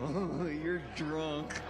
Oh, you're drunk.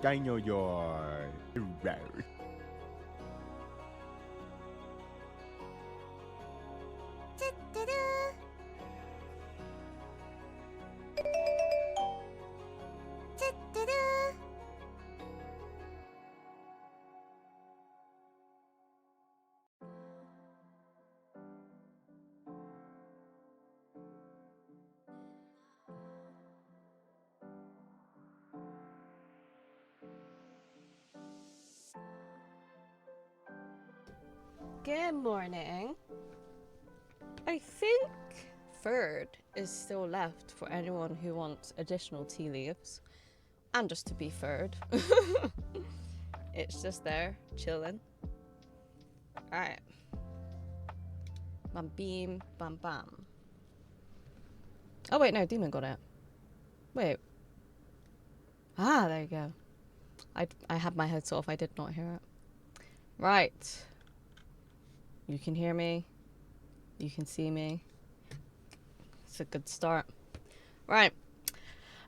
Dinosaur. Good morning. I think Ferd is still left for anyone who wants additional tea leaves and just to be furred. It's just there, chilling. Alright. Bam beam, bam bam. Oh wait, no, Demon got it. Wait. Ah, there you go. I had my headset off, I did not hear it. Right. You can hear me. You can see me. It's a good start. Right.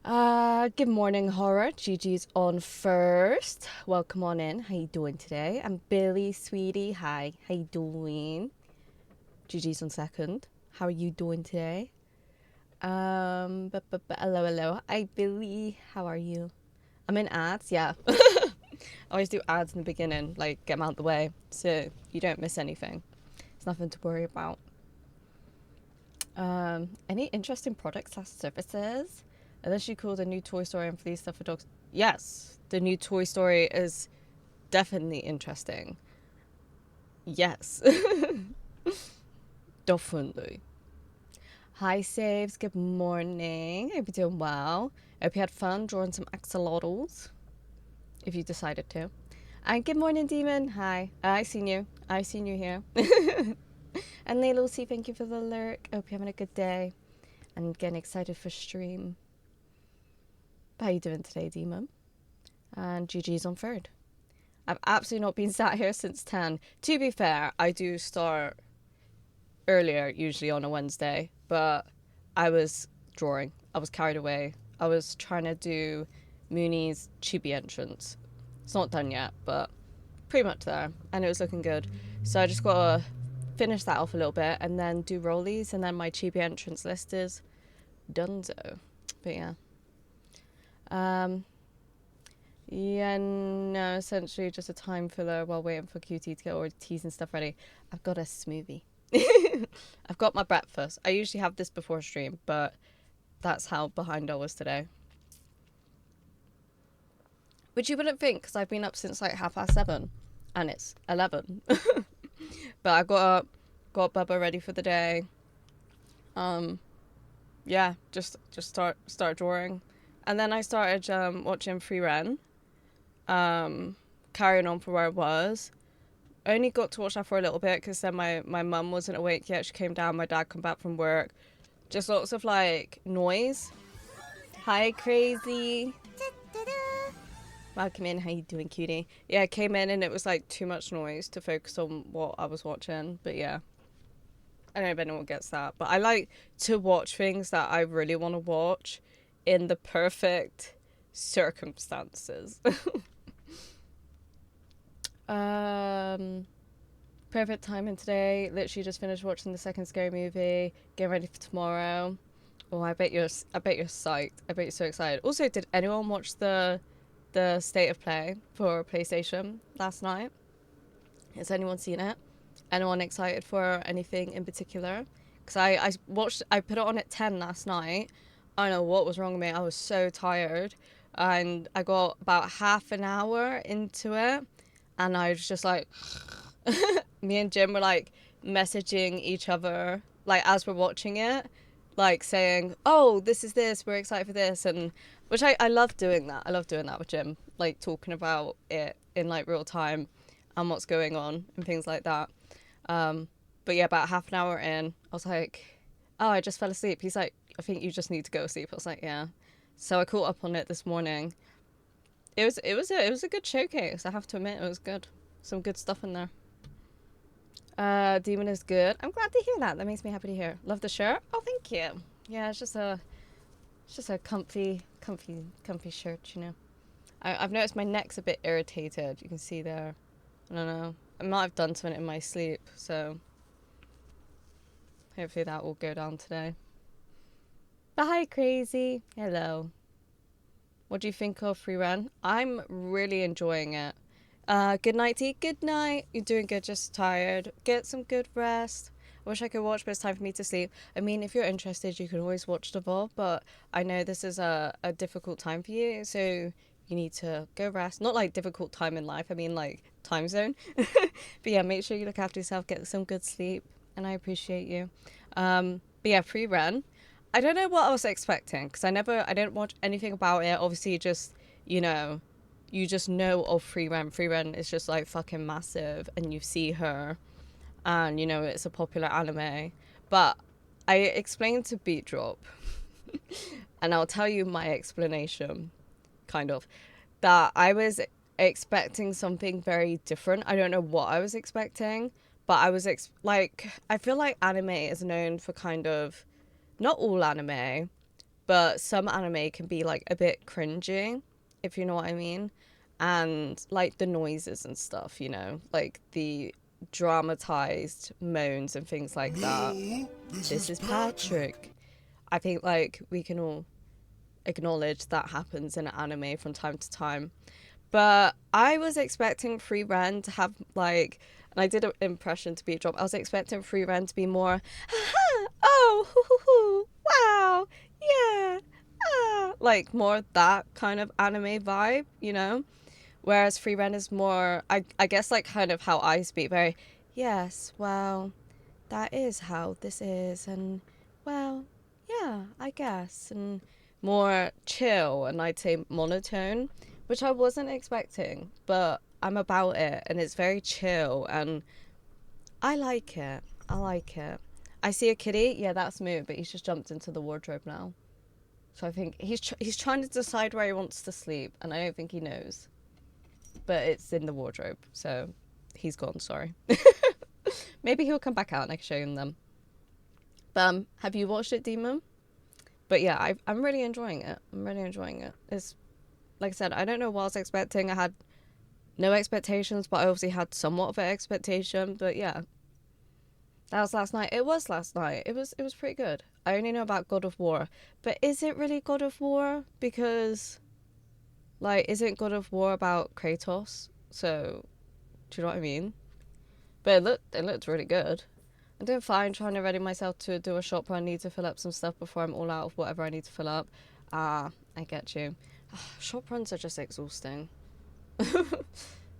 Good morning, horror. Gigi's on first. Welcome on in. How you doing today? I'm Billy, sweetie. Hi. How you doing? Gigi's on second. How are you doing today? Hello, hello. Hi, Billy. How are you? I'm in ads. Yeah. I always do ads in the beginning, like get them out the way, so you don't miss anything. It's nothing to worry about. Any interesting products or services? Unless you called a new Toy Story and Fleece stuff for dogs. Yes, the new Toy Story is definitely interesting. Yes. Definitely. Hi, Saves. Good morning. Hope you're doing well. Hope you had fun drawing some axolotls, if you decided to. And good morning, Demon. Hi. I seen you. I seen you here. And Layla Lucy, thank you for the lurk. Hope you're having a good day and getting excited for stream. How you doing today, Demon? And GG's on third. I've absolutely not been sat here since 10. To be fair, I do start earlier, usually on a Wednesday, but I was drawing. I was carried away. I was trying to do Mooney's chibi entrance. It's not done yet, but pretty much there, and it was looking good. So I just gotta finish that off a little bit and then do rollies, and then my chibi entrance list is donezo. But yeah. Yeah, no, essentially just a time filler while waiting for QT to get all the teas and stuff ready. I've got a smoothie. I've got my breakfast. I usually have this before stream, but that's how behind I was today. Which you wouldn't think, because I've been up since like 7:30, and it's 11. But I got up, got Bubba ready for the day. Yeah, just start drawing, and then I started watching Free Ren. Carrying on from where I was. I only got to watch that for a little bit because then my mum wasn't awake yet. She came down, my dad come back from work. Just lots of like noise. Hi, crazy. Welcome in. How you doing, cutie? Yeah, I came in and it was like too much noise to focus on what I was watching. But yeah, I don't know if anyone gets that. But I like to watch things that I really want to watch in the perfect circumstances. Perfect timing today. Literally just finished watching the second scary movie. Getting ready for tomorrow. Oh, I bet you're psyched. I bet you're so excited. Also, did anyone watch the state of play for PlayStation last night? Has anyone seen it? Anyone excited for anything in particular? Because I put it on at 10 last night. I don't know what was wrong with me. I was so tired. And I got about half an hour into it. And I was just like, me and Jim were like messaging each other, like as we're watching it, like saying, oh, this is this, we're excited for this. And which I love doing that. I love doing that with Jim, like talking about it in like real time and what's going on and things like that. But yeah, about half an hour in, I was like, oh, I just fell asleep. He's like, I think you just need to go to sleep. I was like, yeah. So I caught up on it this morning. It was a good showcase. I have to admit, it was good. Some good stuff in there. Demon is good. I'm glad to hear that. That makes me happy to hear. Love the shirt. Oh, thank you. Yeah, it's just a comfy shirt. You know. I've noticed my neck's a bit irritated. You can see there. I don't know. I might have done something in my sleep, so hopefully that will go down today. But hi, crazy. Hello. What do you think of Free Run? I'm really enjoying it. Good night, T. Good night. You're doing good, just tired. Get some good rest. I wish I could watch, but it's time for me to sleep. I mean, if you're interested, you can always watch the VOD, but I know this is a difficult time for you, so you need to go rest. Not like difficult time in life, I mean like time zone. But yeah, make sure you look after yourself, get some good sleep, and I appreciate you. But yeah, Free Run. I don't know what I was expecting because I didn't watch anything about it. Obviously, just, you know, you just know of Free Rent. Free Rent is just like fucking massive, and you see her, and you know it's a popular anime. But I explained to Beat Drop, and I'll tell you my explanation, kind of, that I was expecting something very different. I don't know what I was expecting, but I was like, I feel like anime is known for kind of, not all anime, but some anime can be like a bit cringy, if you know what I mean. And like the noises and stuff, you know, like the dramatized moans and things like that. This is Patrick. I think like we can all acknowledge that happens in anime from time to time. But I was expecting Free Ren to have like, and I did an impression to be a drop. I was expecting Free Ren to be more, oh, hoo, hoo, hoo, wow, yeah, like more that kind of anime vibe, you know? Whereas Free Ren is more, I guess, like kind of how I speak, very, yes, well, that is how this is, and well, yeah, I guess, and more chill and I'd say monotone, which I wasn't expecting, but I'm about it, and it's very chill, and I like it. I like it. I see a kitty, yeah, that's Moo, but he's just jumped into the wardrobe now. So I think he's trying to decide where he wants to sleep, and I don't think he knows. But it's in the wardrobe, so he's gone. Sorry. Maybe he'll come back out and I can show him them. Have you watched it, Demon? But yeah, I'm really enjoying it. I'm really enjoying it. It's like I said, I don't know what I was expecting. I had no expectations, but I obviously had somewhat of an expectation. But yeah, that was last night. It was last night. It was pretty good. I only know about God of War, but is it really God of War? Because like, isn't God of War about Kratos? So, do you know what I mean? But it looked really good. I'm doing fine, trying to ready myself to do a shop where I need to fill up some stuff before I'm all out of whatever I need to fill up. I get you. Shop runs are just exhausting.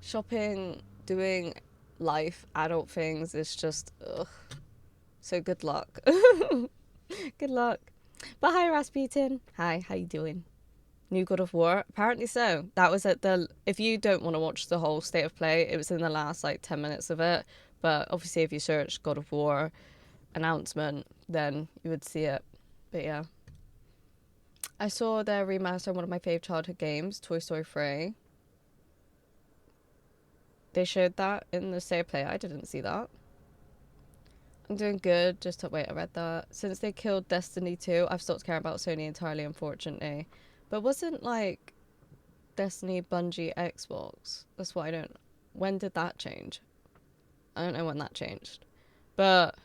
Shopping, doing life, adult things is just, ugh. So good luck. Good luck. But hi, Rasputin. Hi, how you doing? New God of War? Apparently so. That was at the... If you don't want to watch the whole state of play, it was in the last, like, 10 minutes of it. But obviously if you search God of War announcement, then you would see it. But yeah. I saw their remaster of one of my fave childhood games, Toy Story 3. They showed that in the state of play. I didn't see that. I'm doing good. Just to wait, I read that. Since they killed Destiny 2, I've stopped caring about Sony entirely, unfortunately. But wasn't, like, Destiny Bungie Xbox? That's what I don't... When did that change? I don't know when that changed. But,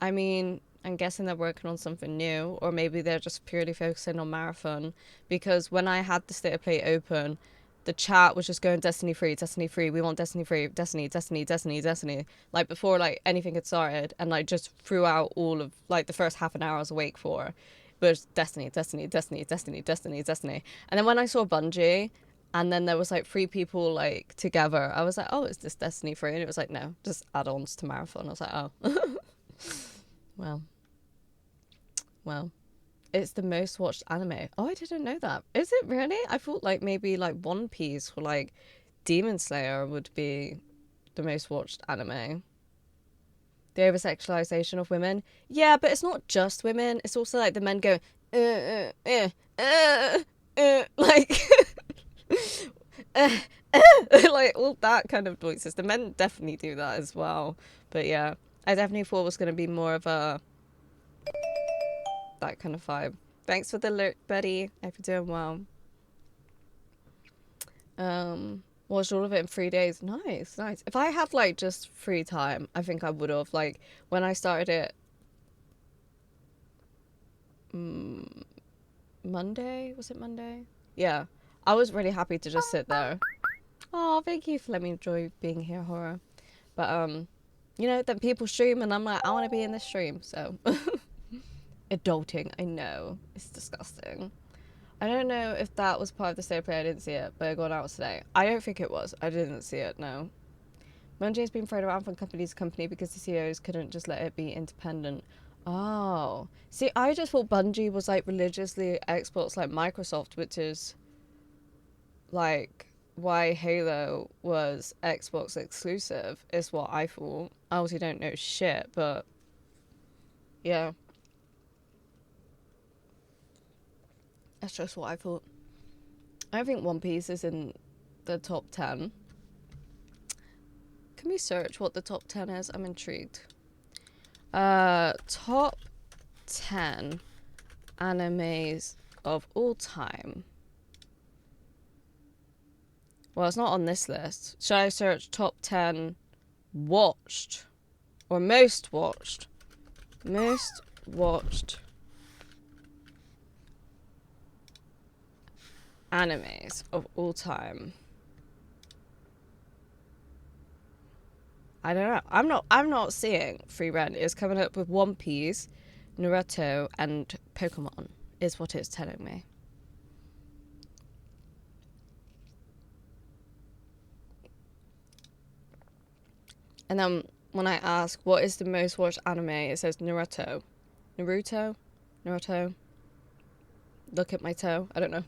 I mean, I'm guessing they're working on something new. Or maybe they're just purely focusing on Marathon. Because when I had the state of play open, the chat was just going Destiny 3, Destiny 3, we want Destiny 3, Destiny, Destiny, Destiny, Destiny. Like, before, like, anything had started. And, like, just threw out all of, like, the first half an hour I was awake for. Was Destiny, Destiny, Destiny, Destiny, Destiny, Destiny. And then when I saw Bungie, and then there was like 3 people like together, I was like, oh, is this Destiny 3? And it was like, no, just add-ons to Marathon. I was like, oh. Well, it's the most watched anime. Oh, I didn't know that. Is it really? I thought like maybe like One Piece or like Demon Slayer would be the most watched anime. The over-sexualization of women. Yeah, but it's not just women. It's also like the men go, like, like all that kind of noises. The men definitely do that as well. But yeah, I definitely thought it was going to be more of a, that kind of vibe. Thanks for the alert, buddy. I hope you're doing well. Watched all of it in 3 days. Nice, nice. If I had like just free time, I think I would have. Like when I started it Monday, was it Monday? Yeah. I was really happy to just sit there. Oh, thank you for letting me enjoy being here, Horror. But you know, then people stream and I'm like, I want to be in this stream, so adulting, I know. It's disgusting. I don't know if that was part of the state of play. I didn't see it, but it got out today. I don't think it was. I didn't see it, no. Monday has been thrown around from company to company because the CEOs couldn't just let it be independent. Oh, See, I just thought Bungie was like religiously Xbox like Microsoft, which is like why Halo was Xbox exclusive, is what I thought. I obviously don't know shit, but yeah, that's just what I thought. I don't think One Piece is in the top 10. Can we search what the top 10 is? I'm intrigued. Top 10 animes of all time. Well, it's not on this list. Should I search top 10 watched or most watched? Most watched animes of all time. I don't know. I'm not seeing Free Rent. It's coming up with One Piece, Naruto, and Pokemon is what it's telling me. And then when I ask what is the most watched anime, it says Naruto. Naruto. Look at my toe. I don't know.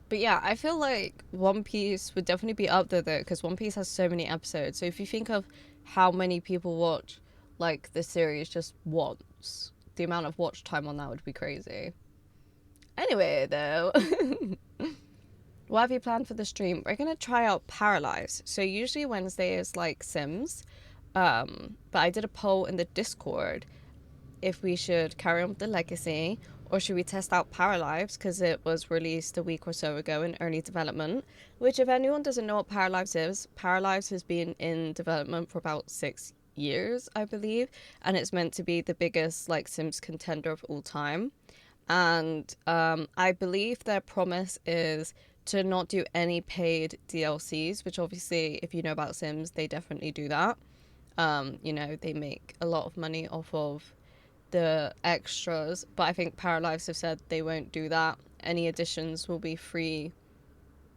But yeah, I feel like One Piece would definitely be up there though, because One Piece has so many episodes. So if you think of how many people watch like the series just once, the amount of watch time on that would be crazy. Anyway, though, what have you planned for the stream? We're gonna try out Paralives. So usually Wednesday is like Sims, but I did a poll in the Discord if we should carry on with the legacy or should we test out Paralives because it was released a week or so ago in early development, which if anyone doesn't know what Paralives is, Paralives has been in development for about 6 years, I believe, and it's meant to be the biggest like Sims contender of all time. And I believe their promise is to not do any paid DLCs, which obviously if you know about Sims, they definitely do that. They make a lot of money off of the extras, but I think Paralives have said they won't do that. Any additions will be free,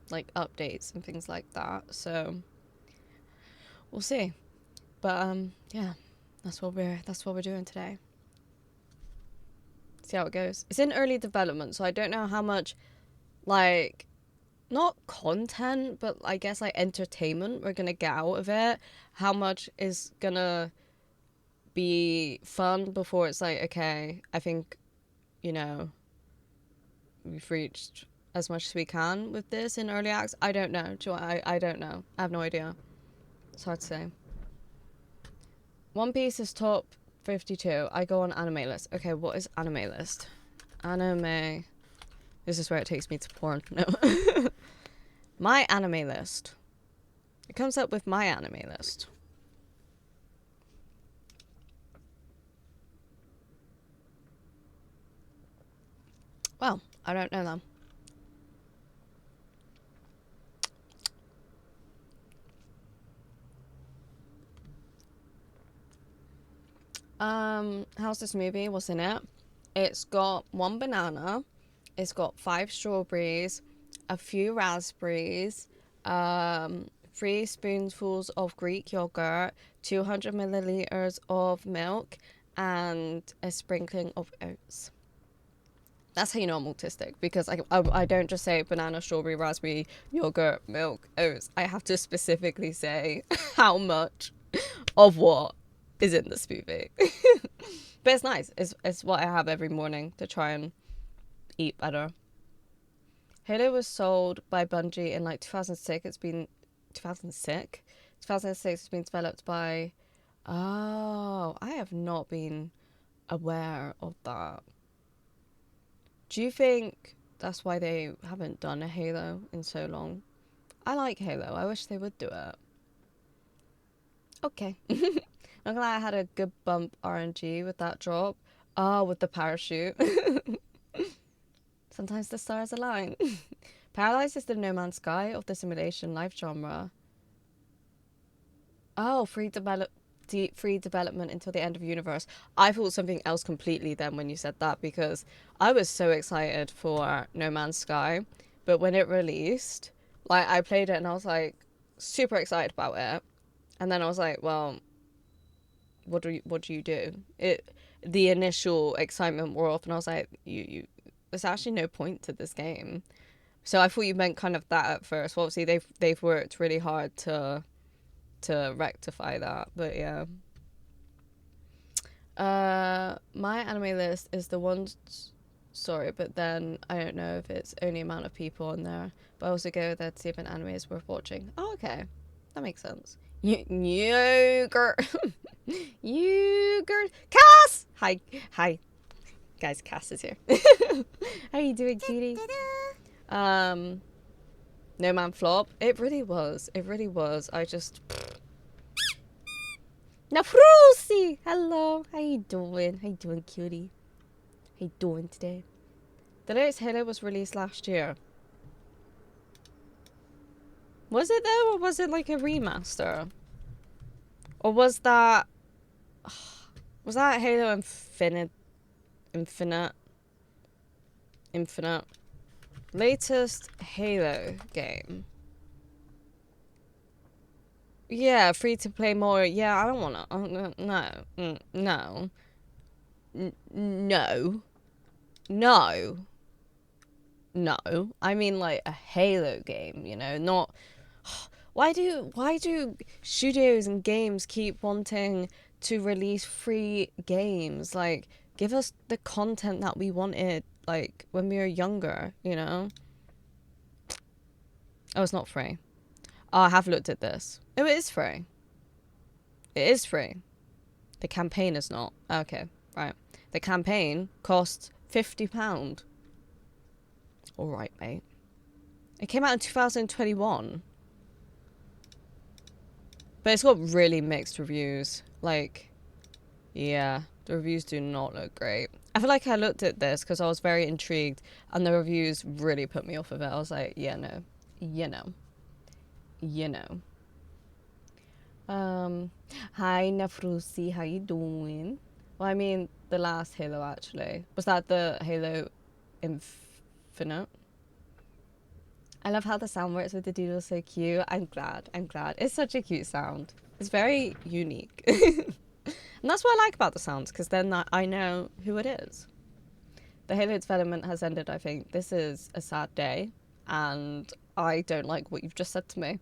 like updates and things like that. So we'll see. But yeah, that's what we're doing today. See how it goes. It's in early development, so I don't know how much like not content, but I guess like entertainment we're gonna get out of it. How much is gonna be fun before it's like, okay, I think, we've reached as much as we can with this in early access. I don't know. I don't know. I have no idea. It's hard to say. One Piece is top 52. I go on anime list. Okay, what is anime list? Anime. This is where it takes me to porn. No. My anime list. It comes up with my anime list. Well, I don't know them. How's this movie? What's in it? It's got 1 banana. It's got 5 strawberries, a few raspberries, 3 spoonfuls of Greek yogurt, 200 milliliters of milk, and a sprinkling of oats. That's how you know I'm autistic, because I don't just say banana, strawberry, raspberry, yogurt, milk, oats. I have to specifically say how much of what is in the smoothie. But it's nice. It's what I have every morning to try and eat better. Halo was sold by Bungie in like 2006. It's been 2006. 2006. It's been developed by. Oh, I have not been aware of that. Do you think that's why they haven't done a Halo in so long? I like Halo. I wish they would do it. Okay. I'm glad I had a good bump RNG with that drop. Oh, with the parachute. Sometimes the stars align. Paralives is the No Man's Sky of the simulation life genre. Oh, free development until the end of the universe. I thought something else completely then when you said that, because I was so excited for No Man's Sky, but when it released, like I played it and I was like super excited about it, and then I was like, well, what do you do? The initial excitement wore off, and I was like, there's actually no point to this game. So I thought you meant kind of that at first. Well, obviously they've worked really hard to rectify that, but yeah. My anime list is the ones. Sorry, but then I don't know if it's only amount of people on there. But I also go there to see if an anime is worth watching. Oh, okay, that makes sense. You girl, you girl, Cass. Hi, guys. Cass is here. How you doing, cutie? No Man Flop. It really was. It really was. I just. Nafrusi! Hello. How you doing? How you doing, cutie? How you doing today? The latest Halo was released last year. Was it though, or was it like a remaster? Or was that... Was that Halo Infinite? Latest Halo game. Yeah, free to play more. Yeah, I don't wanna. No. No. I mean like a Halo game, you know, not... Why do studios and games keep wanting to release free games? Like, give us the content that we wanted, like, when we were younger, you know? Oh, it's not free. Oh, I have looked at this. Oh, it is free. It is free. The campaign is not. Okay, right. The campaign costs £50. Alright, mate. It came out in 2021. But it's got really mixed reviews. Like, yeah, the reviews do not look great. I feel like I looked at this because I was very intrigued, and the reviews really put me off of it. I was like, yeah, no. You know. Hi, Nafrusi, how you doing? Well, I mean, the last Halo, actually. Was that the Halo Infinite? I love how the sound works with the doodle, so cute. I'm glad. It's such a cute sound. It's very unique. And that's what I like about the sounds, because then I know who it is. The Halo development has ended, I think. This is a sad day, and I don't like what you've just said to me.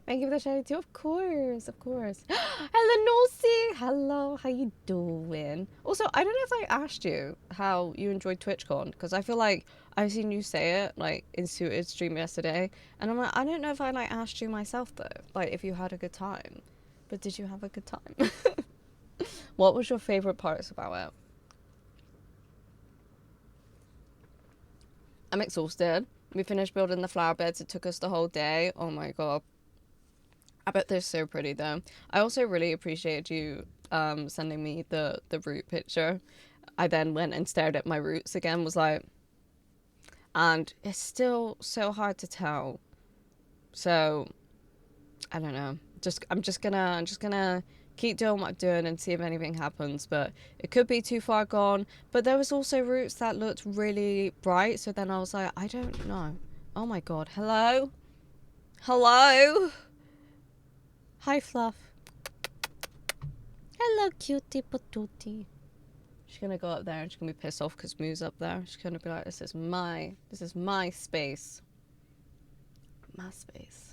Thank you for the shout too. Of course. Hello, Nosy. Hello, how you doing? Also, I don't know if I asked you how you enjoyed TwitchCon, because I feel like I've seen you say it, like, in Suited stream yesterday, and I'm like, I don't know if I, like, asked you myself, though, like, if you had a good time. But did you have a good time? What was your favourite parts about it? I'm exhausted. We finished building the flower beds. It took us the whole day. Oh my god. I bet they're so pretty though. I also really appreciated you sending me the root picture. I then went and stared at my roots again, was like, and it's still so hard to tell. So I don't know. I'm just gonna keep doing what I'm doing and see if anything happens, but it could be too far gone. But there was also roots that looked really bright, so then I was like, I don't know. Oh my god. Hello? Hi, Fluff. Hello, cutie patootie. She's gonna go up there and she's gonna be pissed off because Moo's up there. She's gonna be like, this is my space. My space.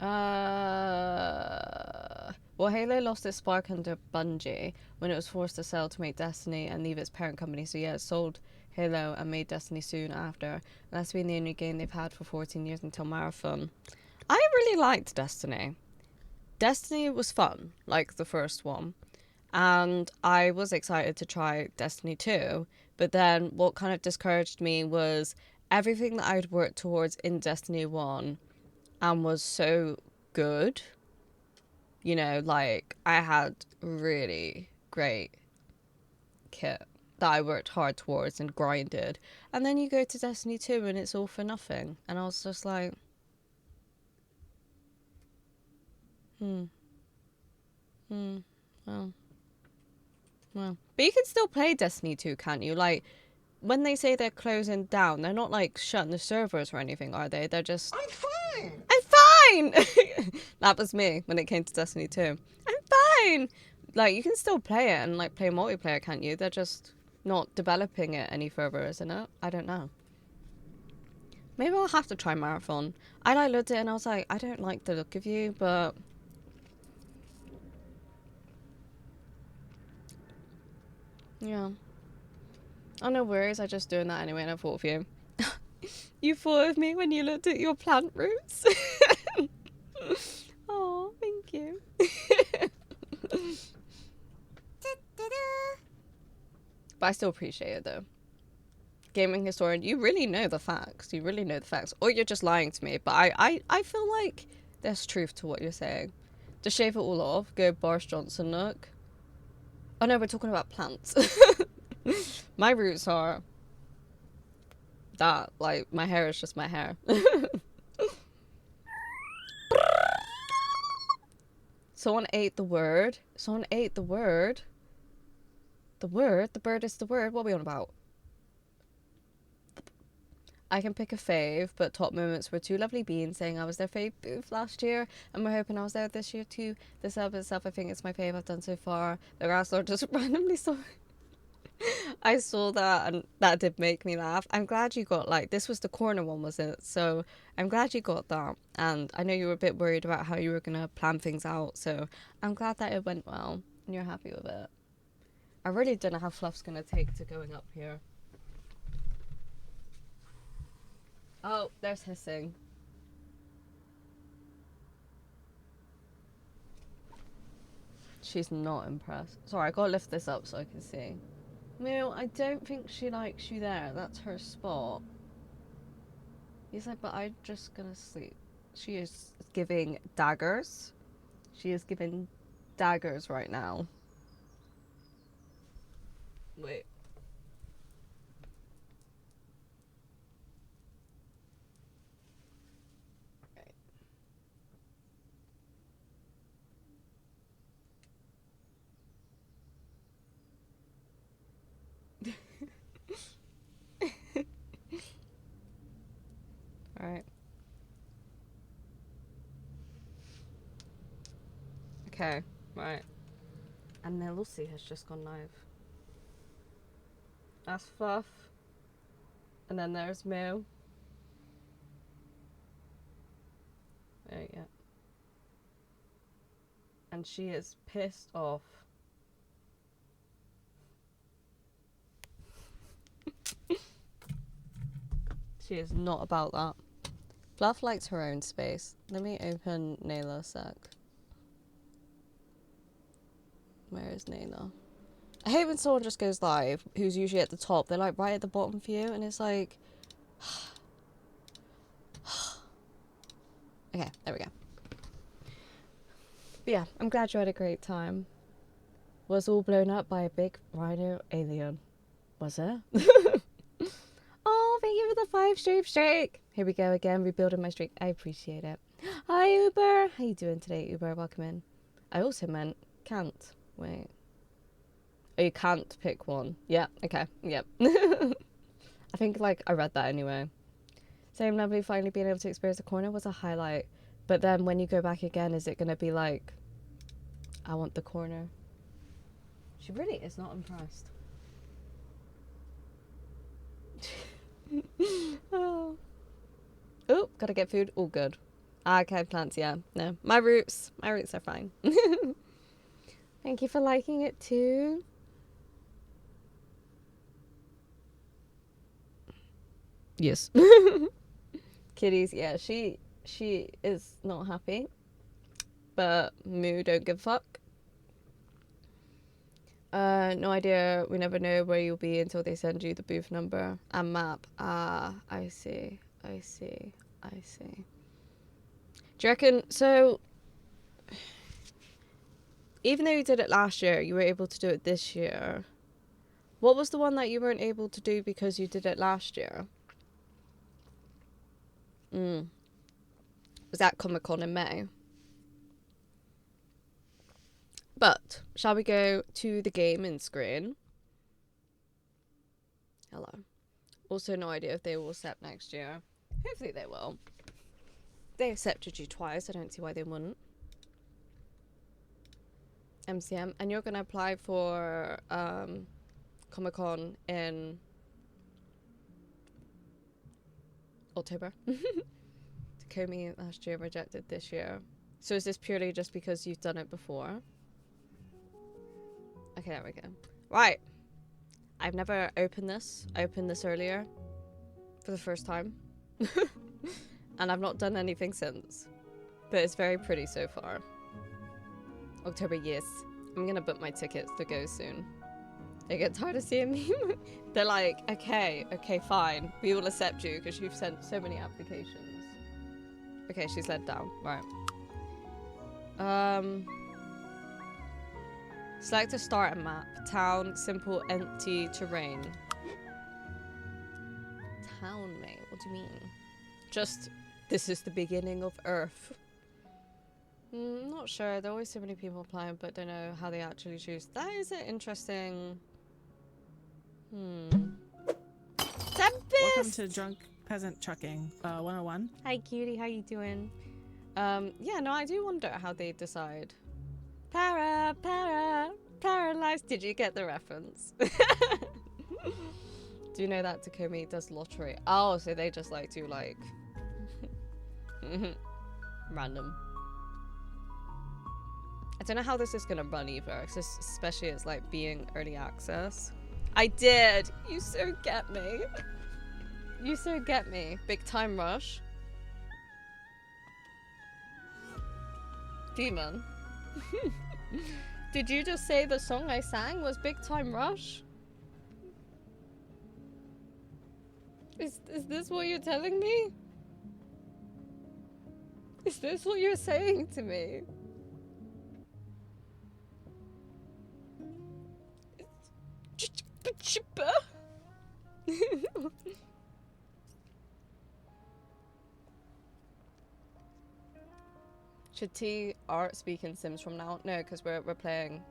Well, Halo lost its spark under Bungie when it was forced to sell to make Destiny and leave its parent company. So yeah, it sold Halo and made Destiny soon after. And that's been the only game they've had for 14 years until Marathon. I really liked Destiny. Destiny was fun, like the first one. And I was excited to try Destiny 2. But then what kind of discouraged me was everything that I'd worked towards in Destiny 1 and was so good. You know, like, I had really great kit that I worked hard towards and grinded. And then you go to Destiny 2 and it's all for nothing. And I was just like... Well. But you can still play Destiny 2, can't you? Like, when they say they're closing down, they're not, like, shutting the servers or anything, are they? They're just... I'm fine. That was me when it came to Destiny 2. I'm fine. Like, you can still play it and, like, play multiplayer, can't you? They're just not developing it any further, isn't it? I don't know. Maybe I'll have to try Marathon. I, like, looked at it and I was like, I don't like the look of you, but... yeah. Oh, no worries. I'm just doing that anyway, and I thought of you. You thought of me when you looked at your plant roots. Oh, thank you. But I still appreciate it, though. Gaming historian, you really know the facts. You really know the facts. Or you're just lying to me. But I feel like there's truth to what you're saying. Just shave it all off. Go Boris Johnson look. Oh, no, we're talking about plants. My roots are... that. Like, my hair is just my hair. Someone ate the word. Someone ate the word. The word? The bird is the word? What are we on about? I can pick a fave, but top moments were two lovely beans saying I was their fave booth last year, and we're hoping I was there this year too. This album itself, I think it's my fave I've done so far. The grass lord just randomly saw I saw that, and that did make me laugh. I'm glad you got, like, this was the corner one, was it? So I'm glad you got that. And I know you were a bit worried about how you were going to plan things out. So I'm glad that it went well and you're happy with it. I really don't know how Fluff's going to take to going up here. Oh, there's hissing. She's not impressed. Sorry, I got to lift this up so I can see. No, I don't think she likes you there. That's her spot. He's like, but I'm just gonna sleep. She is giving daggers. She is giving daggers right now. Wait. Alright. Okay, right. And then Lucy has just gone live. That's Fluff. And then there's Mo. There, yeah. And she is pissed off. She is not about that. Fluff likes her own space. Let me open Nayla a sec. Where is Nayla? I hate when someone just goes live, who's usually at the top. They're like right at the bottom for you, and it's like... Okay, there we go. But yeah, I'm glad you had a great time. Was all blown up by a big rhino alien. Was it? Oh, thank you for the 5 streak. Here we go again, rebuilding my streak. I appreciate it. Hi, Uber. How you doing today, Uber? Welcome in. I also meant can't. Wait. Oh, you can't pick one. Yeah, okay. Yep. I think, like, I read that anyway. Same lovely, finally being able to experience the corner was a highlight. But then when you go back again, is it going to be like, I want the corner? She really is not impressed. Oh. Oh, gotta get food. All good. Okay, plants, yeah. No, my roots are fine. Thank you for liking it too. Yes. Kitties, yeah, she is not happy. But Moo don't give a fuck. No idea. We never know where you'll be until they send you the booth number and map. Ah, I see. I see. I see. Do you reckon... So, even though you did it last year, you were able to do it this year. What was the one that you weren't able to do because you did it last year? Was that Comic-Con in May? But, shall we go to the gaming screen? Hello. Also, no idea if they will set next year. Hopefully they will. They accepted you twice. I don't see why they wouldn't. MCM. And you're going to apply for Comic-Con in October. Takomi last year, rejected this year. So is this purely just because you've done it before? Okay, there we go. Right. I've never opened this. I opened this earlier for the first time. And I've not done anything since. But it's very pretty so far. October, yes. I'm gonna book my tickets to go soon. They get tired of seeing me. They're like, okay, fine. We will accept you because you've sent so many applications. Okay, she's let down. Right. Select a starter map. Town, simple, empty terrain. Town, mate. What do you mean? Just, this is the beginning of Earth. Not sure. There are always so many people applying, but don't know how they actually choose. That is an interesting... Welcome to Drunk Peasant Trucking 101. Hi, cutie. How you doing? Yeah, no, I do wonder how they decide. Paralives. Did you get the reference? Do you know that Takomi does lottery? Oh, so they just like do like random. I don't know how this is gonna run either, especially it's like being early access. I did. You so get me. You so get me. Big Time Rush. Demon. Did you just say the song I sang was Big Time Rush? Is this what you're telling me? Is this what you're saying to me? Should T art speak in Sims from now? No, because we're playing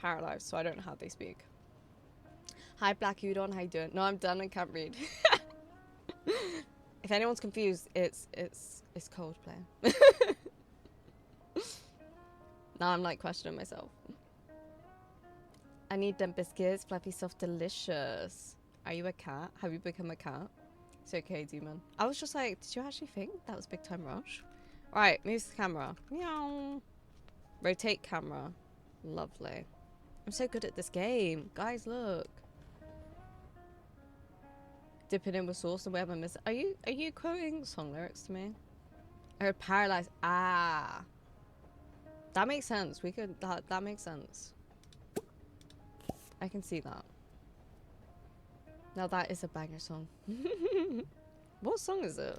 Paralives, so I don't know how they speak. Hi Black Udon, how you doing? No, I'm done and can't read. If anyone's confused, it's Coldplay. Now I'm like questioning myself. I need them biscuits, fluffy, soft, delicious. Are you a cat? Have you become a cat? It's okay, Demon. I was just like, did you actually think that was Big Time Rush? Right, move the camera. Meow. Rotate camera. Lovely. I'm so good at this game. Guys, look. Dipping in with sauce and we haven't missed. Are you quoting song lyrics to me? I heard paralyzed. Ah. That makes sense. We could that makes sense. I can see that. Now that is a banger song. What song is it?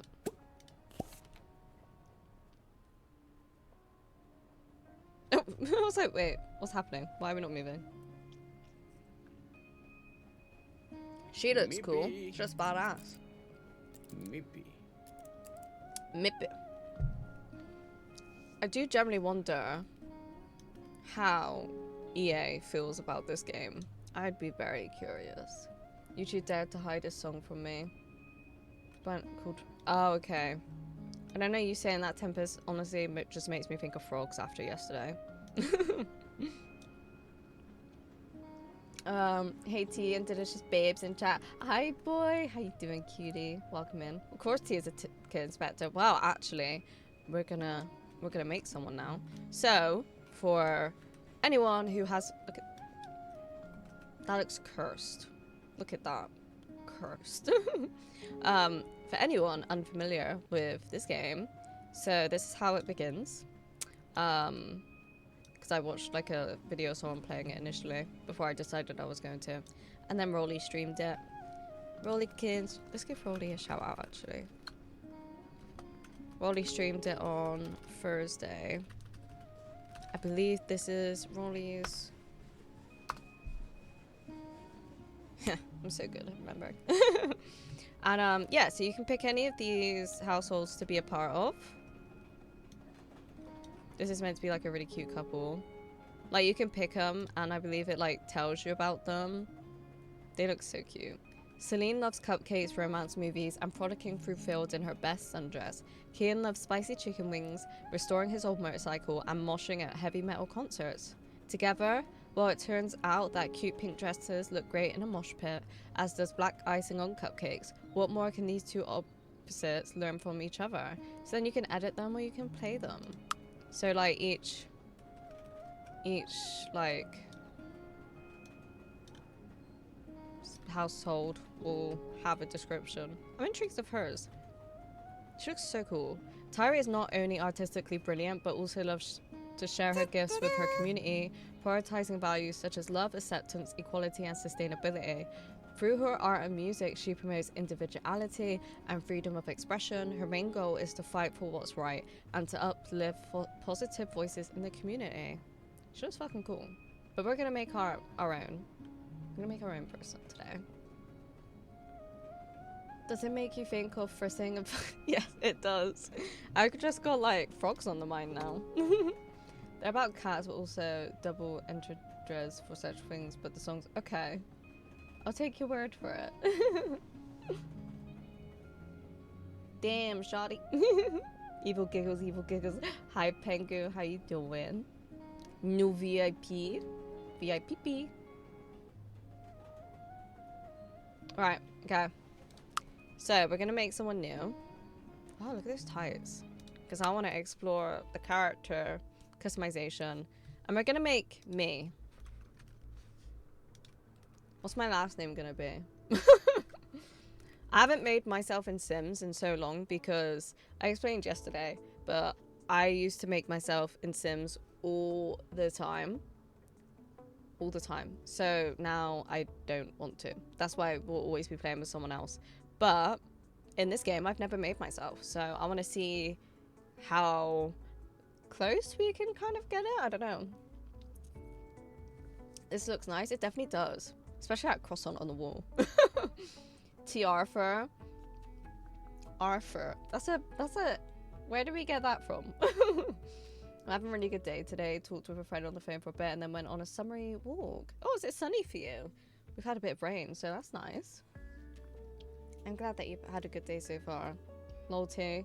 Oh, I was like, wait, what's happening? Why are we not moving? She looks cool. She's just badass. Maybe. Maybe. I do generally wonder how EA feels about this game. I'd be very curious. YouTube dared to hide a song from me. But called... Oh, okay. I don't know, you saying that Tempest honestly just makes me think of frogs after yesterday. Hey T and delicious babes in chat. Hi boy, how you doing, cutie? Welcome in. Of course T is a ticket inspector. Wow, actually, we're gonna make someone now. So for anyone who has, look at that, looks cursed. Look at that, cursed. For anyone unfamiliar with this game, so this is how it begins. Because I watched like a video of someone playing it initially before I decided I was going to, and then Rolly streamed it. Rolly kids, let's give Rolly a shout out actually. Rolly streamed it on Thursday. I believe this is Rolly's. I'm so good at remembering. And yeah, so you can pick any of these households to be a part of. This is meant to be like a really cute couple. Like you can pick them and I believe it like tells you about them. They look so cute. Celine loves cupcakes, romance movies, and frolicking through fields in her best sundress. Kian loves spicy chicken wings, restoring his old motorcycle, and moshing at heavy metal concerts. Together, well, it turns out that cute pink dresses look great in a mosh pit, as does black icing on cupcakes. What more can these two opposites learn from each other? So then you can edit them or you can play them. So like each like household will have a description. I'm intrigued of hers. She looks so cool. Tyri is not only artistically brilliant, but also loves to share her gifts with her community, prioritizing values such as love, acceptance, equality, and sustainability. Through her art and music, she promotes individuality and freedom of expression. Her main goal is to fight for what's right and to uplift positive voices in the community. She looks fucking cool. But we're gonna make our own. We're gonna make our own person today. Does it make you think of frissing? Yes, it does. I just got like frogs on the mind now. They're about cats, but also double entendres for such things. But the songs, okay. I'll take your word for it. Damn, shawty. Evil giggles, evil giggles. Hi, Pengu, how you doing? New VIP. VIP. Alright, okay. So, we're gonna make someone new. Oh, look at those tights. Because I want to explore the character customization. And we're gonna make me. What's my last name gonna be? I haven't made myself in Sims in so long because I explained yesterday, but I used to make myself in Sims all the time. All the time. So now I don't want to. That's why we'll always be playing with someone else. But in this game, I've never made myself. So I want to see how close we can kind of get it. I don't know. This looks nice. It definitely does. Especially that croissant on the wall. T. Arthur. Arthur. That's a... Where do we get that from? I'm having a really good day today. Talked with a friend on the phone for a bit and then went on a summery walk. Oh, is it sunny for you? We've had a bit of rain, so that's nice. I'm glad that you've had a good day so far. Lolty.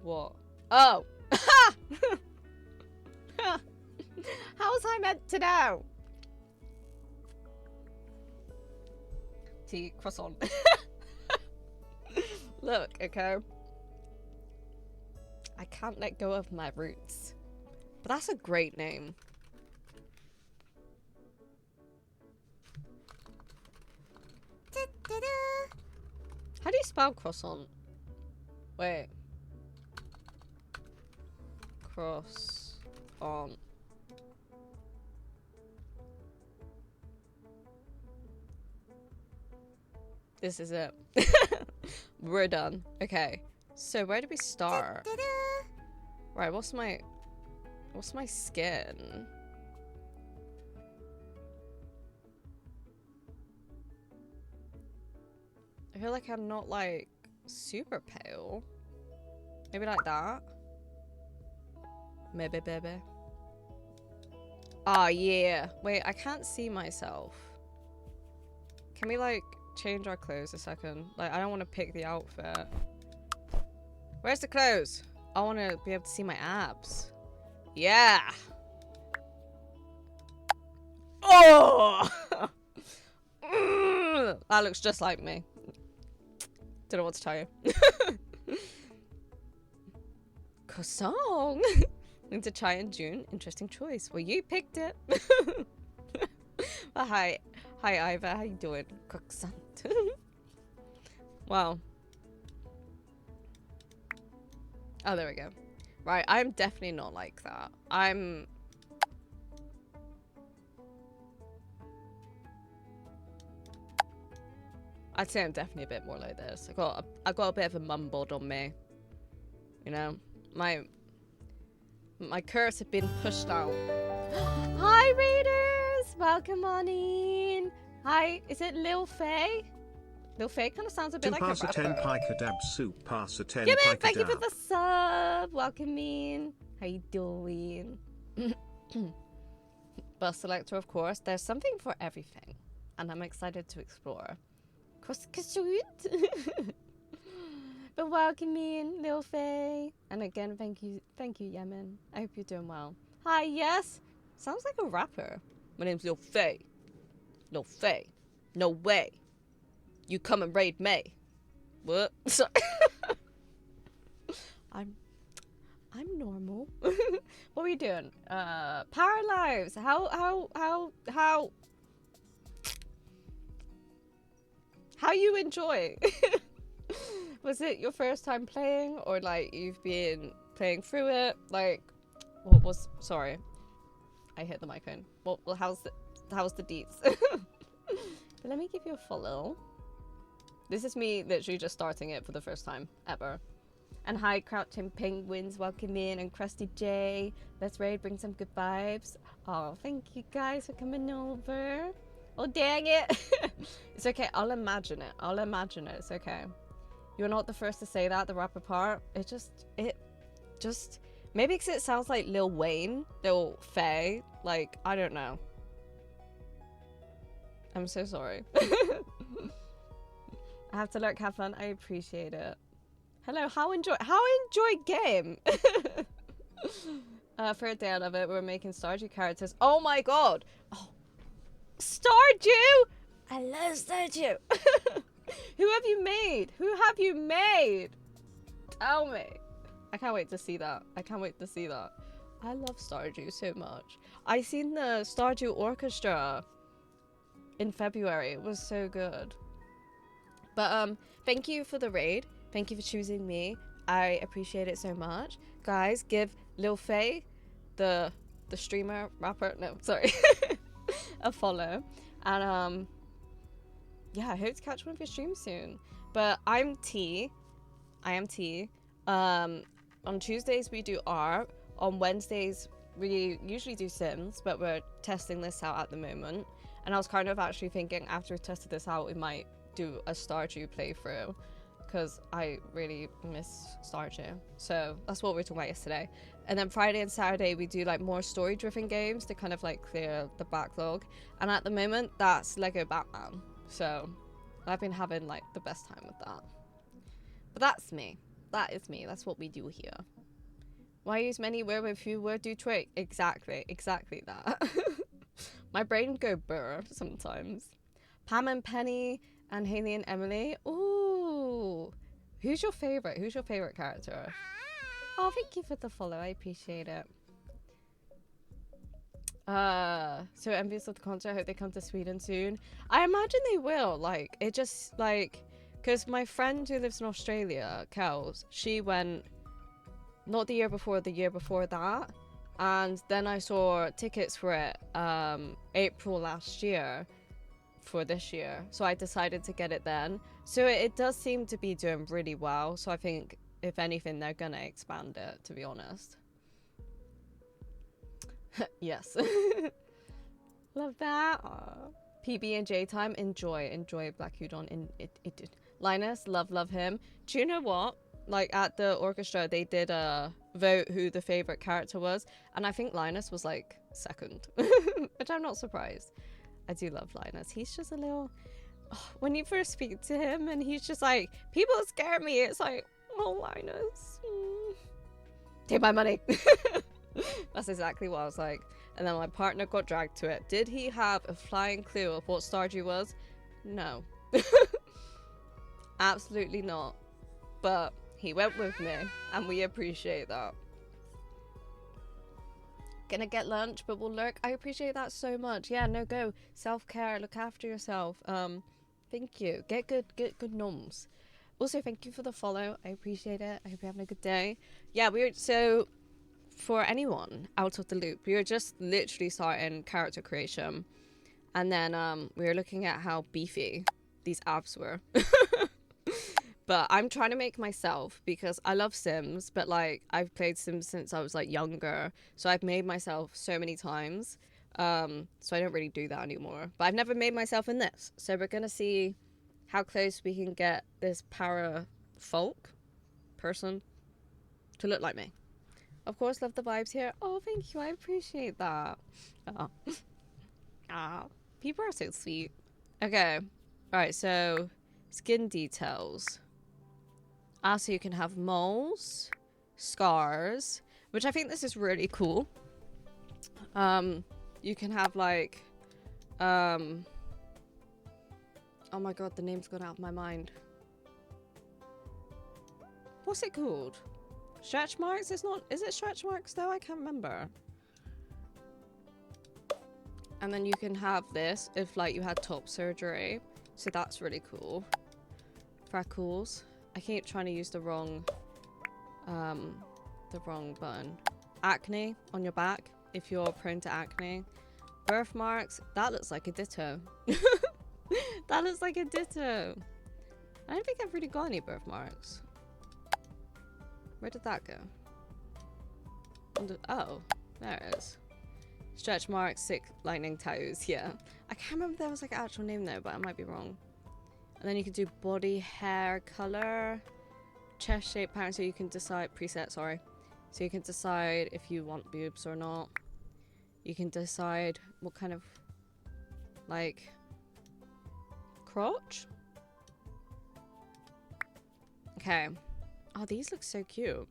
What? Oh! How was I meant to know? Tea croissant. Look, okay. I can't let go of my roots. But that's a great name. How do you spell croissant? Wait. Croissant. This is it. We're done. Okay. So where do we start? Right, what's my skin? I feel like I'm not like super pale. Maybe like that. Maybe, baby. Oh yeah. Wait, I can't see myself. Can we like change our clothes a second? Like, I don't want to pick the outfit. Where's the clothes? I want to be able to see my abs. Yeah. Oh! That looks just like me. Don't know what to tell you. Croissant. Into chai in June. Interesting choice. Well, you picked it. Well, hi, Iva. How you doing? Croissant. Wow. Oh, there we go. Right, I'm definitely not like that. I'd say I'm definitely a bit more like this. I got a bit of a mum bod on me. You know, my curves have been pushed out. Hi, readers! Welcome on in. Hi, is it Lil Faye? Lil Faye kind of sounds a bit like a rapper. 10 pica dab soup, pass a 10 Yeah, man, pica thank you for dab. the sub. Welcome in. How you doing? Bus selector, of course. There's something for everything, and I'm excited to explore. But welcome in, Lil Faye. And again, thank you, Yemen. I hope you're doing well. Hi, yes. Sounds like a rapper. My name's Lil Faye. Lil Faye. No way. You come and raid me. What? Sorry. I'm normal. What are we doing? Paralives. How you enjoy? Was it your first time playing, or like you've been playing through it? Like, what was? Sorry, I hit the microphone. Well, how's the deets? But let me give you a follow. This is me literally just starting it for the first time ever. And hi, Crouching Penguins, welcome in, and Krusty J. Let's raid, bring some good vibes. Oh, thank you guys for coming over. Oh, dang it. It's okay, I'll imagine it. It's okay. You're not the first to say that, the rapper part. It just, maybe because it sounds like Lil Wayne, Lil Faye. Like, I don't know. I'm so sorry. I have to lurk, have fun. I appreciate it. Hello, how enjoy game? Third day out of it, we're making Stardew characters. Oh my god! Oh, Stardew! I love Stardew! Who have you made? Tell me. I can't wait to see that. I love Stardew so much. I seen the Stardew Orchestra in February. It was so good. But thank you for the raid. Thank you for choosing me. I appreciate it so much. Guys, give Lil Faye, the streamer, rapper, no, sorry, a follow. And yeah, I hope to catch one of your streams soon. But I am T. On Tuesdays we do art. On Wednesdays we usually do Sims, but we're testing this out at the moment. And I was kind of actually thinking after we tested this out, we might do a Stardew playthrough, because I really miss Stardew. So that's what we were talking about yesterday. And then Friday and Saturday we do like more story driven games to kind of like clear the backlog. And at the moment that's Lego Batman. So I've been having like the best time with that. But that's me. That is me. That's what we do here. Why use many word with few word do trick? Exactly that. My brain go burr sometimes. Pam and Penny and Haley and Emily. Ooh. Who's your favorite character? Oh, thank you for the follow. I appreciate it. So envious of the concert. I hope they come to Sweden soon. I imagine they will. Like, it just like, because my friend who lives in Australia, Kels, she went not the year before that, and then I saw tickets for it April last year for this year, so I decided to get it then. So it does seem to be doing really well, so I think if anything they're gonna expand it, to be honest. Yes. Love that. Aww. PB and J time. Enjoy Black Udon. Linus, love him. Do you know what? Like at the orchestra, they did vote who the favorite character was, and I think Linus was like second, which I'm not surprised. I do love Linus. He's just a little. Oh, when you first speak to him, and he's just like, people scare me. It's like, oh, Linus, take my money. That's exactly what I was like. And then my partner got dragged to it. Did he have a flying clue of what Stardew was? No. Absolutely not. But he went with me, and we appreciate that. Gonna get lunch, but we'll lurk. I appreciate that so much. Yeah, no, go. Self-care, look after yourself. Thank you. Get good noms. Also, thank you for the follow. I appreciate it. I hope you're having a good day. Yeah, so for anyone out of the loop, we were just literally starting character creation, and then we were looking at how beefy these abs were. But I'm trying to make myself, because I love Sims, but like I've played Sims since I was like younger, so I've made myself so many times, so I don't really do that anymore. But I've never made myself in this, so we're gonna see how close we can get this para folk person to look like me. Of course, love the vibes here. Oh, thank you, I appreciate that. People are so sweet. Okay, all right, so Skin details. So you can have moles, scars, which I think this is really cool. You can have like, oh my god, the name's gone out of my mind. What's it called? Stretch marks? It's not, is it stretch marks though? I can't remember. And then you can have this if like you had top surgery. So that's really cool. Freckles. I keep trying to use the wrong button. Acne on your back if you're prone to acne. Birthmarks. That looks like a ditto. That looks like a ditto. I don't think I've really got any birthmarks. Where did that go? Oh, there it is. Stretch marks, sick lightning toes. Yeah. I can't remember if there was like an actual name there, but I might be wrong. And then you can do body hair color, chest shape pattern, so you can decide preset, sorry. So you can decide if you want boobs or not. You can decide what kind of like crotch. Okay. Oh, these look so cute.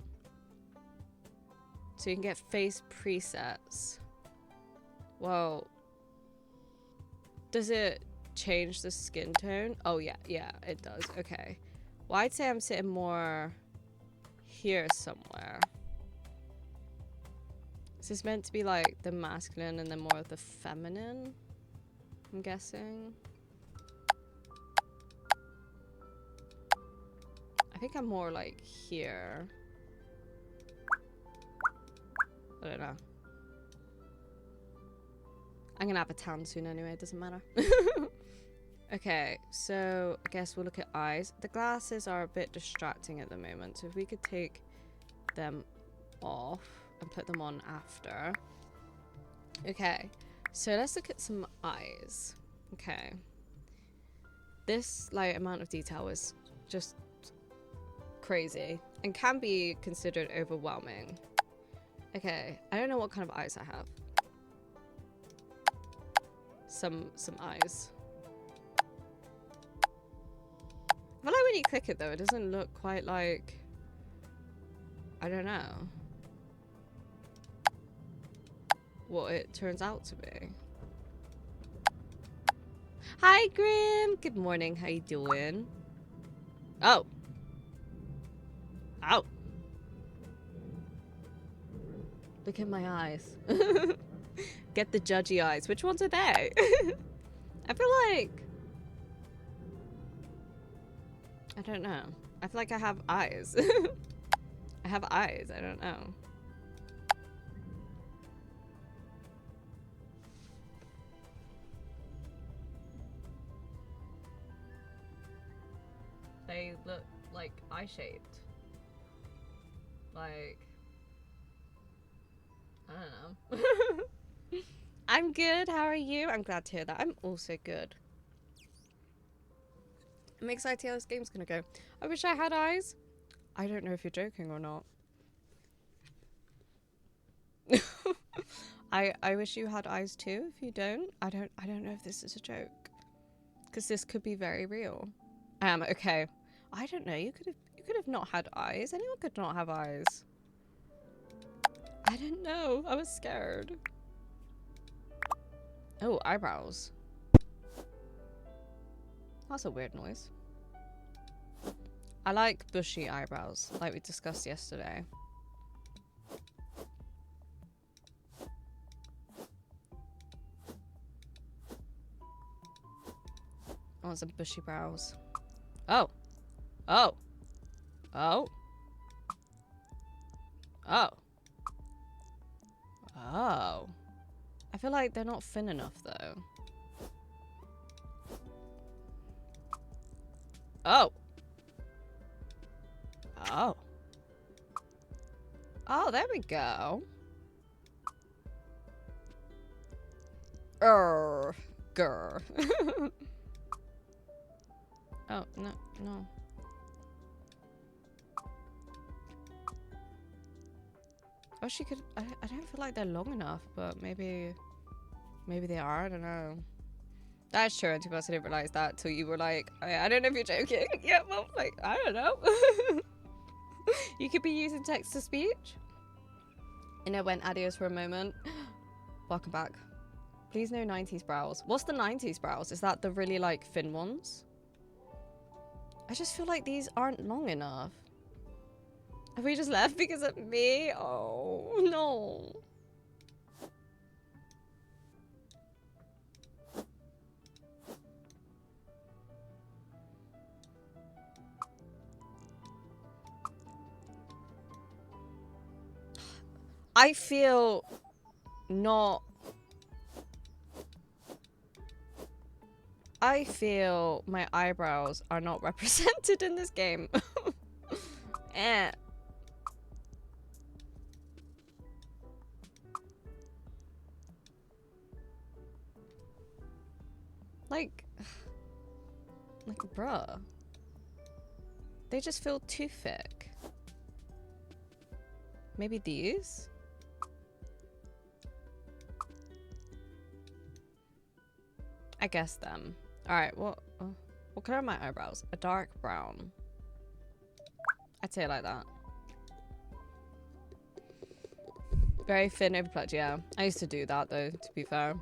So you can get face presets. Well, does it change the skin tone? Oh yeah, it does. Okay. Well, I'd say I'm sitting more here somewhere. Is this meant to be like the masculine and then more of the feminine? I'm guessing. I think I'm more like here. I don't know. I'm gonna have a tan soon anyway, it doesn't matter. Okay, so I guess we'll look at eyes. The glasses are a bit distracting at the moment, so if we could take them off and put them on after. Okay, so let's look at some eyes. Okay. This like amount of detail is just crazy and can be considered overwhelming. Okay, I don't know what kind of eyes I have. Some eyes. I feel like when you click it though, it doesn't look quite like, I don't know what it turns out to be. Hi Grim, good morning, how you doing? Oh. Ow. Look at my eyes. Get the judgy eyes. Which ones are they? I feel like, I don't know. I feel like I have eyes. I have eyes. I don't know. They look like eye-shaped. Like, I don't know. I'm good. How are you? I'm glad to hear that. I'm also good. I'm excited to see how this game's gonna go. I wish I had eyes. I don't know if you're joking or not. I wish you had eyes too. If you don't, I don't know if this is a joke, because this could be very real. Okay. I don't know. You could have not had eyes. Anyone could not have eyes. I didn't know. I was scared. Oh, eyebrows. That's a weird noise. I like bushy eyebrows, like we discussed yesterday. I want some bushy brows. Oh. Oh. Oh. Oh. Oh. I feel like they're not thin enough though. Oh. Oh. Oh, there we go. Grr. Oh, no, no. Oh, she could... I don't feel like they're long enough, but maybe they are, I don't know. That's true. And to be honest, I didn't realize that till you were like, I don't know if you're joking. Yeah, well, like, I don't know. You could be using text to speech. And it went adios for a moment. Welcome back. Please no 90s brows. What's the 90s brows? Is that the really like thin ones? I just feel like these aren't long enough. Have we just left because of me? Oh, no. I feel not... I feel my eyebrows are not represented in this game. Eh. Like, bruh. They just feel too thick. Maybe these? I guess them. Alright, what color are my eyebrows? A dark brown. I'd say it like that. Very thin overplucked, yeah. I used to do that though, to be fair.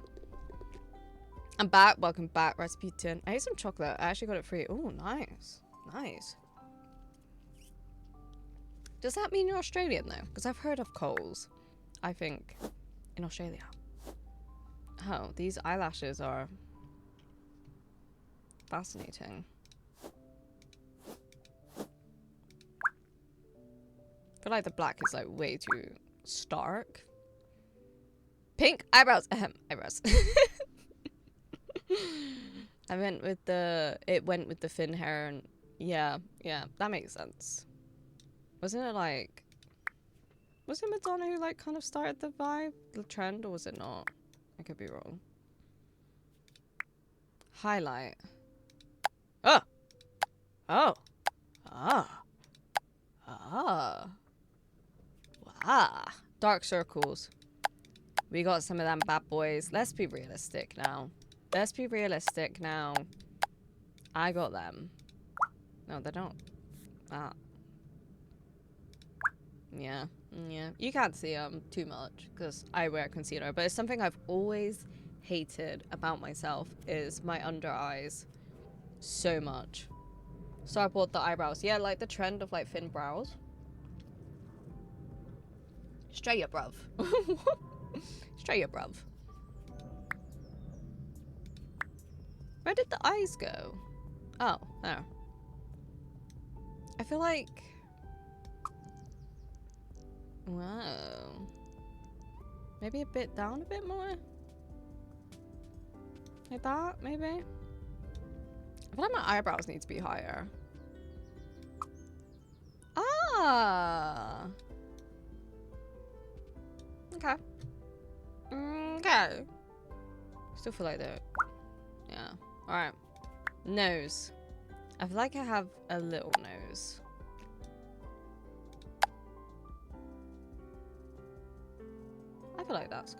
I'm back. Welcome back, Rasputin. I ate some chocolate. I actually got it free. Oh, nice. Nice. Does that mean you're Australian though? Because I've heard of Coles, I think, in Australia. Oh, these eyelashes are fascinating. I feel like the black is like way too stark. Pink eyebrows. Eyebrows. I went with the... It went with the thin hair and... Yeah, that makes sense. Wasn't it like... Was it Madonna who like kind of started the vibe? The trend, or was it not? I could be wrong. Highlight. Oh! Oh! Ah! Ah! Wow. Dark circles. We got some of them bad boys. Let's be realistic now. Let's be realistic now. I got them. No, they don't. Ah. Yeah. Yeah. You can't see them too much because I wear concealer. But it's something I've always hated about myself is my under eyes. So much. So I bought the eyebrows. Yeah, like the trend of like thin brows. Straight up, bruv. Straight up, bruv. Where did the eyes go? Oh, there. I feel like... Whoa. Maybe a bit down a bit more? Like that, maybe? I feel like my eyebrows need to be higher. Ah! Okay. Okay. Still feel like that. Yeah. Alright. Nose. I feel like I have a little nose. I feel like that's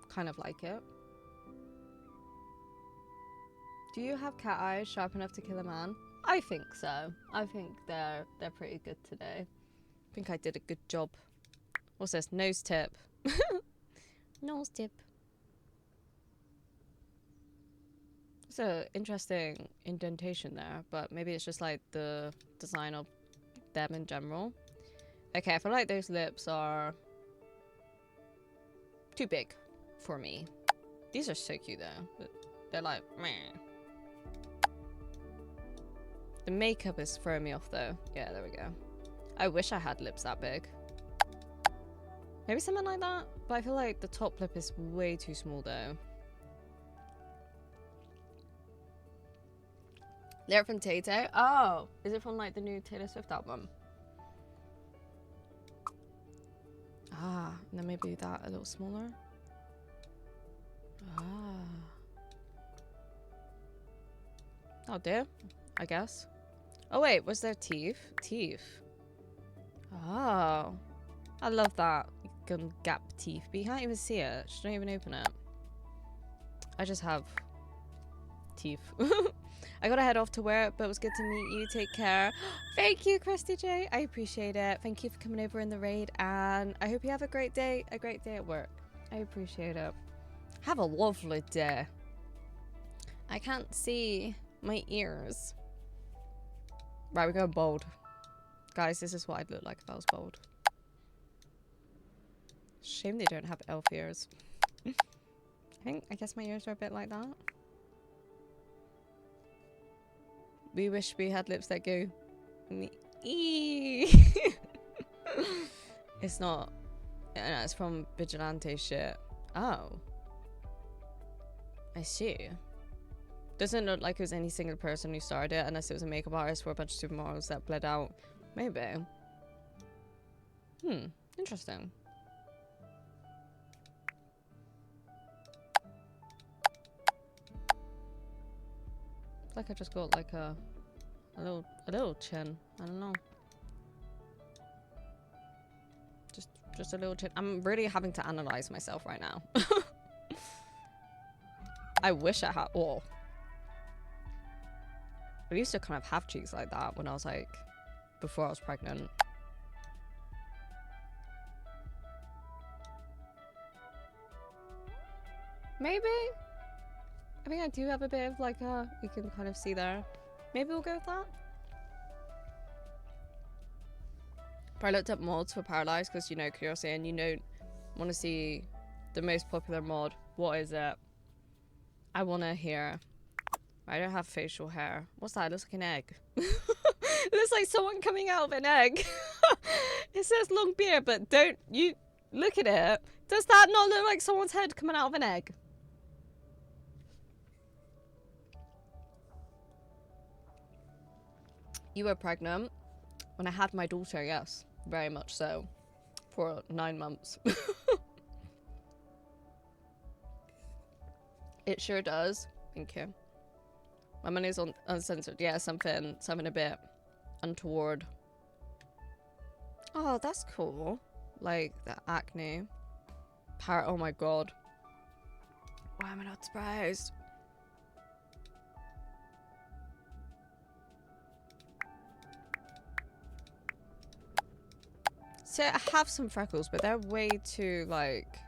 kind of like it. Do you have cat eyes sharp enough to kill a man? I think so. I think they're pretty good today. I think I did a good job. What's this? Nose tip. Nose tip. It's an interesting indentation there, but maybe it's just like the design of them in general. Okay, I feel like those lips are too big for me. These are so cute though, but they're like meh. The makeup is throwing me off though. Yeah, there we go. I wish I had lips that big. Maybe something like that, but I feel like the top lip is way too small though. They're from Tay Tay? Oh, is it from like the new Taylor Swift album? Ah, and then maybe that a little smaller. Ah. Oh dear, I guess. Oh wait, was there teeth? Teeth. Oh. I love that. Gun gap teeth, but you can't even see it. Just don't even open it. I just have teeth. I gotta head off to work, but it was good to meet you. Take care. Thank you, Christy J. I appreciate it. Thank you for coming over in the raid, and I hope you have a great day at work. I appreciate it. Have a lovely day. I can't see my ears. Right, we're going bold. Guys, this is what I'd look like if I was bold. Shame they don't have elf ears. I guess my ears are a bit like that. We wish we had lips that go. It's not. No, it's from Vigilante shit. Oh. I see. Doesn't look like it was any single person who started it, unless it was a makeup artist for a bunch of supermodels that bled out. Maybe. Interesting. It's like I just got like a little chin. I don't know. Just a little chin. I'm really having to analyze myself right now. I wish I had. Oh. I used to kind of have cheeks like that when I was like, before I was pregnant. Maybe? I think I do have a bit of like a, you can kind of see there. Maybe we'll go with that. But I looked up mods for Paralives because, you know, curiosity, and you don't want to see the most popular mod. What is it? I want to hear. I don't have facial hair. What's that? It looks like an egg. It looks like someone coming out of an egg. It says long beard, but don't you look at it. Does that not look like someone's head coming out of an egg? You were pregnant when I had my daughter, yes. Very much so. For 9 months. It sure does. Thank you. My money's on uncensored. Yeah, something a bit untoward. Oh, that's cool. Like the acne. Oh my god. Why am I not surprised? So I have some freckles, but they're way too like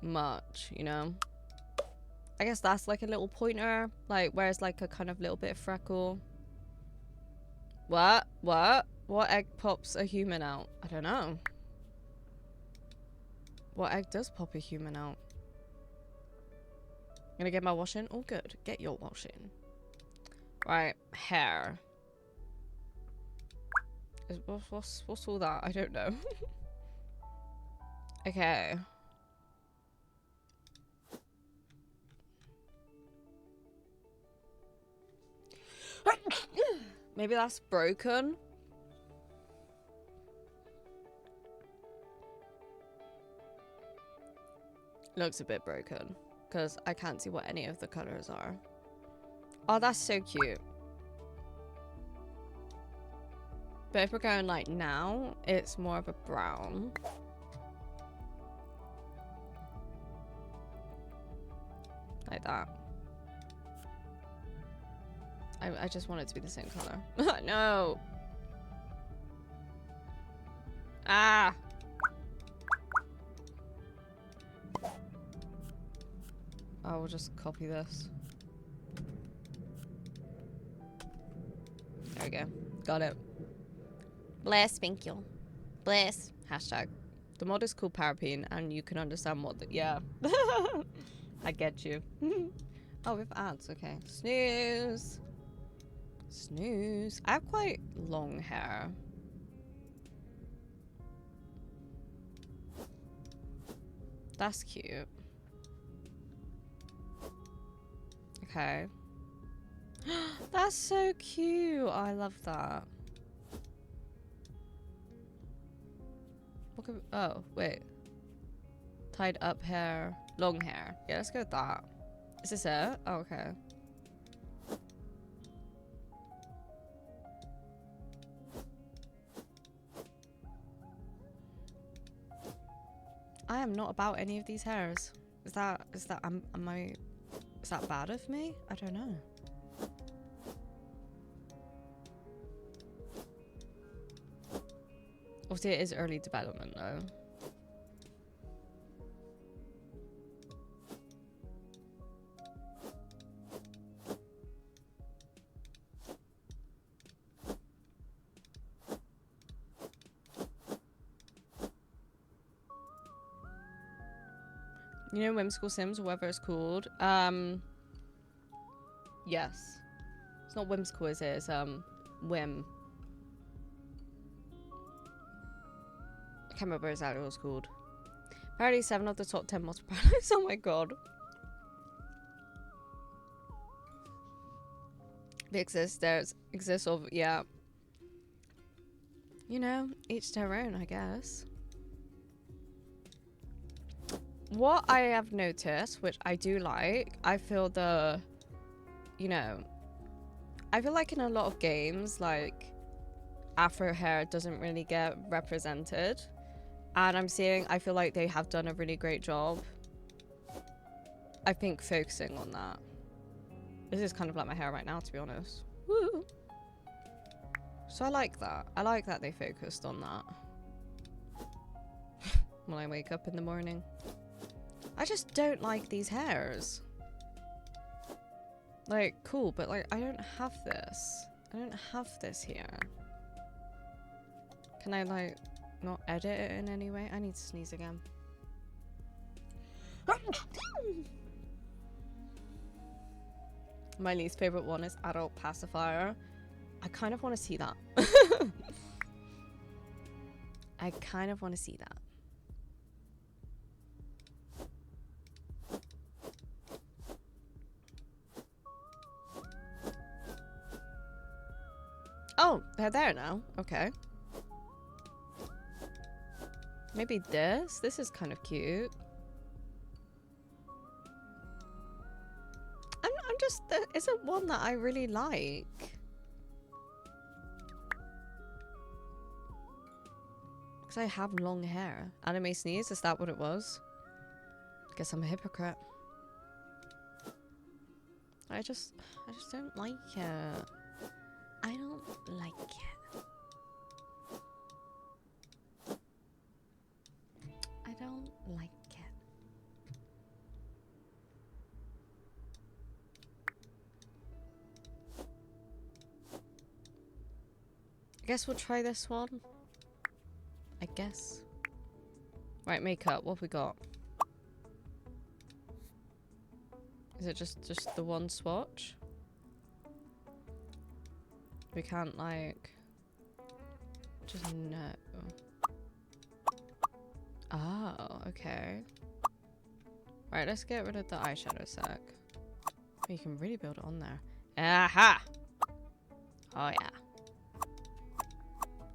much, you know? I guess that's like a little pointer, like where's like a kind of little bit of freckle. What? What egg pops a human out? I don't know. What egg does pop a human out? Gonna get my washing? Oh good, get your washing. Right, hair. What's all that? I don't know. Okay. Maybe that's broken. Looks a bit broken because I can't see what any of the colors are. Oh, that's so cute. But if we're going like now, it's more of a brown. Like that. I just want it to be the same color. No. Ah. Oh, we'll just copy this. There we go. Got it. Bless, thank you. Bless. Hashtag. The mod is called Parapine, and you can understand what the... Yeah. I get you. Oh, we have ads. Okay. Snooze. Snooze. I have quite long hair. That's cute. Okay. That's so cute. I love that. What could, oh, wait. Tied up hair. Long hair. Yeah, let's go with that. Is this it? Oh, okay. I am not about any of these hairs. Is that is that bad of me? I don't know. Obviously, it is early development though. You know Whimsical Sims, or whatever it's called? Yes. It's not whimsical, is it? It's, whim. I can't remember exactly what it's called. Apparently 7 of the top 10 most Paralives. Oh my god. They exist. There's exists of, yeah. You know, each their own, I guess. What I have noticed, which I do like, I feel you know, I feel like in a lot of games, like, Afro hair doesn't really get represented. And I feel like they have done a really great job, I think, focusing on that. This is kind of like my hair right now, to be honest. Woo! So I like that. I like that they focused on that. When I wake up in the morning. I just don't like these hairs. Like, cool, but like, I don't have this. I don't have this here. Can I, like, not edit it in any way? I need to sneeze again. My least favorite one is adult pacifier. I kind of want to see that. I kind of want to see that. Oh, they're there now. Okay. Maybe this? This is kind of cute. I'm just... There isn't one that I really like. Because I have long hair. Anime sneeze? Is that what it was? Guess I'm a hypocrite. I just don't like it. I don't like it. I don't like it. I guess we'll try this one. I guess. Right, makeup. What have we got? Is it just the one swatch? We can't, like... Just no. Oh, okay. Right, let's get rid of the eyeshadow sec. You can really build it on there. Aha! Oh, yeah.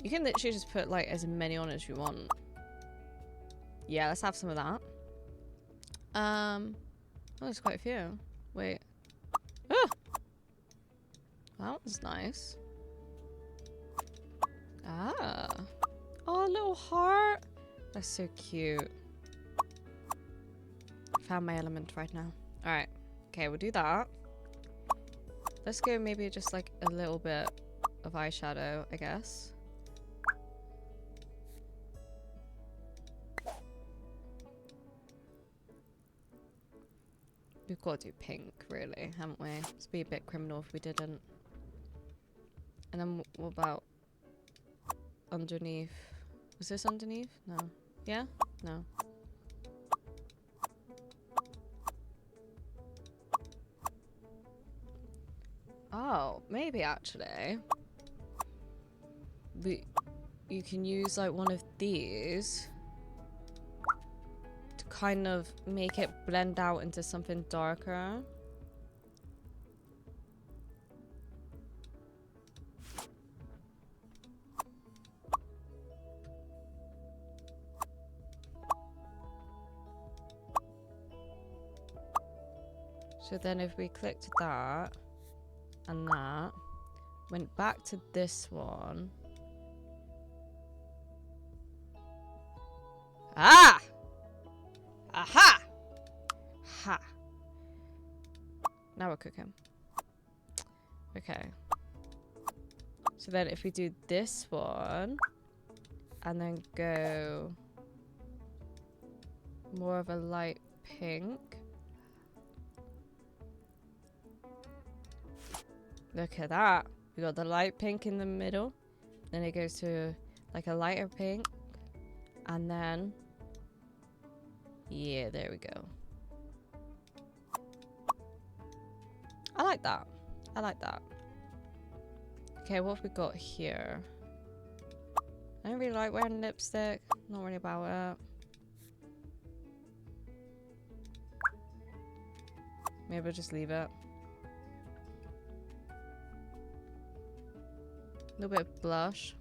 You can literally just put, like, as many on as you want. Yeah, let's have some of that. Oh, there's quite a few. Wait. Oh! That was nice. Ah. Oh, a little heart. That's so cute. Found my element right now. Alright. Okay, we'll do that. Let's go maybe just like a little bit of eyeshadow, I guess. We've got to do pink, really, haven't we? It'd be a bit criminal if we didn't. And then what about underneath? Was this underneath? No. Yeah? No. Oh, maybe actually. You can use like one of these to kind of make it blend out into something darker. So then if we clicked that and that, went back to this one. Ah! Aha! Ha! Now we're cooking. Okay. So then if we do this one, and then go more of a light pink. Look at that. We got the light pink in the middle. Then it goes to like a lighter pink. And then, yeah, there we go. I like that. I like that. Okay, what have we got here? I don't really like wearing lipstick. Not really about it. Maybe I'll just leave it. A little bit of blush.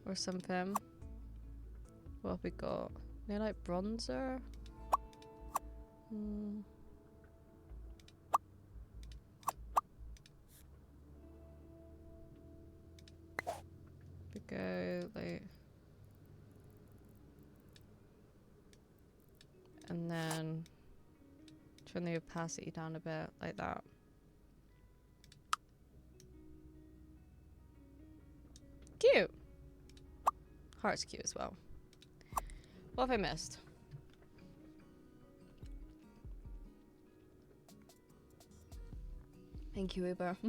Or something. What have we got? Maybe like bronzer? We go like... And then turn the opacity down a bit, like that. Cute! Heart's cute as well. What have I missed? Thank you, Uber. I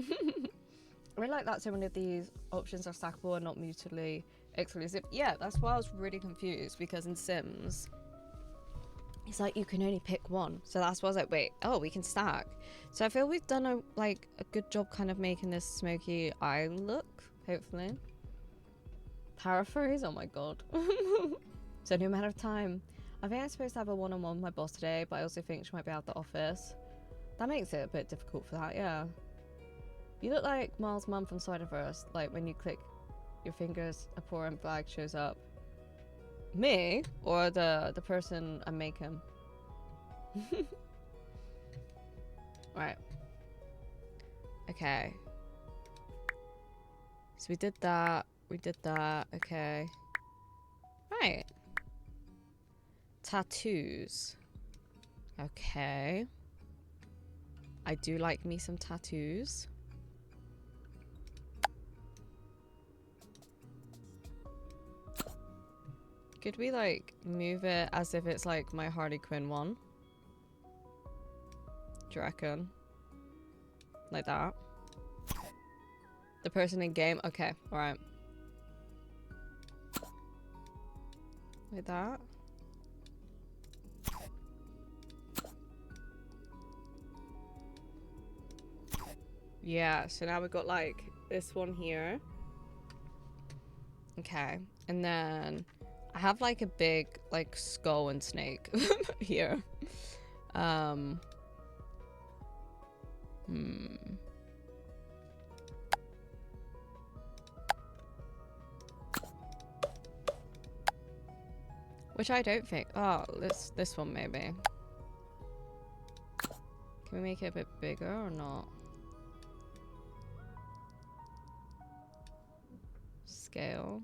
really like that so many of these options are stackable and not mutually exclusive. Yeah, that's why I was really confused, because in Sims, it's like you can only pick one. So that's why I was like, wait, oh, we can stack. So I feel we've done a good job kind of making this smoky eye look, hopefully. Paraphrase, oh my god. It's only a matter of time. I think I'm supposed to have a one-on-one with my boss today, but I also think she might be out the office. That makes it a bit difficult for that, yeah. You look like Miles' mum from Spider-Verse, like when you click your fingers, a poor and flag shows up. Me? Or the person I'm making? Right. Okay. So we did that. We did that. Okay. Right. Tattoos. Okay. I do like me some tattoos. Could we like move it as if it's like my Harley Quinn one? Do you reckon? Like that? The person in game? Okay, alright. Like that? Yeah, so now we've got like this one here. Okay, and then I have like a big like skull and snake here. Which I don't think. Oh, this one maybe. Can we make it a bit bigger or not? Scale.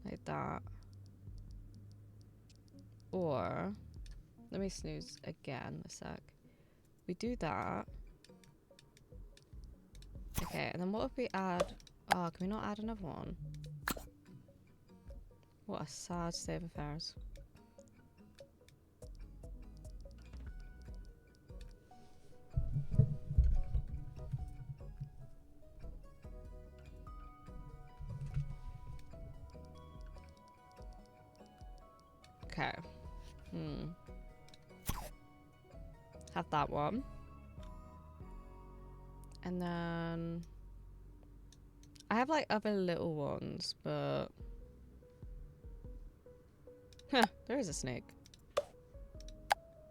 Like that. Or, let me snooze again a sec. We do that. Okay, and then what if we add... Oh, can we not add another one? What a sad state of affairs. Okay. Have that one. And then... I have like other little ones, but... Huh, there is a snake.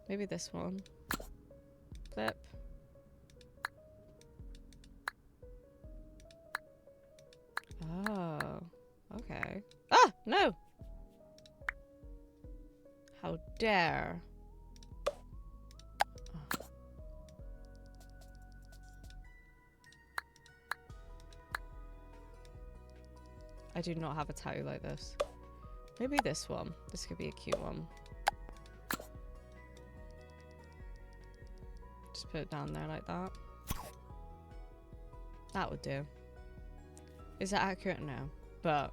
Maybe this one. Flip. Oh, okay. Ah, no! How dare. Oh. I do not have a tattoo like this. Maybe this one. This could be a cute one. Just put it down there like that. That would do. Is that accurate? No. But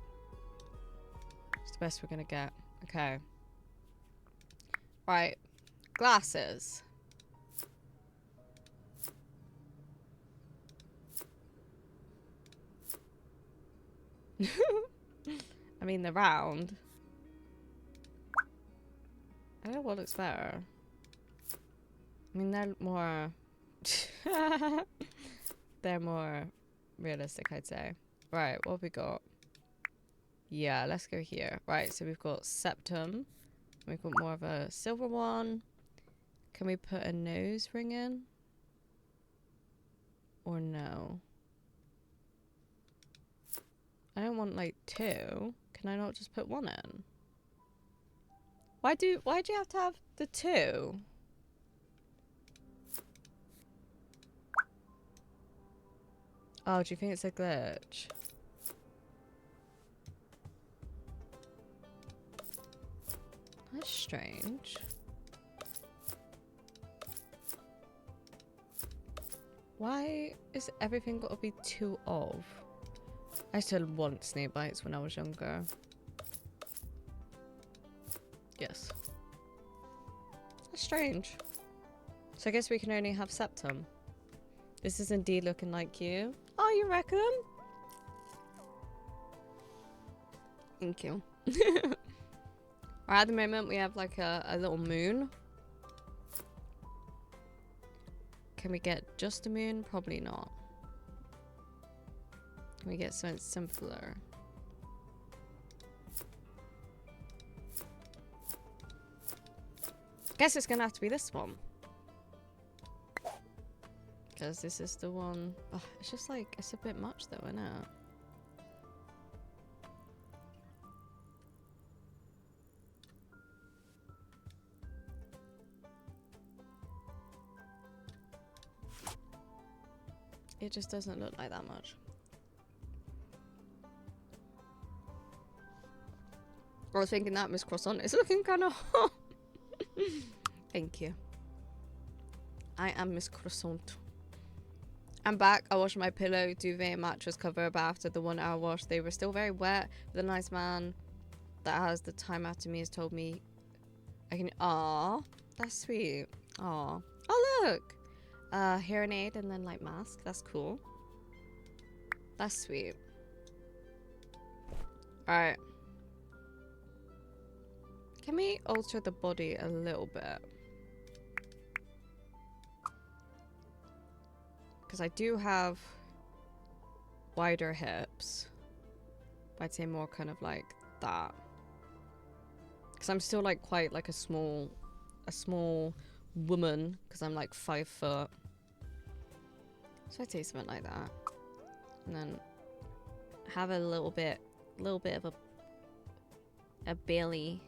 it's the best we're gonna get. Okay. Right. Glasses. I mean, they're round. I don't know what looks better. I mean, they're more... they're more realistic, I'd say. Right, what have we got? Yeah, let's go here. Right, so we've got septum. We've got more of a silver one. Can we put a nose ring in? Or no? I don't want like two. Can I not just put one in? Why do you have to have the two? Oh, do you think it's a glitch? That's strange. Why is everything got to be two of? I still want snake bites when I was younger. Yes. That's strange. So I guess we can only have septum. This is indeed looking like you. Oh, you reckon? Thank you. Right, at the moment we have like a little moon. Can we get just a moon? Probably not. Can we get something simpler? Guess it's gonna have to be this one. Because this is the one... Oh, it's just like, it's a bit much though, isn't it? It just doesn't look like that much. I was thinking that Miss Croissant is looking kind of hot. Thank you. I am Miss Croissant. I'm back. I washed my pillow, duvet, and mattress cover, but after the 1 hour wash, they were still very wet. The nice man that has the time after me has told me I can... Aw, that's sweet. Aw. Oh, look. Hearing aid and then like mask. That's cool. That's sweet. Alright. Can we alter the body a little bit? Because I do have wider hips. But I'd say more kind of like that. Because I'm still like quite like a small woman. Because I'm like 5 foot. So I'd say something like that. And then have a little bit of a belly.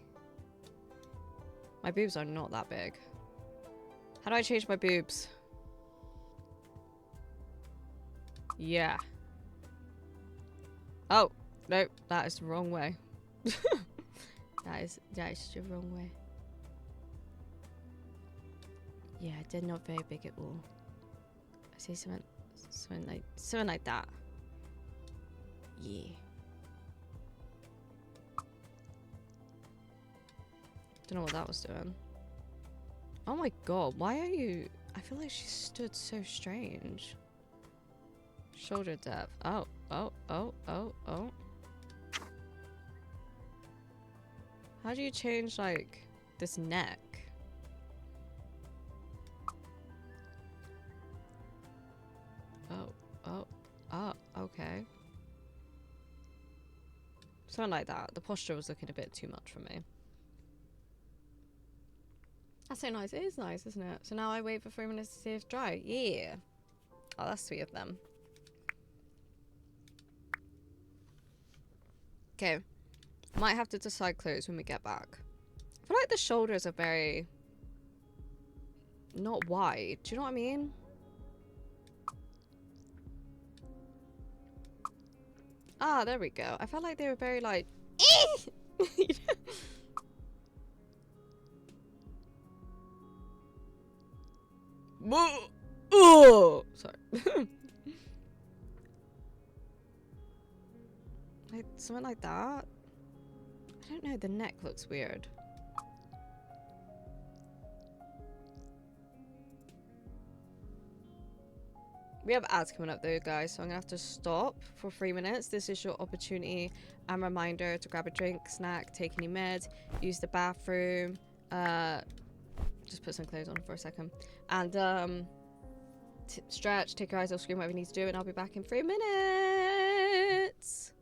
My boobs are not that big. How do I change my boobs? Yeah. Oh, no, that is the wrong way. that is the wrong way. Yeah, they're not very big at all. I see something like that. Yeah. Don't know what that was doing. Oh my god, why are you... I feel like she stood so strange. Shoulder depth. Oh. How do you change, like, this neck? Oh, okay. Something like that. The posture was looking a bit too much for me. That's so nice. It is nice, isn't it? So now I wait for 3 minutes to see if it's dry. Yeah. Oh, that's sweet of them. Okay. Might have to decide clothes when we get back. I feel like the shoulders are very... not wide. Do you know what I mean? Ah, there we go. I felt like they were very, like, Oh, sorry. Like something like that. I don't know. The neck looks weird. We have ads coming up though, guys, so I'm gonna have to stop for 3 minutes. This is your opportunity and reminder to grab a drink, snack, take any meds, use the bathroom, just put some clothes on for a second, and stretch, take your eyes off screen, whatever you need to do, and I'll be back in 3 minutes.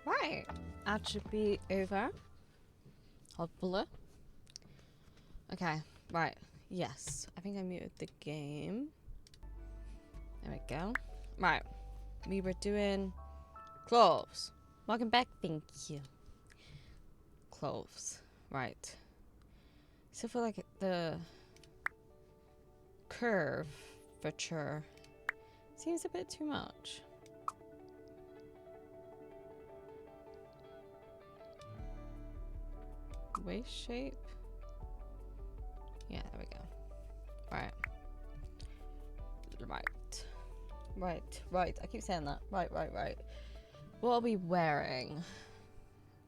Right, ad should be over. Hopefully. Okay, right. Yes, I think I muted the game. There we go. Right, we were doing cloves. Welcome back, thank you. Cloves, right. Still feel like the curvature seems a bit too much. Waist shape. Yeah, there we go. Right. Right, right. I keep saying that. Right, right, right. What are we wearing?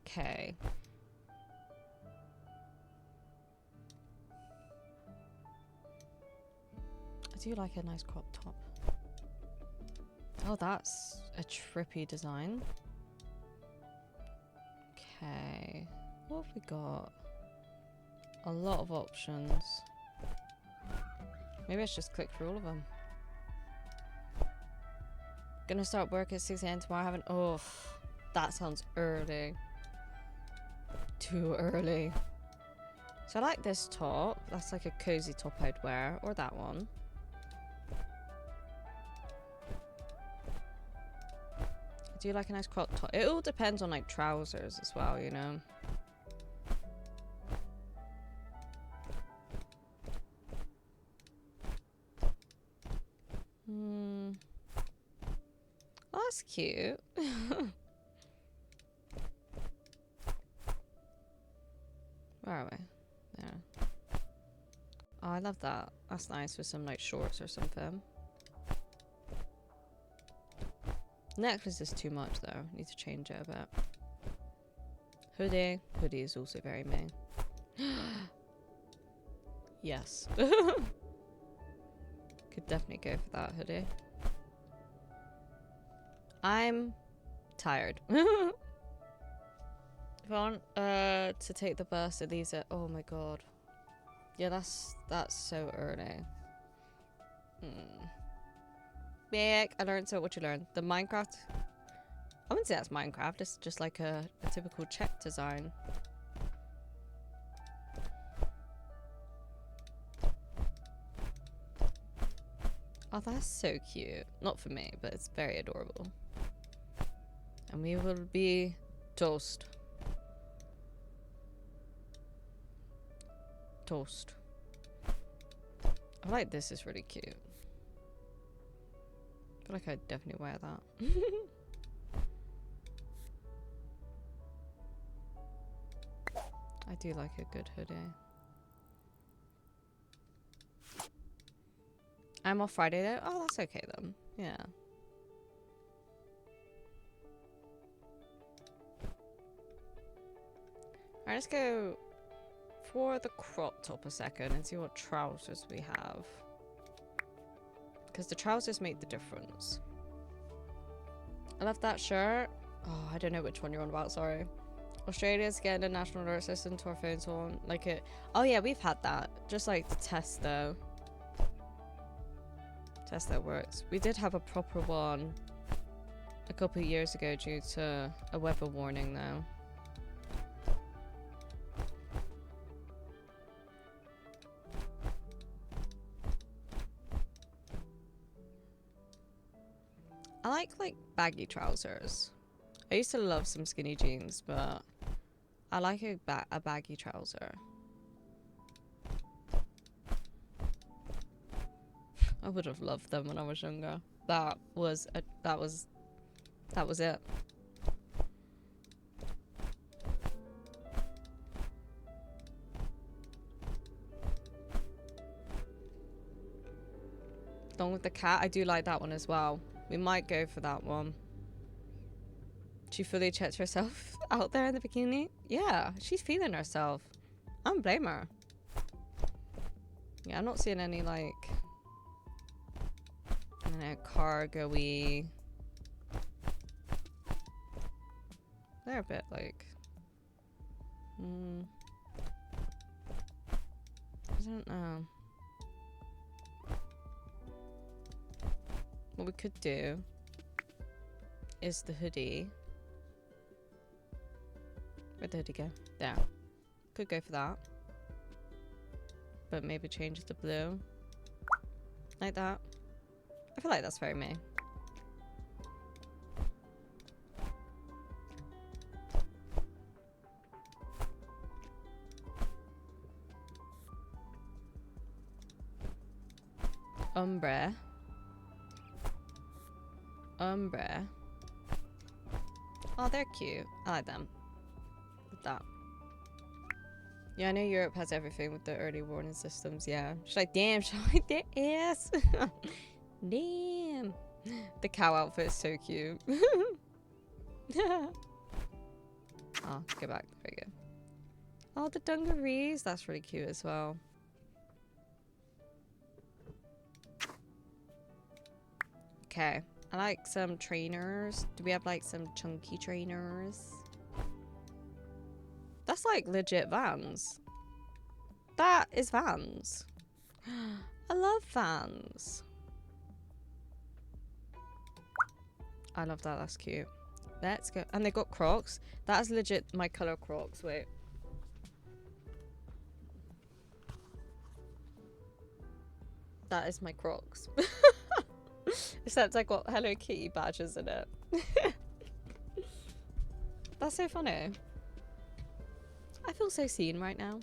Okay. I do like a nice crop top. Oh, that's a trippy design. Okay. What have we got? A lot of options. Maybe I should just click through all of them. Gonna start work at 6 a.m. tomorrow. I haven't. Oh, that sounds early. Too early. So I like this top. That's like a cozy top I'd wear. Or that one. I do like a nice crop top. It all depends on like trousers as well, you know. Oh, that's cute. Where are we? There. Oh, I love that. That's nice with some like shorts or something. Necklace is too much though. Need to change it a bit. Hoodie. Hoodie is also very me. Yes. Could definitely go for that hoodie. I'm tired. If I want to take the bus, these are. Oh my god. Yeah, that's so early. Big. I learned so. What you learned? The Minecraft. I wouldn't say that's Minecraft. It's just like a typical check design. Oh, that's so cute. Not for me, but it's very adorable. And we will be toast. Toast. I feel like this is really cute. I feel like I'd definitely wear that. I do like a good hoodie. I'm off Friday though. Oh, that's okay then. Yeah. Alright, let's go for the crop top a second and see what trousers we have. Because the trousers make the difference. I love that shirt. Oh, I don't know which one you're on about, sorry. Australia's getting a national alert system to our phones on. Like it. Oh yeah, we've had that. Just like to test though. Test that works. We did have a proper one a couple of years ago due to a weather warning though. I like baggy trousers. I used to love some skinny jeans, but I like a baggy trouser. I would have loved them when I was younger. That was it. Along with the cat, I do like that one as well. We might go for that one. She fully checked herself out there in the bikini. Yeah, she's feeling herself. I don't blame her. Yeah, I'm not seeing any like, I don't know, cargo-y. They're a bit like, I don't know. What we could do is the hoodie. Where'd the hoodie go? There. Could go for that. But maybe change it to blue. Like that. I feel like that's very me. Ombre. Ombre. Oh, they're cute. I like them. With that. Yeah, I know Europe has everything with the early warning systems. Yeah. She's like, damn, show like their ass. Damn. The cow outfit is so cute. Oh, go back. There we go. Oh, the dungarees. That's really cute as well. Okay. I like some trainers. Do we have like some chunky trainers? That's like legit Vans. That is Vans. I love Vans. I love that. That's cute. Let's go. And they got Crocs. That is legit my color Crocs. Wait. That is my Crocs. Except I got Hello Kitty badges in it. That's so funny. I feel so seen right now.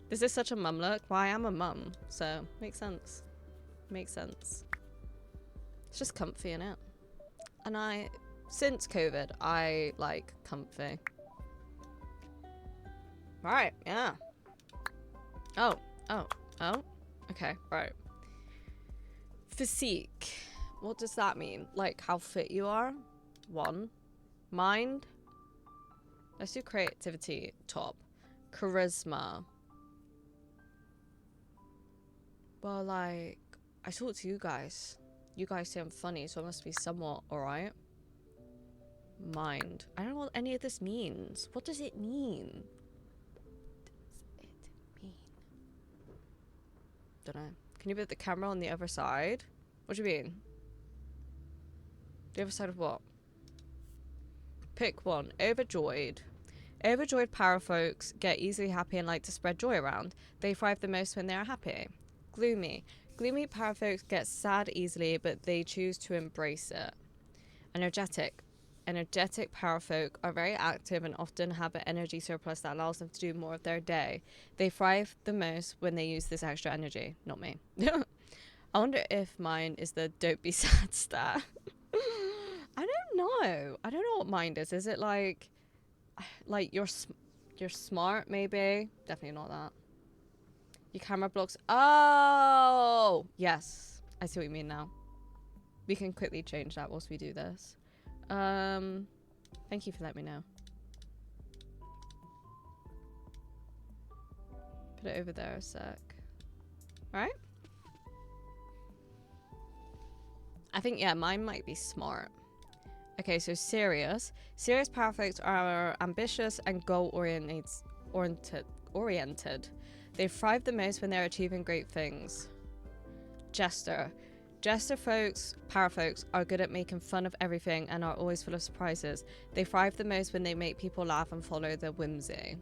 This is such a mum look. Well, I am a mum, so makes sense. Makes sense. It's just comfy, innit? And since COVID, I like comfy. Right, yeah. Oh. Okay, right. Physique. What does that mean? Like how fit you are? One. Mind. Let's do creativity. Top. Charisma. Well, like, I talk to you guys. You guys say I'm funny, so I must be somewhat alright. Mind. I don't know what any of this means. What does it mean? Don't know. Can you put the camera on the other side? What do you mean? The other side of what? Pick one. Overjoyed. Overjoyed power folks get easily happy and like to spread joy around. They thrive the most when they are happy. Gloomy. Gloomy power folks get sad easily, but they choose to embrace it. Energetic. Energetic power folk are very active and often have an energy surplus that allows them to do more of their day. They thrive the most when they use this extra energy. Not me. I wonder if mine is the don't be sad stat. I don't know. I don't know what mine is. Is it like you're smart maybe? Definitely not that. Your camera blocks. Oh, yes. I see what you mean now. We can quickly change that whilst we do this. Thank you for letting me know. Put it over there a sec. Right? I think, yeah, mine might be smart. Okay, so serious. Serious power folks are ambitious and goal-oriented. They thrive the most when they're achieving great things. Jester. Jester folks, power folks, are good at making fun of everything and are always full of surprises. They thrive the most when they make people laugh and follow their whimsy.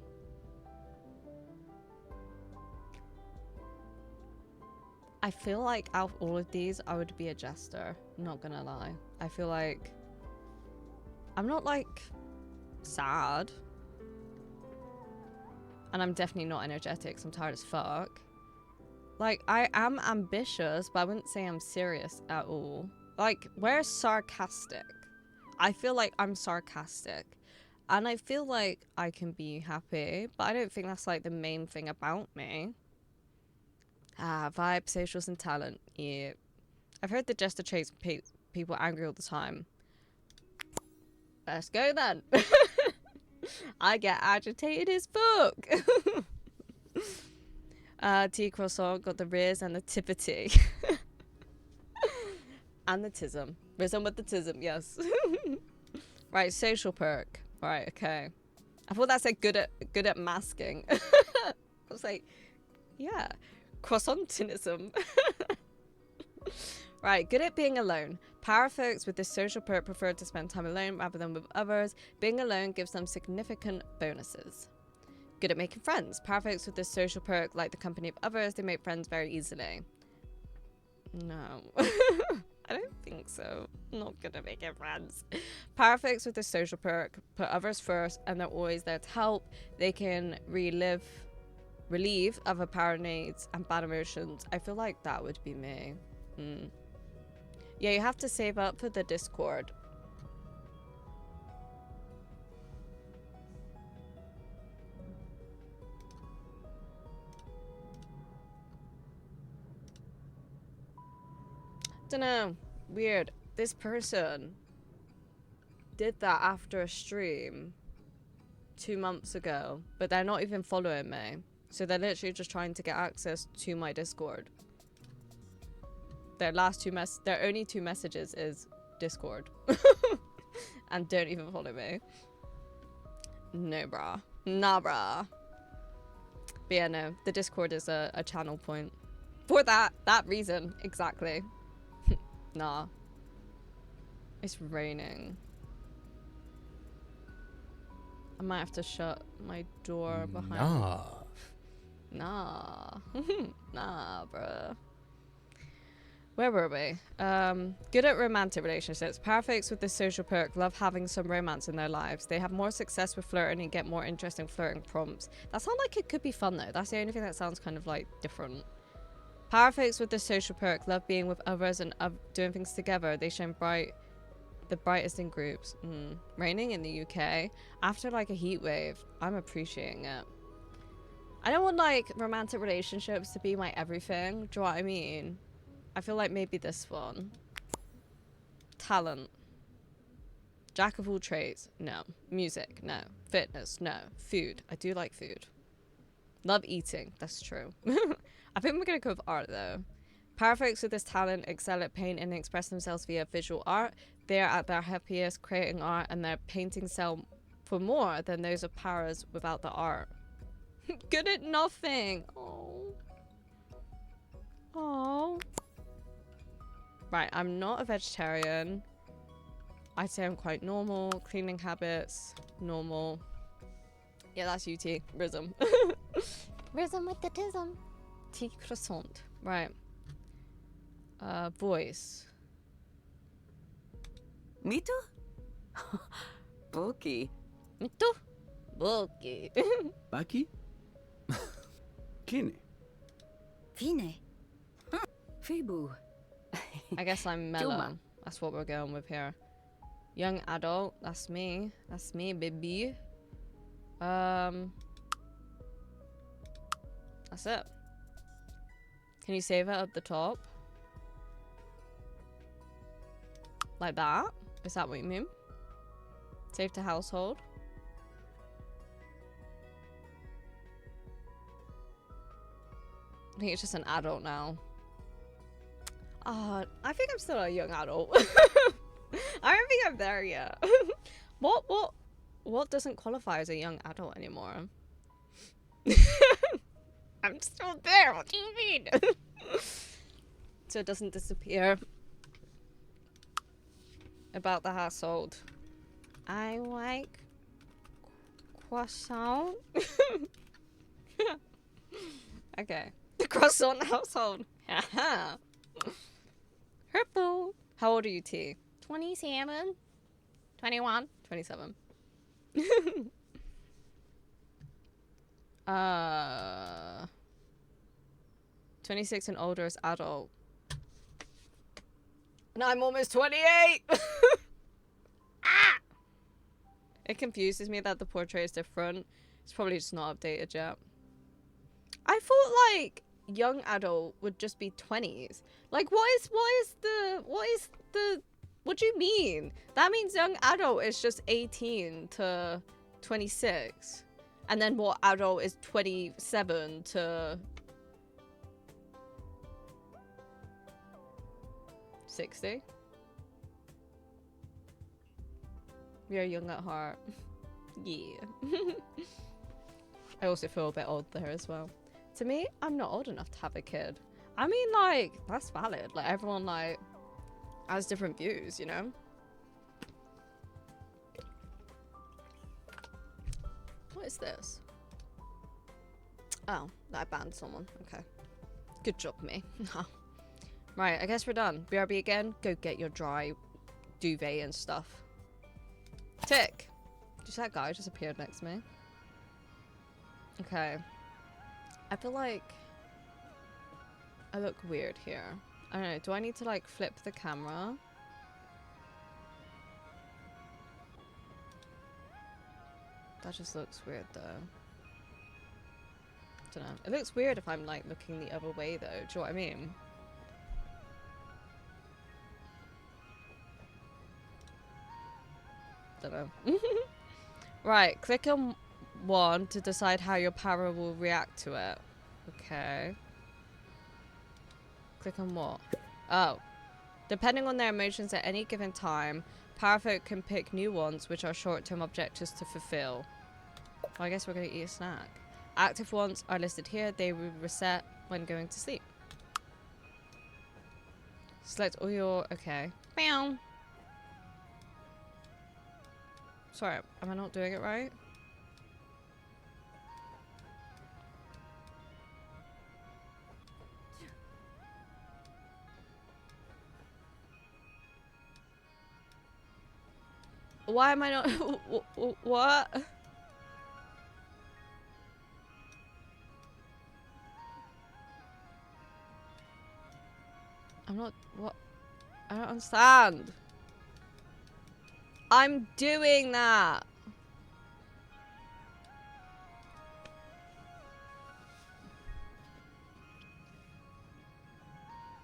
I feel like out of all of these, I would be a jester. Not gonna lie. I feel like I'm not like sad. And I'm definitely not energetic, so I'm tired as fuck. Like, I am ambitious, but I wouldn't say I'm serious at all. Like, where's sarcastic? I feel like I'm sarcastic. And I feel like I can be happy, but I don't think that's like the main thing about me. Vibe, socials, and talent. Yeah. I've heard the jester traits people angry all the time. Let's go then. I get agitated as fuck. Tea croissant got the riz and the tippity. And the tism. Risen with the tism, yes. Right, social perk. Right, okay. I thought that said good at masking. I was like, yeah. Croissantinism. Right, good at being alone. Power folks with this social perk prefer to spend time alone rather than with others. Being alone gives them significant bonuses. Good at making friends. Power folks with this social perk like the company of others. They make friends very easily. No. I don't think so. Not good at making friends. Power folks with this social perk put others first and they're always there to help. They can relieve other power needs and bad emotions. I feel like that would be me. Yeah, you have to save up for the Discord. Dunno. Weird. This person did that after a stream 2 months ago, but they're not even following me. So they're literally just trying to get access to my Discord. Their only two messages is Discord. And don't even follow me. No, brah. Nah, brah. But yeah, no. The Discord is a channel point. For that reason, exactly. Nah. It's raining. I might have to shut my door behind me. Nah. Nah, bruh. Where were we? Good at romantic relationships. Perfects with the social perk. Love having some romance in their lives. They have more success with flirting and get more interesting flirting prompts. That sounds like it could be fun though. That's the only thing that sounds kind of like different. Perfects with the social perk. Love being with others and doing things together. They shine bright. The brightest in groups. Raining in the UK. After like a heat wave. I'm appreciating it. I don't want like romantic relationships to be my everything. Do you know what I mean? I feel like maybe this one. Talent. Jack of all trades. No. Music. No. Fitness. No. Food. I do like food. Love eating. That's true. I think we're going to go with art though. Perfects with this talent excel at paint and express themselves via visual art. They are at their happiest creating art and their paintings sell for more than those of paras without the art. Good at nothing. Oh. Oh. Right, I'm not a vegetarian. I'd say I'm quite normal. Cleaning habits, normal. Yeah, that's UT. Rhythm. Rhythm with the tism. Tea croissant. Right. Voice. Mito? Boki. Mito? Boki. Baki? Kine. Fine. Fibu. I guess I'm mellow. Juma. That's what we're going with here. Young adult. That's me. That's me, baby. That's it. Can you save it at the top? Like that? Is that what you mean? Save to household? I think it's just an adult now. I think I'm still a young adult. I don't think I'm there yet. What doesn't qualify as a young adult anymore? I'm still there. What do you mean? So it doesn't disappear. About the household. I like croissant. Okay. The croissant household. Haha. Purple. How old are you, T? 27. 21. 27. 26 and older is adult. And I'm almost 28. Ah! It confuses me that the portrait is different. It's probably just not updated yet. I thought like young adult would just be 20s. Like what do you mean? That means young adult is just 18 to 26. And then what adult is 27 to 60? We are young at heart. Yeah. I also feel a bit old there as well. To me, I'm not old enough to have a kid. I mean, like, that's valid. Like, everyone, like, has different views, you know? What is this? Oh, I banned someone. Okay. Good job, me. Right, I guess we're done. BRB again. Go get your dry duvet and stuff. Tick. Just that guy just appeared next to me. Okay. I feel like I look weird here. I don't know. Do I need to like flip the camera? That just looks weird though. Don't know. It looks weird if I'm like looking the other way though. Do you know what I mean? Don't know. Right, click on 1 to decide how your para will react to it. Okay. Click on what? Oh. Depending on their emotions at any given time, parafolk can pick new ones, which are short-term objectives to fulfill. Well, I guess we're going to eat a snack. Active ones are listed here. They will reset when going to sleep. Select all your... Okay. Meow. Sorry, am I not doing it right? Why am I not... What? I'm not... What? I don't understand. I'm doing that.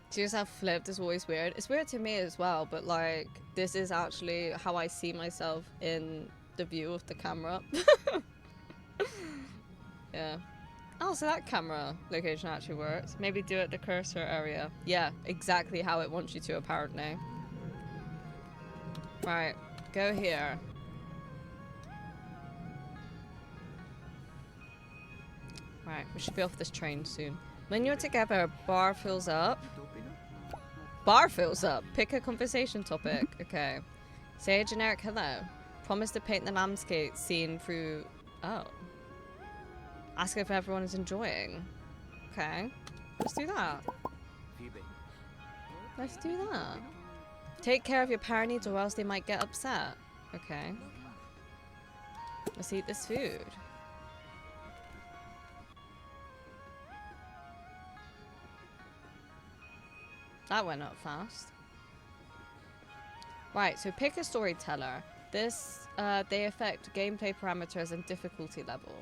See yourself flipped is always weird. It's weird to me as well, but like, this is actually how I see myself in the view of the camera. Yeah. Oh, so that camera location actually works. Maybe do it the cursor area. Yeah, exactly how it wants you to, apparently. Right, go here. Right, we should be off this train soon. When you're together, bar fills up. Bar fills up. Pick a conversation topic. Okay. Say a generic hello. Promise to paint the landscape scene through... Oh. Ask if everyone is enjoying. Okay. Let's do that. Let's do that. Take care of your para needs or else they might get upset. Okay. Let's eat this food. That went up fast. Right, so pick a storyteller. This, they affect gameplay parameters and difficulty level.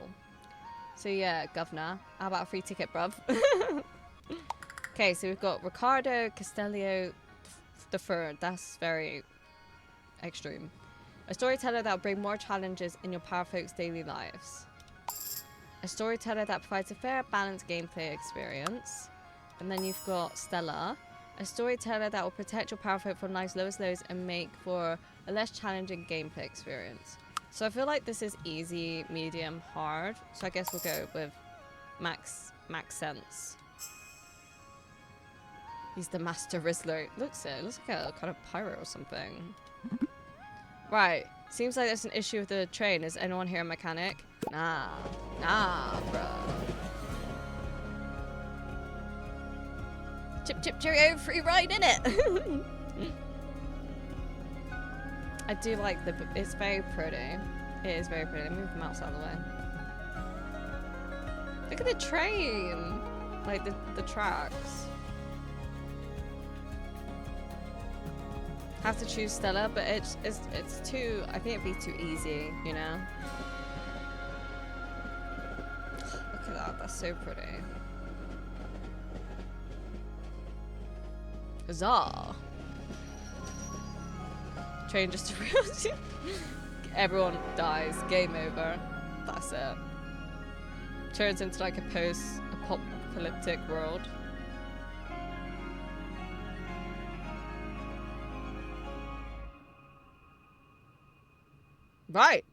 So yeah, governor. How about a free ticket, bruv? Okay, so we've got Ricardo Castellio the Third. That's very extreme. A storyteller that will bring more challenges in your parafolk's daily lives. A storyteller that provides a fair, balanced gameplay experience. And then you've got Stella. A storyteller that will protect your parafolk from life's lowest lows and make for a less challenging gameplay experience. So I feel like this is easy, medium, hard. So I guess we'll go with max sense. He's the master Rizzler. Looks like a kind of pirate or something. Right. Seems like there's an issue with the train. Is anyone here a mechanic? Nah, bro. Chip chip cheerio, free ride in it. I do like the... It's very pretty. It is very pretty. Let me move the mouse out of the way. Look at the train. Like the tracks. Have to choose Stella, but it's too... I think it'd be too easy, you know? Look at that. That's so pretty. Huzzah! Train just derailed. Everyone dies. Game over. That's it. Turns into like a post-apocalyptic world. Right.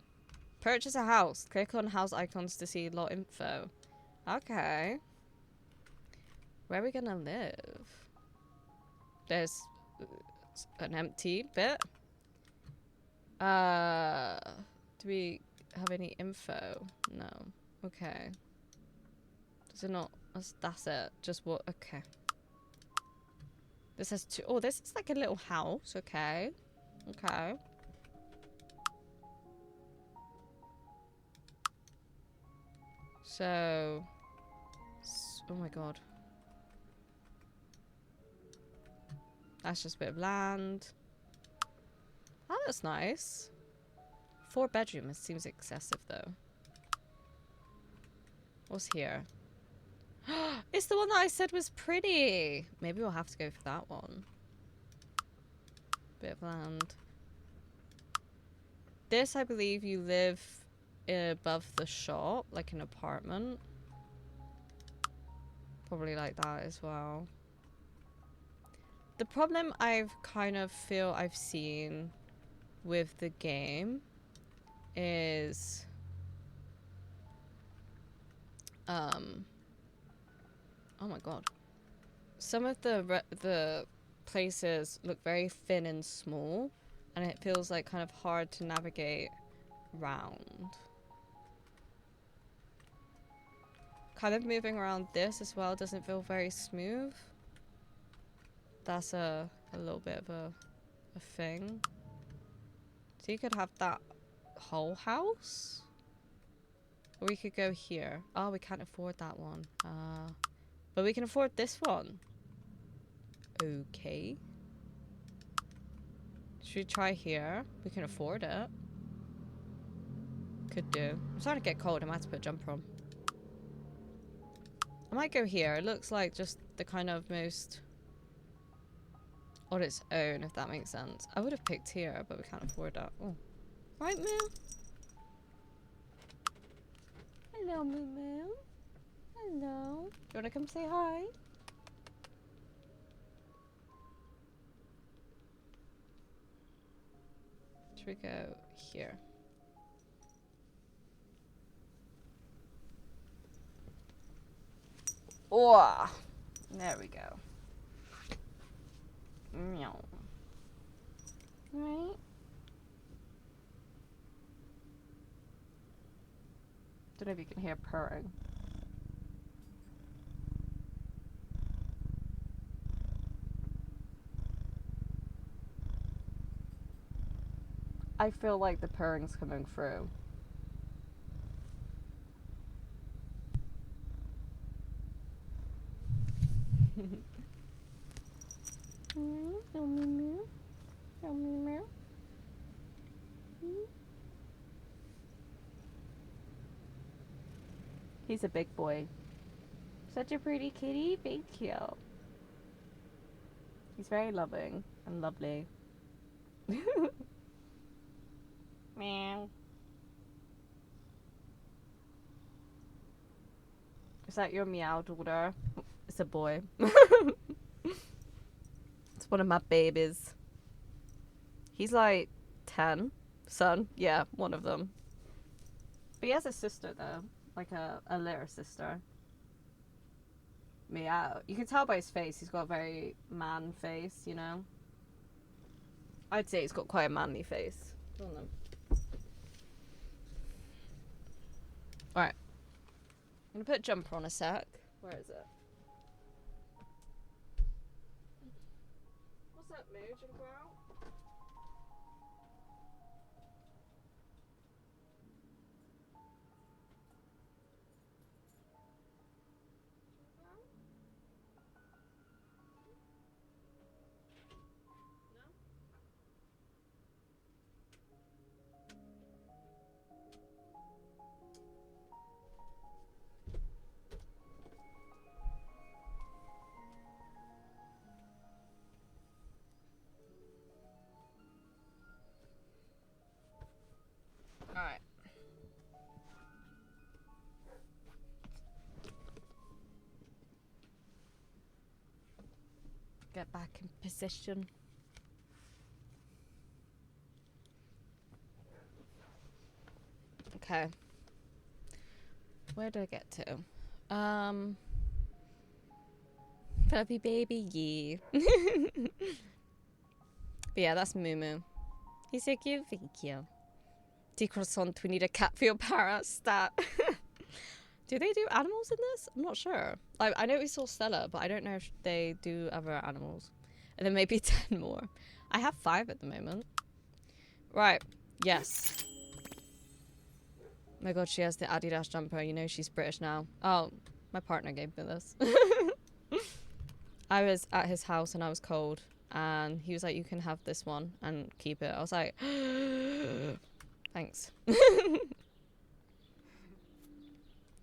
Purchase a house. Click on house icons to see lot info. Okay. Where are we gonna live? There's an empty bit. Do we have any info? No. Okay. Does it not? That's it. Just what? Okay. This has two. Oh, this is like a little house. Okay. Okay. So. Oh my god. That's just a bit of land. Oh, that's nice. 4 bedrooms seems excessive though. What's here? It's the one that I said was pretty. Maybe we'll have to go for that one. Bit of land. This, I believe, you live above the shop, like an apartment. Probably like that as well. The problem I've kind of feel I've seen with the game is oh my god, some of the places look very thin and small, and it feels like kind of hard to navigate round. Kind of moving around this as well doesn't feel very smooth. That's a little bit of a thing. So you could have that whole house, or we could go here. Oh, we can't afford that one. But we can afford this one. Okay. Should we try here? We can afford it. Could do. I'm starting to get cold. I might have to put a jumper on. I might go here. It looks like just the kind of most on its own, if that makes sense. I would have picked here, but we can't afford that. Oh. Right, Moo? Hello, Moo Moo. Hello. Do you want to come say hi? Should we go here? Oh, there we go. Meow. Right? Don't know if you can hear purring. I feel like the purring's coming through. He's a big boy. Such a pretty kitty. Thank you. He's very loving and lovely. Meow. Is that your meow daughter? It's a boy. It's one of my babies. He's like 10. Son. Yeah, one of them. But he has a sister though. Like a little sister. Meow. You can tell by his face, he's got a very man face, you know? I'd say he's got quite a manly face. I don't know. Alright. I'm gonna put a jumper on a sec. Where is it? What's up, Moo? Do you wanna go out? Alright. Get back in position. Okay. Where did I get to? Puppy baby, yeah. But yeah, that's Moo Moo. He's so cute, thank you. Decroissant, we need a cat for your para stat. Do they do animals in this? I'm not sure. I know we saw Stella, but I don't know if they do other animals. And then maybe 10 more. I have 5 at the moment. Right. Yes. My god, she has the Adidas jumper. You know she's British now. Oh, my partner gave me this. I was at his house and I was cold. And he was like, you can have this one and keep it. I was like, thanks.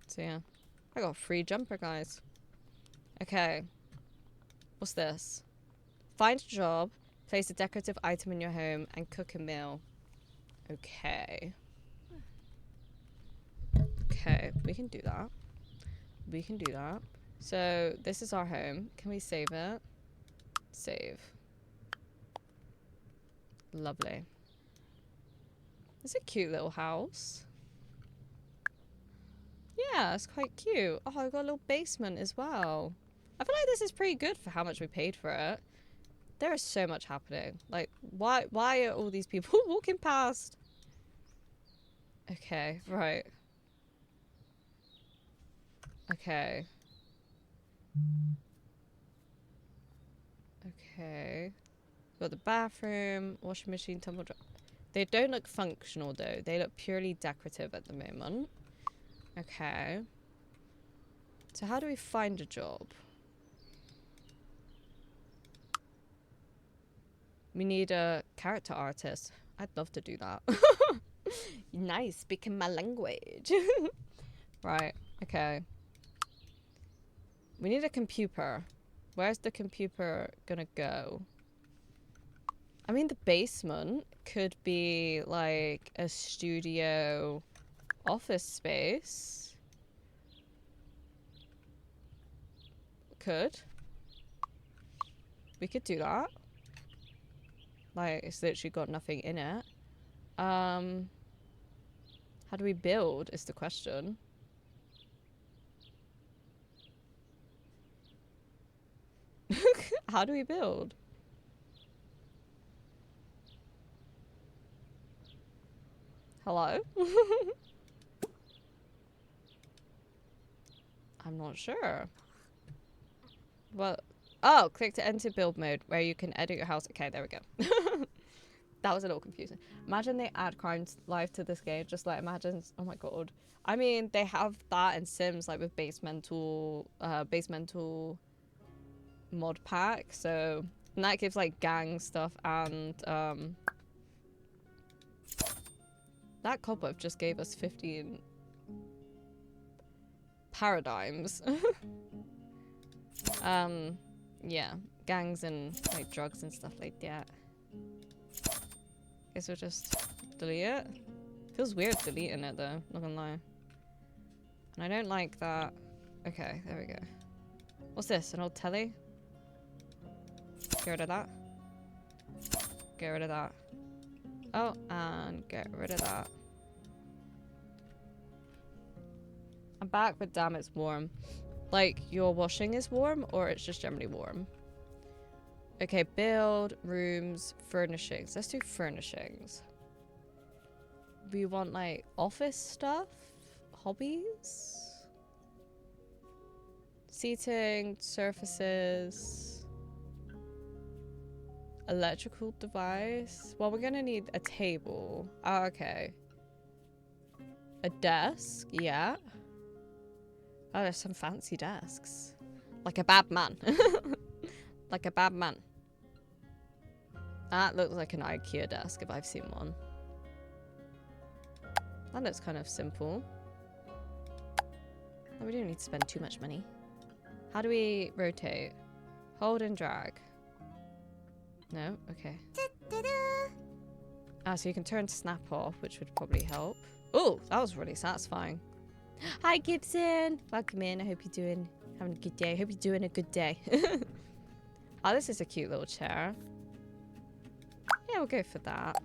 So yeah, I got a free jumper, guys. Okay, what's this? Find a job, place a decorative item in your home, and cook a meal. Okay. Okay, we can do that. We can do that. So, this is our home. Can we save it? Save. Lovely. It's a cute little house. Yeah, it's quite cute. Oh, I've got a little basement as well. I feel like this is pretty good for how much we paid for it. There is so much happening. Like, why are all these people walking past? Okay, right. Okay. Okay. Got the bathroom, washing machine, tumble dryer. They don't look functional though. They look purely decorative at the moment. Okay. So how do we find a job? We need a character artist. I'd love to do that. Nice, speaking my language. Right, okay. We need a computer. Where's the computer gonna go? I mean, the basement could be like a studio office space. Could. We could do that. Like, it's literally got nothing in it. How do we build is the question. How do we build? Hello? I'm not sure. Well, oh, click to enter build mode where you can edit your house. Okay, there we go. That was a little confusing. Imagine they add crimes live to this game. Just like imagine, oh my god. I mean, they have that in Sims, like with basemental mod pack. So and that gives like gang stuff and that cobweb just gave us 15 paradigms. Yeah, gangs and like drugs and stuff like that. Guess we'll just delete it. Feels weird deleting it though, not gonna lie. And I don't like that. Okay, there we go. What's this, an old telly? Get rid of that. Get rid of that. Oh, and get rid of that. I'm back, but damn, it's warm. Like, your washing is warm, or it's just generally warm? Okay, build, rooms, furnishings. Let's do furnishings. We want, like, office stuff? Hobbies? Seating, surfaces. Electrical device. Well, we're gonna need a table. Oh, okay. A desk, yeah. Oh, there's some fancy desks. Like a bad man. Like a bad man. That looks like an IKEA desk if I've seen one. That looks kind of simple. Oh, we don't need to spend too much money. How do we rotate? Hold and drag. No? Okay. Ah, so you can turn snap off, which would probably help. Oh, that was really satisfying. Hi, Gibson. Welcome in. I hope you're having a good day. I hope you're doing a good day. Oh, this is a cute little chair. Yeah, we'll go for that.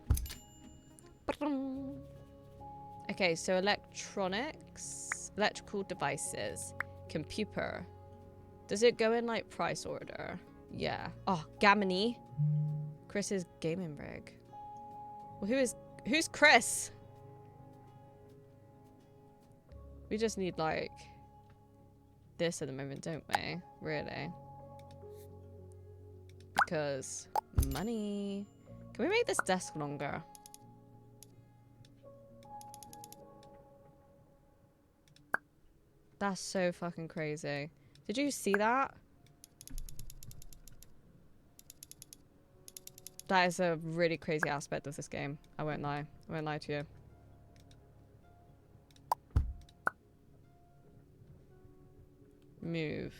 Okay, so electronics, electrical devices, computer. Does it go in like price order? Yeah. Oh, Gamini. Chris's gaming rig. Well, who's Chris? We just need like this at the moment, don't we? Really? Because money. Can we make this desk longer? That's so fucking crazy. Did you see that? That is a really crazy aspect of this game. I won't lie. I won't lie to you. Move.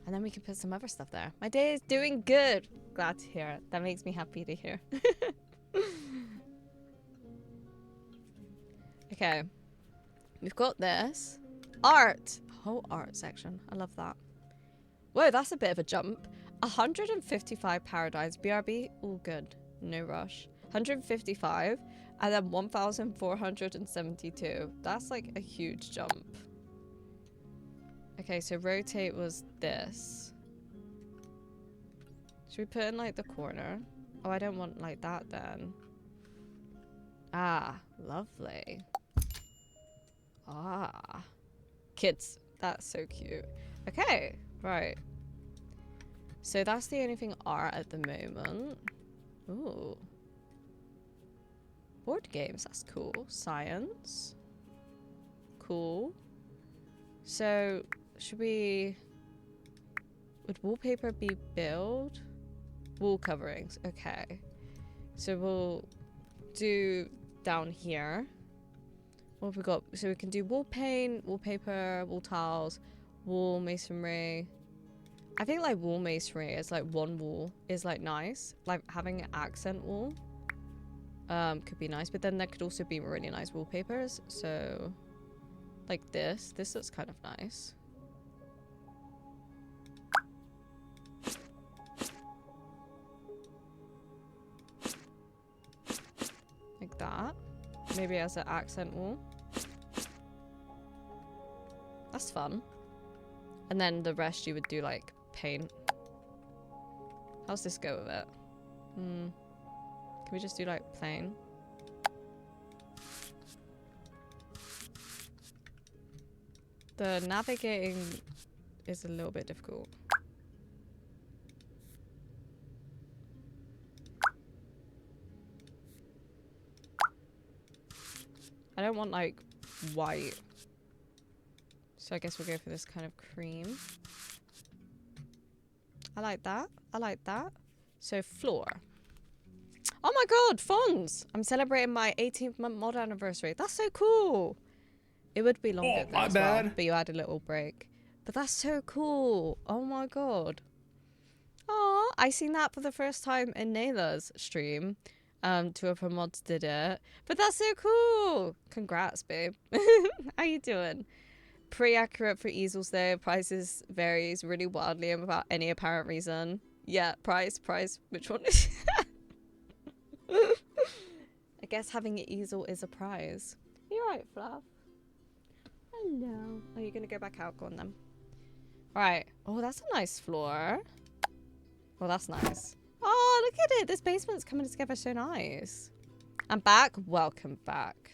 And then we can put some other stuff there. My day is doing good. Glad to hear it. That makes me happy to hear. Okay. We've got this. Art! Whole art section. I love that. Whoa, that's a bit of a jump. 155 Paralives. BRB, all good. No rush. 155. And then 1,472. That's like a huge jump. Okay, so rotate was this. Should we put in like the corner? Oh, I don't want like that then. Ah, lovely. Ah. Kids. That's so cute. Okay, right. So that's the only thing art at the moment. Ooh. Board games, that's cool. Science. Cool. So, should we... Would wallpaper be build? Wall coverings, okay. So we'll do down here. What have we got? So we can do wall paint, wallpaper, wall tiles, wall masonry. I think like wall masonry is like one wall is like nice. Like having an accent wall could be nice, but then there could also be really nice wallpapers. So like this looks kind of nice. Like that. Maybe as an accent wall. That's fun. And then the rest you would do like paint. How's this go with it? Can we just do like plain? The navigating is a little bit difficult. I don't want like white. So I guess we'll go for this kind of cream. I like that. I like that. So floor. Oh my god, fonts! I'm celebrating my 18th month mod anniversary. That's so cool. It would be longer than as well, but you had a little break. But that's so cool. Oh my god. Oh, I seen that for the first time in Nayla's stream. Two of her mods did it. But that's so cool. Congrats, babe. How you doing? Pretty accurate for easels though. Prices varies really wildly and without any apparent reason. Yeah, price. Which one is I guess having an easel is a prize. You're right, Fluff. Hello. Are you gonna go back out? Go on then. Right. Oh, that's a nice floor. Well, that's nice. Oh, look at it. This basement's coming together so nice. I'm back. Welcome back.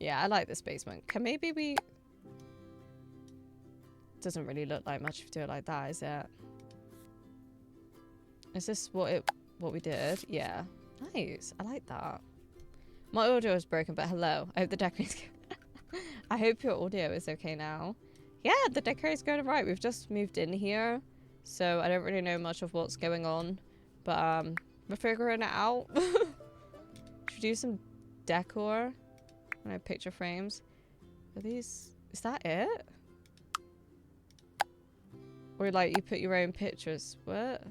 Yeah, I like this basement. Can maybe we... Doesn't really look like much if you do it like that, is it? Is this what we did? Yeah. Nice. I like that. My audio is broken, but hello. I hope the decorator's... I hope your audio is okay now. Yeah, the decorator's going right. We've just moved in here, so I don't really know much of what's going on. But we're figuring it out. Should we do some decor? Picture frames. Are these... Is that it? Or like you put your own pictures. What?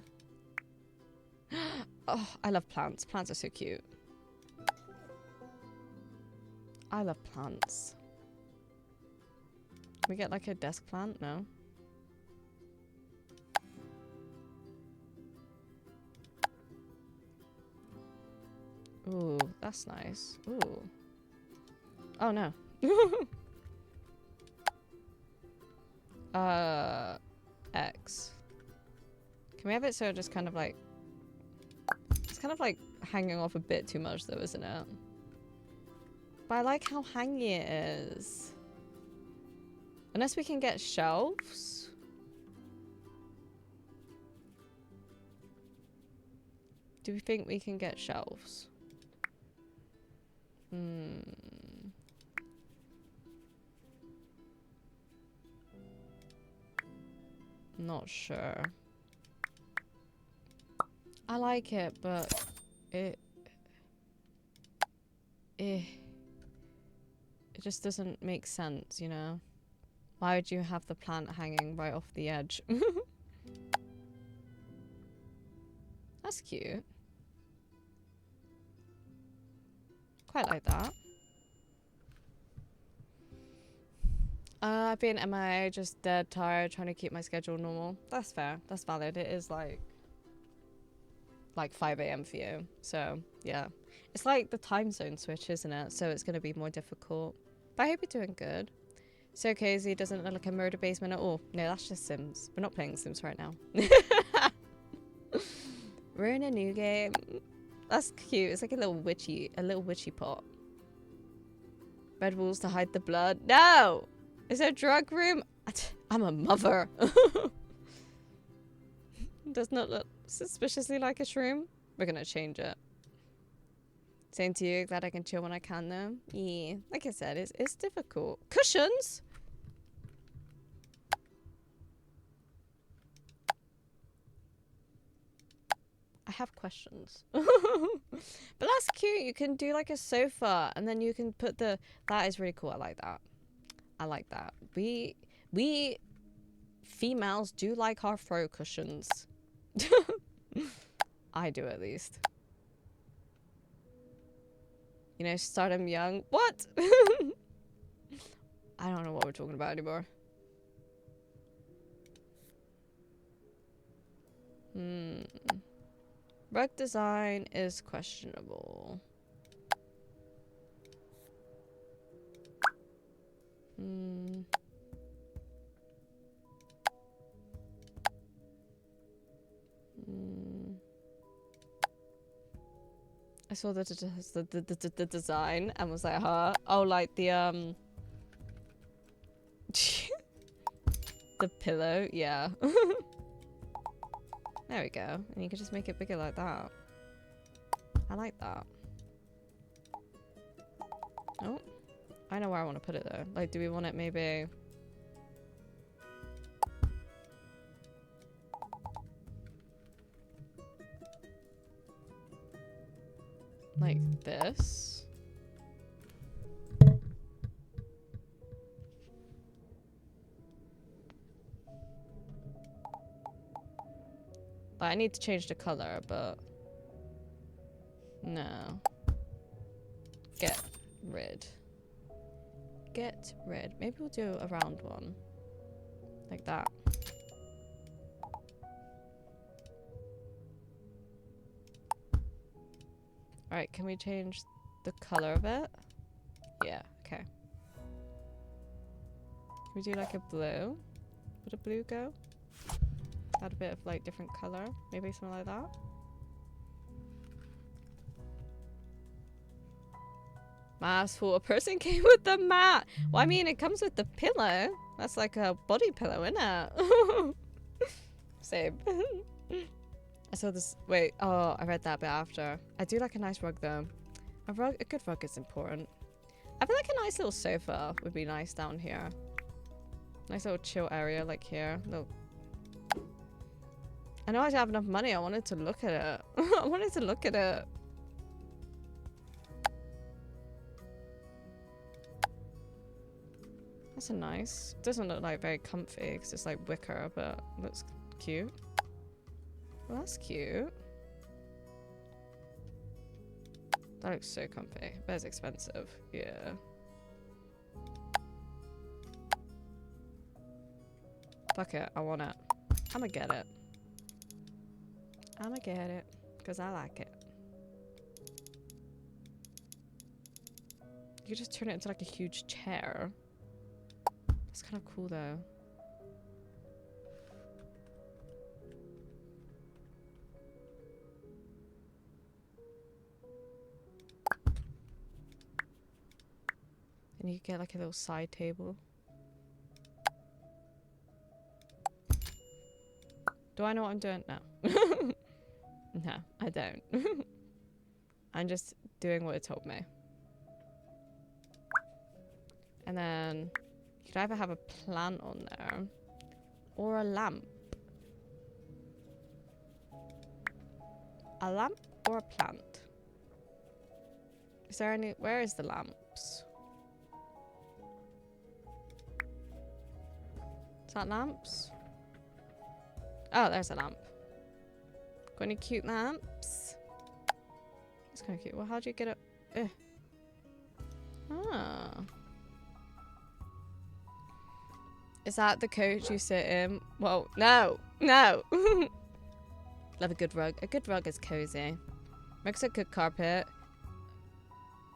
Oh, I love plants. Plants are so cute. I love plants. Can we get like a desk plant? No. Ooh, that's nice. Ooh. Oh no. X. Can we have it so it just kind of like... It's kind of like hanging off a bit too much though, isn't it? But I like how hangy it is. Unless we can get shelves. Do we think we can get shelves? Not sure. I like it, but it just doesn't make sense, you know? Why would you have the plant hanging right off the edge? That's cute. Quite like that. I've been MIA, just dead tired, trying to keep my schedule normal. That's fair. That's valid. It is like 5 a.m. for you. So, yeah. It's like the time zone switch, isn't it? So it's going to be more difficult. But I hope you're doing good. So cozy, doesn't look like a murder basement at all. No, that's just Sims. We're not playing Sims right now. We're in a new game. That's cute. It's like a little witchy pot. Red walls to hide the blood. No! Is there a drug room? I'm a mother. Does not look suspiciously like a shroom. We're gonna change it. Same to you. Glad I can chill when I can though. Yeah. Like I said, it's difficult. Cushions? I have questions. But that's cute. You can do like a sofa and then you can put the... That is really cool. I like that. I like that. We females do like our throw cushions. I do at least. You know, start them young. What? I don't know what we're talking about anymore. Rug design is questionable. I saw the design and was like, huh? Oh, like the the pillow, yeah. There we go. And you can just make it bigger like that. I like that. Oh, I know where I want to put it though. Like, do we want it maybe like this? Like, I need to change the color, but no. Get rid. Get rid. Maybe we'll do a round one. Like that. Alright, can we change the color of it? Yeah, okay. Can we do like a blue? Would a blue go? Add a bit of like different color. Maybe something like that. My ass thought a person came with the mat. Well, I mean, it comes with the pillow. That's like a body pillow, isn't it? Same. I saw this. Wait. Oh, I read that bit after. I do like a nice rug though. A good rug is important. I feel like a nice little sofa would be nice down here. Nice little chill area like here. Little... I know I didn't have enough money. I wanted to look at it. I wanted to look at it. That's a nice. Doesn't look like very comfy because it's like wicker, but looks cute. Well, that's cute. That looks so comfy, but it's expensive. Yeah. Fuck it, I want it. I'ma get it. I'ma get it because I like it. You could just turn it into like a huge chair. That's kind of cool though. And you could get like a little side table. Do I know what I'm doing? No. No, I don't. I'm just doing what it told me. And then you could either have a plant on there or a lamp. A lamp or a plant? Is there any... Where is the lamps? Is that lamps? Oh, there's a lamp. Got any cute lamps? It's kind of cute. Well, how do you get it? Ah. Is that the coach you sit in? Well, no. No. Love a good rug. A good rug is cozy. Makes a good carpet.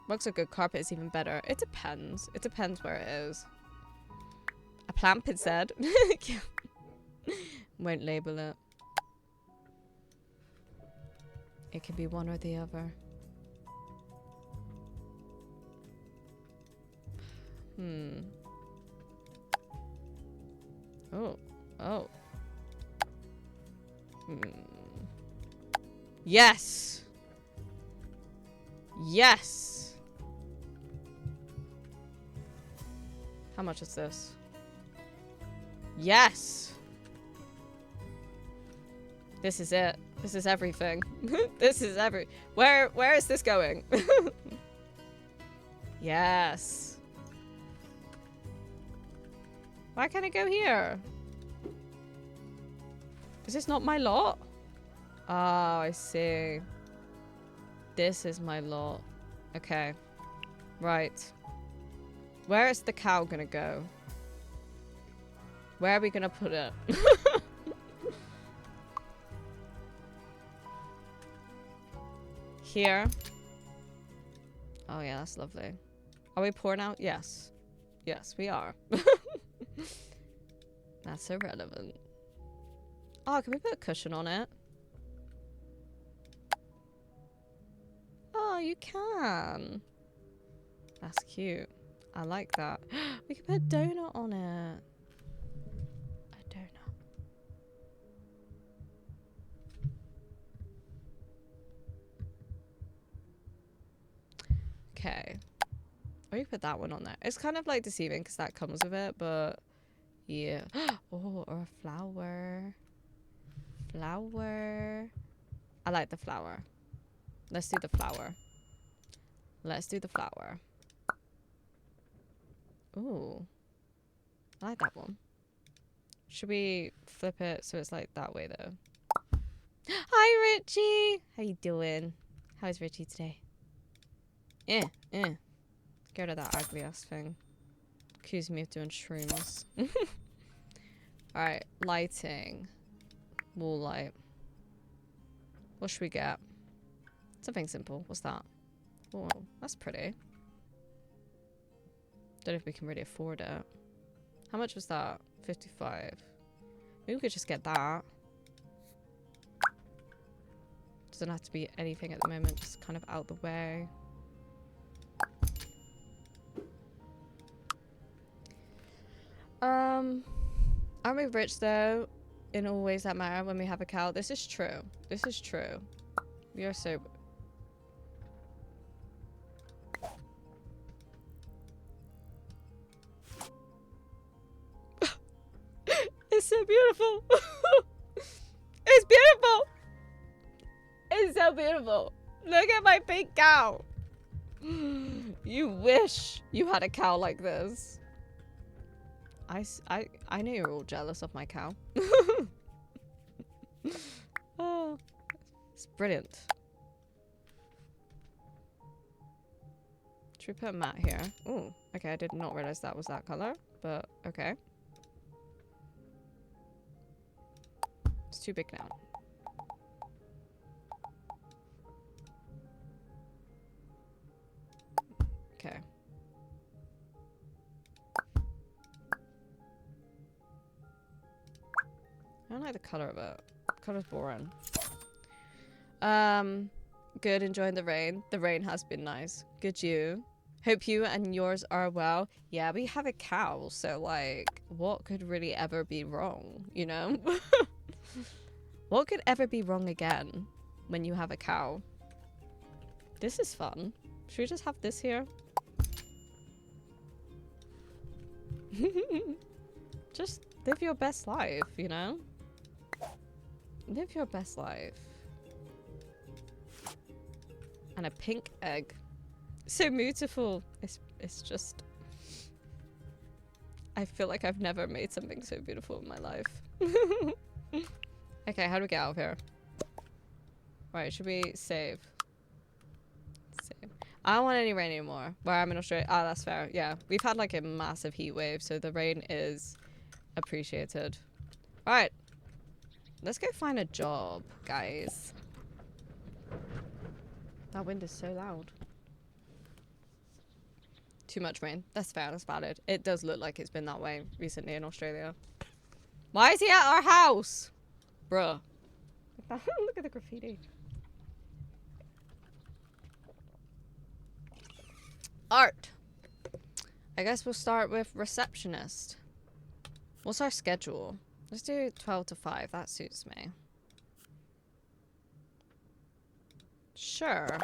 Makes a good carpet is even better. It depends. It depends where it is. A plant, it said. Won't label it. It can be one or the other. Oh. Oh. Yes! Yes! How much is this? Yes! This is it. This is everything. This is where is this going? Yes. Why can't I go here? Is this not my lot? Oh, I see. This is my lot. Okay. Right. Where is the cow gonna go? Where are we gonna put it? Here. Oh yeah, that's lovely. Are we pouring out? Yes. Yes, we are. That's irrelevant. Oh, can we put a cushion on it? Oh, you can. That's cute. I like that. We can put a donut on it. A donut. Okay. Or you put that one on there. It's kind of like deceiving because that comes with it, but yeah. Oh, or a flower. Flower. I like the flower. Let's do the flower. Let's do the flower. Ooh. I like that one. Should we flip it so it's like that way though? Hi Richie! How you doing? How's Richie today? Get rid of that ugly ass thing. Accuse me of doing shrooms. Alright, lighting. Wall light. What should we get? Something simple. What's that? Oh, that's pretty. Don't know if we can really afford it. How much was that? 55. Maybe we could just get that. Doesn't have to be anything at the moment, just kind of out the way. Aren't we rich though? In all ways that matter when we have a cow. This is true. This is true. We are so... It's so beautiful. It's beautiful. It's so beautiful. Look at my pink cow. You wish you had a cow like this. I know you're all jealous of my cow. Oh, it's brilliant. Should we put a mat here? Oh, okay. I did not realize that was that color, but okay. It's too big now. Okay. I don't like the color of it. The color's boring. Good, enjoying the rain. The rain has been nice. Good you. Hope you and yours are well. Yeah, we have a cow, so like, what could really ever be wrong, you know? What could ever be wrong again when you have a cow? This is fun. Should we just have this here? Just live your best life, you know? Live your best life. And a pink egg. So beautiful. It's just... I feel like I've never made something so beautiful in my life. Okay, how do we get out of here? Right, should we save? Save. I don't want any rain anymore. Where I'm in Australia. Ah, that's fair. Yeah, we've had like a massive heat wave, so the rain is appreciated. Alright. Let's go find a job, guys. That wind is so loud. Too much rain. That's fair, that's valid. It does look like it's been that way recently in Australia. Why is he at our house? Bruh. Look at the graffiti. Art. I guess we'll start with receptionist. What's our schedule? Let's do 12 to 5. That suits me. Sure.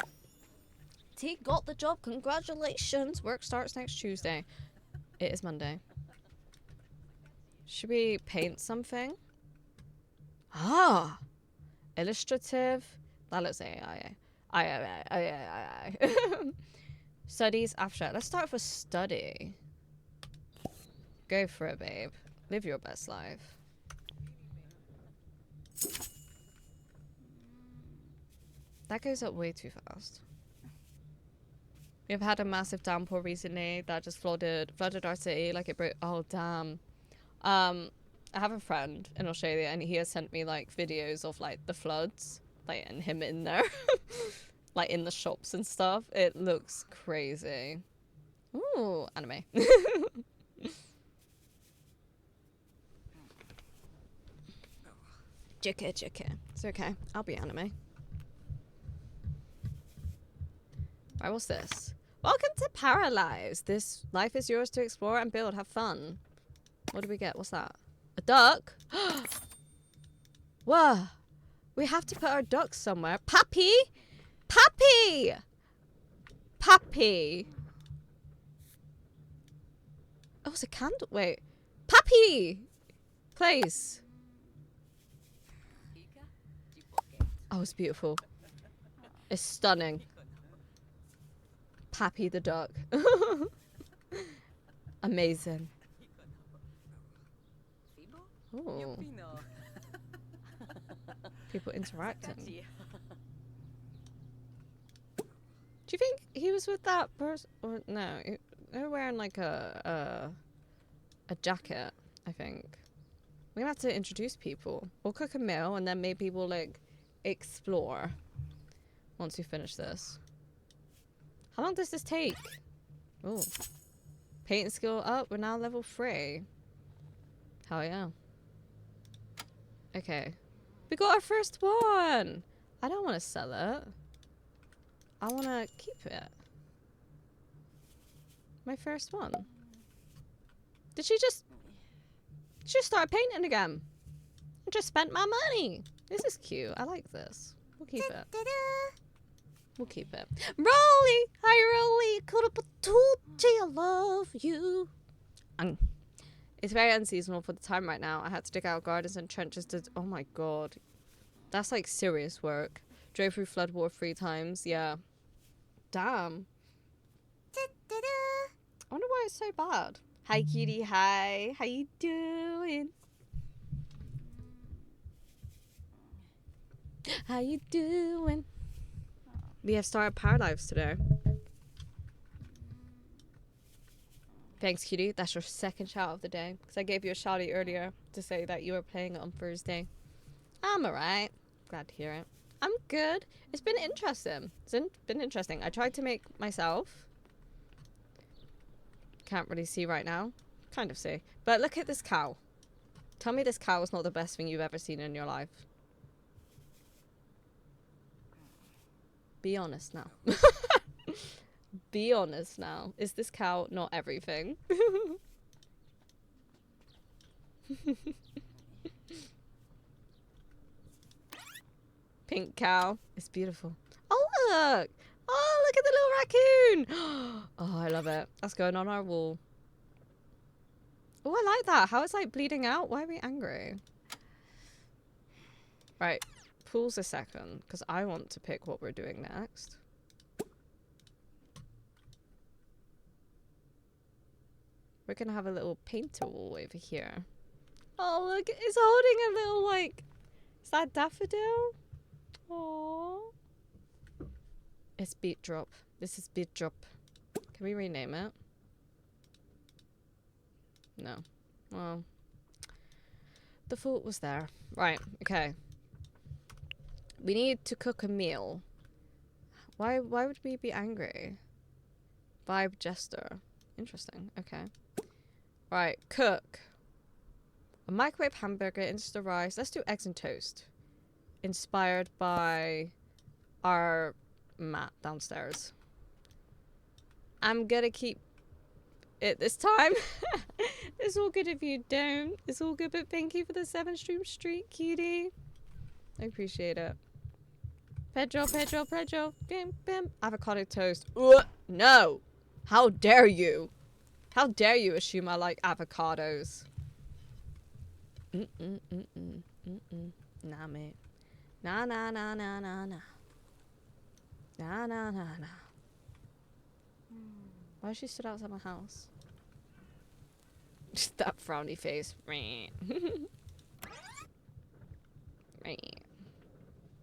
T got the job. Congratulations. Work starts next Tuesday. It is Monday. Should we paint something? Ah! Illustrative. That looks AI. Studies abstract. Let's start with study. Go for it, babe. Live your best life. That goes up way too fast. We've had a massive downpour recently that just flooded our city. Like it broke. Oh damn. I have a friend in Australia, and he has sent me like videos of like the floods, like and him in there, like in the shops and stuff. It looks crazy. Ooh, anime. JK. It's okay. I'll be anime. Right, what's this? Welcome to Paralives. This life is yours to explore and build. Have fun. What do we get? What's that? A duck? Whoa. We have to put our ducks somewhere. Pappy! Pappy! Pappy! Oh, it's a candle. Wait. Pappy! Please. Oh, it's beautiful. It's stunning. Pappy the duck. Amazing. Ooh. People interacting. Do you think he was with that person? Or no, they're wearing like a jacket, I think. We're gonna have to introduce people. We'll cook a meal and then maybe we'll like explore once we finish this. How long does this take? Oh. Painting skill up. We're now level 3. Hell yeah. Okay. We got our first one! I don't want to sell it. I want to keep it. My first one. Did she just... She started painting again. I just spent my money. This is cute. I like this. We'll keep it. We'll keep it. Rolly! Hi, Rolly! Kurapatucci, I love you. It's very unseasonal for the time right now. I had to dig out gardens and trenches to... Oh my god. That's like serious work. Drove through floodwater 3 times. Yeah. Damn. I wonder why it's so bad. Hi, cutie. Hi. How you doing? How you doing? We have started Paralives today. Thanks, cutie. That's your second shout of the day. Because I gave you a shouty earlier to say that you were playing it on Thursday. I'm alright. Glad to hear it. I'm good. It's been interesting. Been interesting. I tried to make myself. Can't really see right now. Kind of see. But look at this cow. Tell me this cow is not the best thing you've ever seen in your life. Be honest now. Be honest now. Is this cow not everything? Pink cow. It's beautiful. Oh, look. Oh, look at the little raccoon. Oh, I love it. That's going on our wall. Oh, I like that. How it's like bleeding out. Why are we angry? Right. Pause a second, because I want to pick what we're doing next. We're going to have a little painter wall over here. Oh, look. It's holding a little, like... Is that daffodil? Aww. It's Beat Drop. This is Beat Drop. Can we rename it? No. Well, the thought was there. Right, okay. We need to cook a meal. Why would we be angry? Vibe Jester. Interesting. Okay. Right, cook. A microwave hamburger, instant rice. Let's do eggs and toast. Inspired by our mat downstairs. I'm gonna keep it this time. It's all good if you don't. It's all good, but thank you for the 7 streak, cutie. I appreciate it. Pedro. Bim, bim. Avocado toast. Ugh, no. How dare you? How dare you assume I like avocados? Nah, mate. Nah. Nah. Why she stood outside my house? Just that frowny face.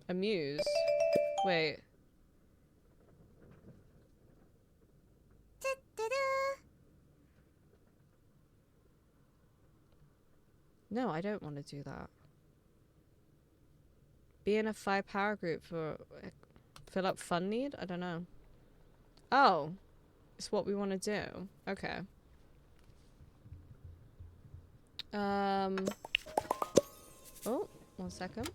Amuse. Wait. No, I don't want to do that. Be in a 5 power group for fill up fun need? I don't know. Oh. It's what we want to do. Okay. Oh, 1 second.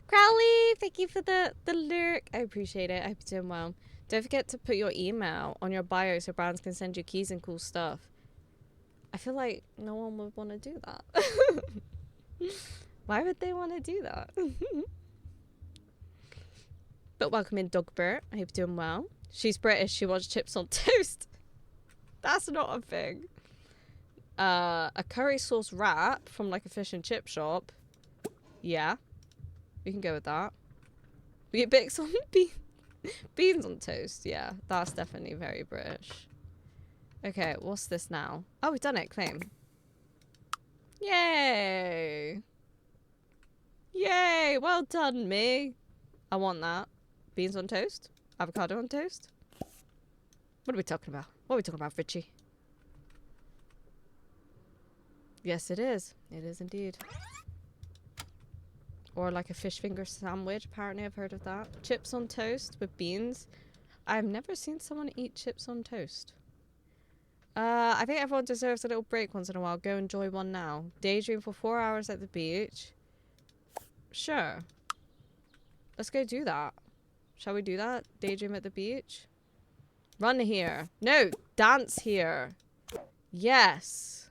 Crowley, thank you for the lurk. I appreciate it. I hope you're doing well. Don't forget to put your email on your bio so brands can send you keys and cool stuff. I feel like no one would want to do that. Why would they want to do that? But welcome in, Dogbert. I hope you're doing well. She's British. She wants chips on toast. That's not a thing. A curry sauce wrap from like a fish and chip shop. Yeah. We can go with that. We get bits on beans on toast. Yeah, that's definitely very British. Okay, what's this now? Oh, we've done it. Claim. Yay! Yay! Well done, me. I want that. Beans on toast? Avocado on toast? What are we talking about? What are we talking about, Richie? Yes, it is. It is indeed. Or like a fish finger sandwich. Apparently, I've heard of that. Chips on toast with beans. I've never seen someone eat chips on toast. I think everyone deserves a little break once in a while. Go enjoy one now. Daydream for 4 hours at the beach. Sure. Let's go do that. Shall we do that? Daydream at the beach? Run here. No, dance here. Yes.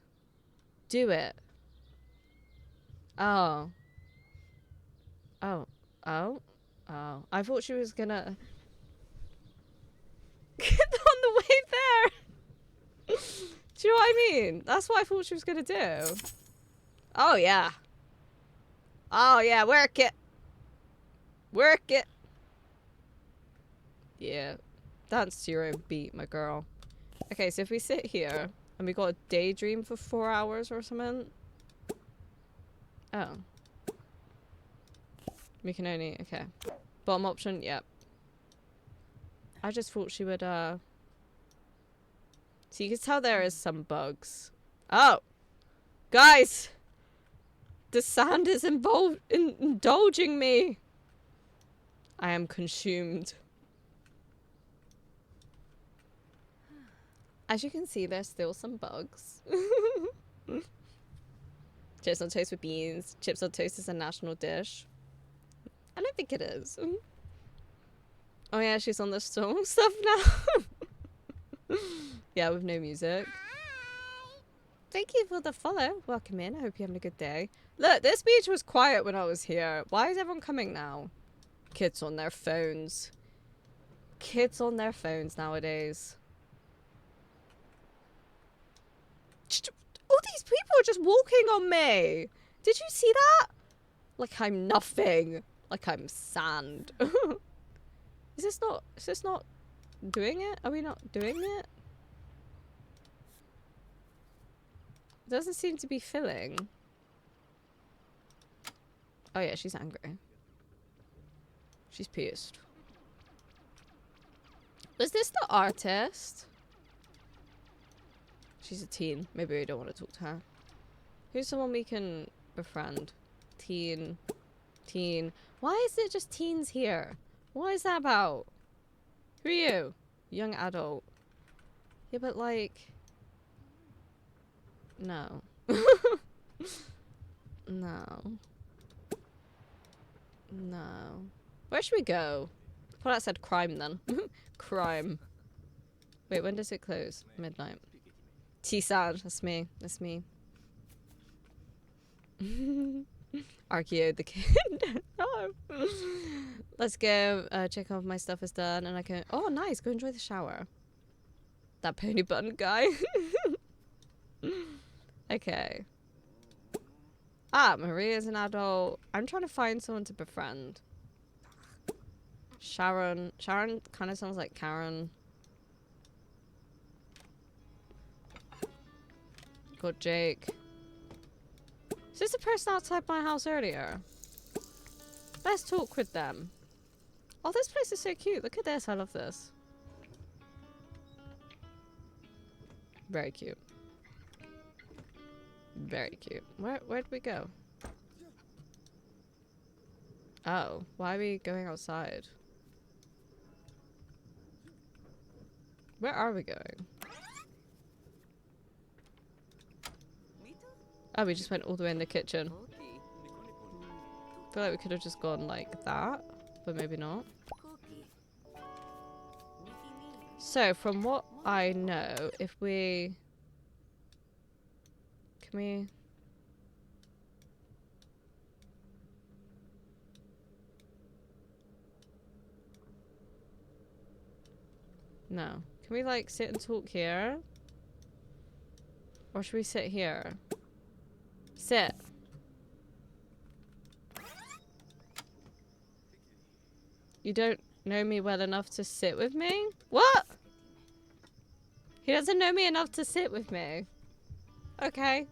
Do it. Oh. Oh. Oh. Oh. I thought she was gonna get on the way there. Do you know what I mean? That's what I thought she was gonna do. Oh, yeah. Oh, yeah. Work it. Work it. Yeah. Dance to your own beat, my girl. Okay, so if we sit here and we got a daydream for 4 hours or something. Oh. We can only... Okay. Bottom option? Yep. I just thought she would, So you can tell there is some bugs. Oh! Guys! The sand is indulging me! I am consumed. As you can see, there's still some bugs. Chips on toast with beans. Chips on toast is a national dish. I don't think it is. Oh yeah, she's on the song stuff now. Yeah, with no music. Thank you for the follow. Welcome in. I hope you're having a good day. Look, this beach was quiet when I was here. Why is everyone coming now? Kids on their phones. Kids on their phones nowadays. All these people are just walking on me. Did you see that? Like I'm nothing. Like I'm sand. Is this not doing it? Are we not doing it? It doesn't seem to be filling. Oh yeah, she's angry. She's pissed. Was this the artist? She's a teen. Maybe we don't want to talk to her. Who's someone we can befriend? Teen. Teen. Why is it just teens here? What is that about? Who are you? Young adult. Yeah, but like... No. No. No. Where should we go? I thought I said crime then. Crime. Wait, when does it close? Midnight. T-Sad. That's me. That's me. Archeo the kid. No. Let's go check off my stuff is done and I can... Oh, nice. Go enjoy the shower. That pony button guy. Okay. Ah, Maria's an adult. I'm trying to find someone to befriend. Sharon. Sharon kind of sounds like Karen. Got Jake. Is this the person outside my house earlier? Let's talk with them. Oh, this place is so cute. Look at this. I love this. Very cute. Very cute. Where'd we go? Oh, why are we going outside? Where are we going? Oh, we just went all the way in the kitchen. I feel like we could have just gone like that, but maybe not. So, from what I know, if we... Can we... No. Can we, like, sit and talk here? Or should we sit here? Sit. You don't know me well enough to sit with me? What? He doesn't know me enough to sit with me. Okay.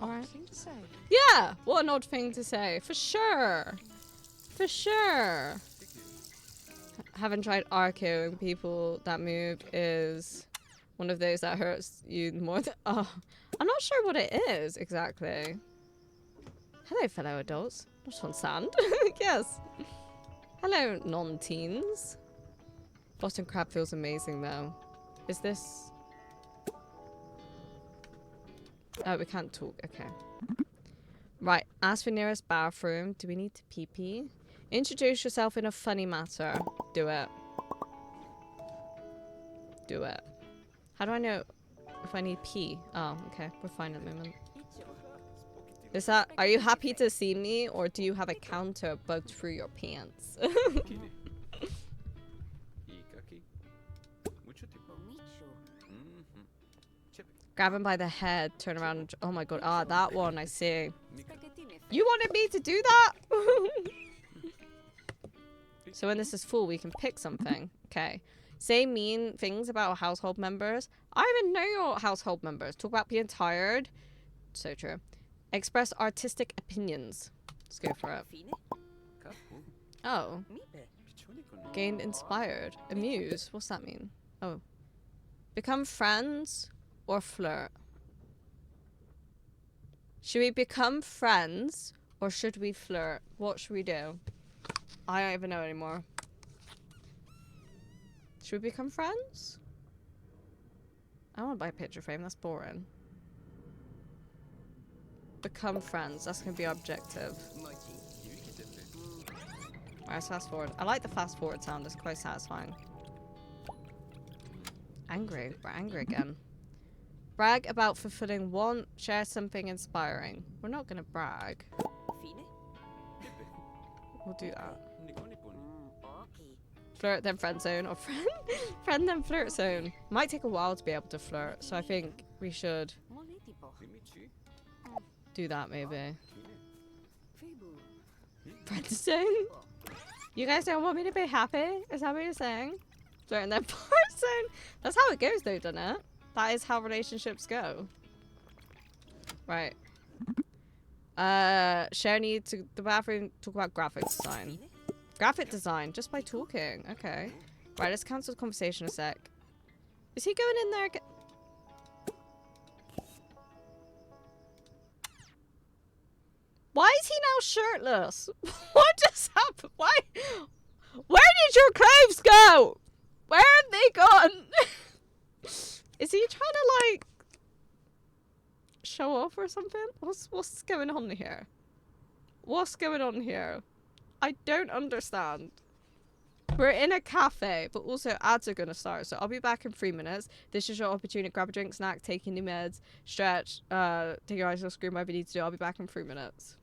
Alright. Yeah! What an odd thing to say. For sure. For sure. Haven't tried arcoing people that move is one of those that hurts you more than... Oh. I'm not sure what it is exactly. Hello, fellow adults. Not on sand. Yes. Hello, non-teens. Boston crab feels amazing though. Is this... Oh, we can't talk. Okay. Right. Ask for nearest bathroom. Do we need to pee-pee? Introduce yourself in a funny matter. Do it. Do it. How do I know if I need pee? Oh, okay. We're fine at the moment. Is that... Are you happy to see me? Or do you have a counter bugged through your pants? Grab him by the head, turn around and... Oh my god. Ah, that one, I see. You wanted me to do that? So when this is full, we can pick something. Okay. Say mean things about household members. I even know your household members. Talk about being tired. So true. Express artistic opinions. Let's go for it. Oh. Gained inspired. Amuse. What's that mean? Oh. Become friends or flirt? Should we become friends or should we flirt? What should we do? I don't even know anymore. Should we become friends? I don't want to buy a picture frame. That's boring. Become friends. That's going to be our objective. Alright, let's fast forward. I like the fast forward sound. It's quite satisfying. Angry. We're angry again. Brag about fulfilling want. Share something inspiring. We're not going to brag. We'll do that. Flirt then friend zone or friend friend then flirt zone. Might take a while to be able to flirt, so I think we should do that maybe. Friend zone? You guys don't want me to be happy? Is that what you're saying? Flirt and then flirt zone. That's how it goes though, doesn't it? That is how relationships go. Right. Share need to the bathroom. Talk about graphic design. Graphic design, just by talking. Okay. Right, let's cancel the conversation a sec. Is he going in there again? Why is he now shirtless? What just happened? Why? Where did your clothes go? Where have they gone? Is he trying to like show off or something? What's going on here? What's going on here? I don't understand. We're in a cafe, but also ads are gonna start, so I'll be back in 3 minutes. This is your opportunity to grab a drink, snack, take any meds, stretch, take your eyes off screen, whatever you need to do. I'll be back in 3 minutes.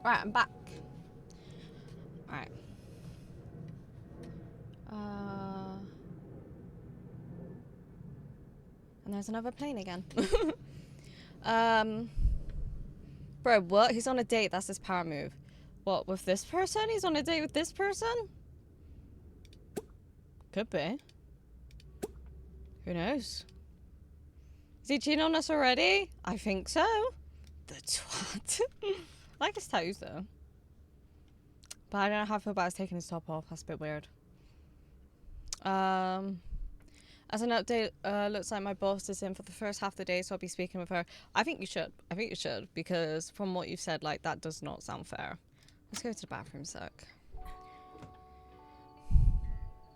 Alright, I'm back. Alright. And there's another plane again. Bro, what? He's on a date. That's his power move. What, with this person? He's on a date with this person? Could be. Who knows? Is he cheating on us already? I think so. The twat. I like his tattoos though. But I don't know how I feel about his taking his top off. That's a bit weird. As an update, looks like my boss is in for the first half of the day, so I'll be speaking with her. I think you should. I think you should, because from what you've said, like, that does not sound fair. Let's go to the bathroom a sec.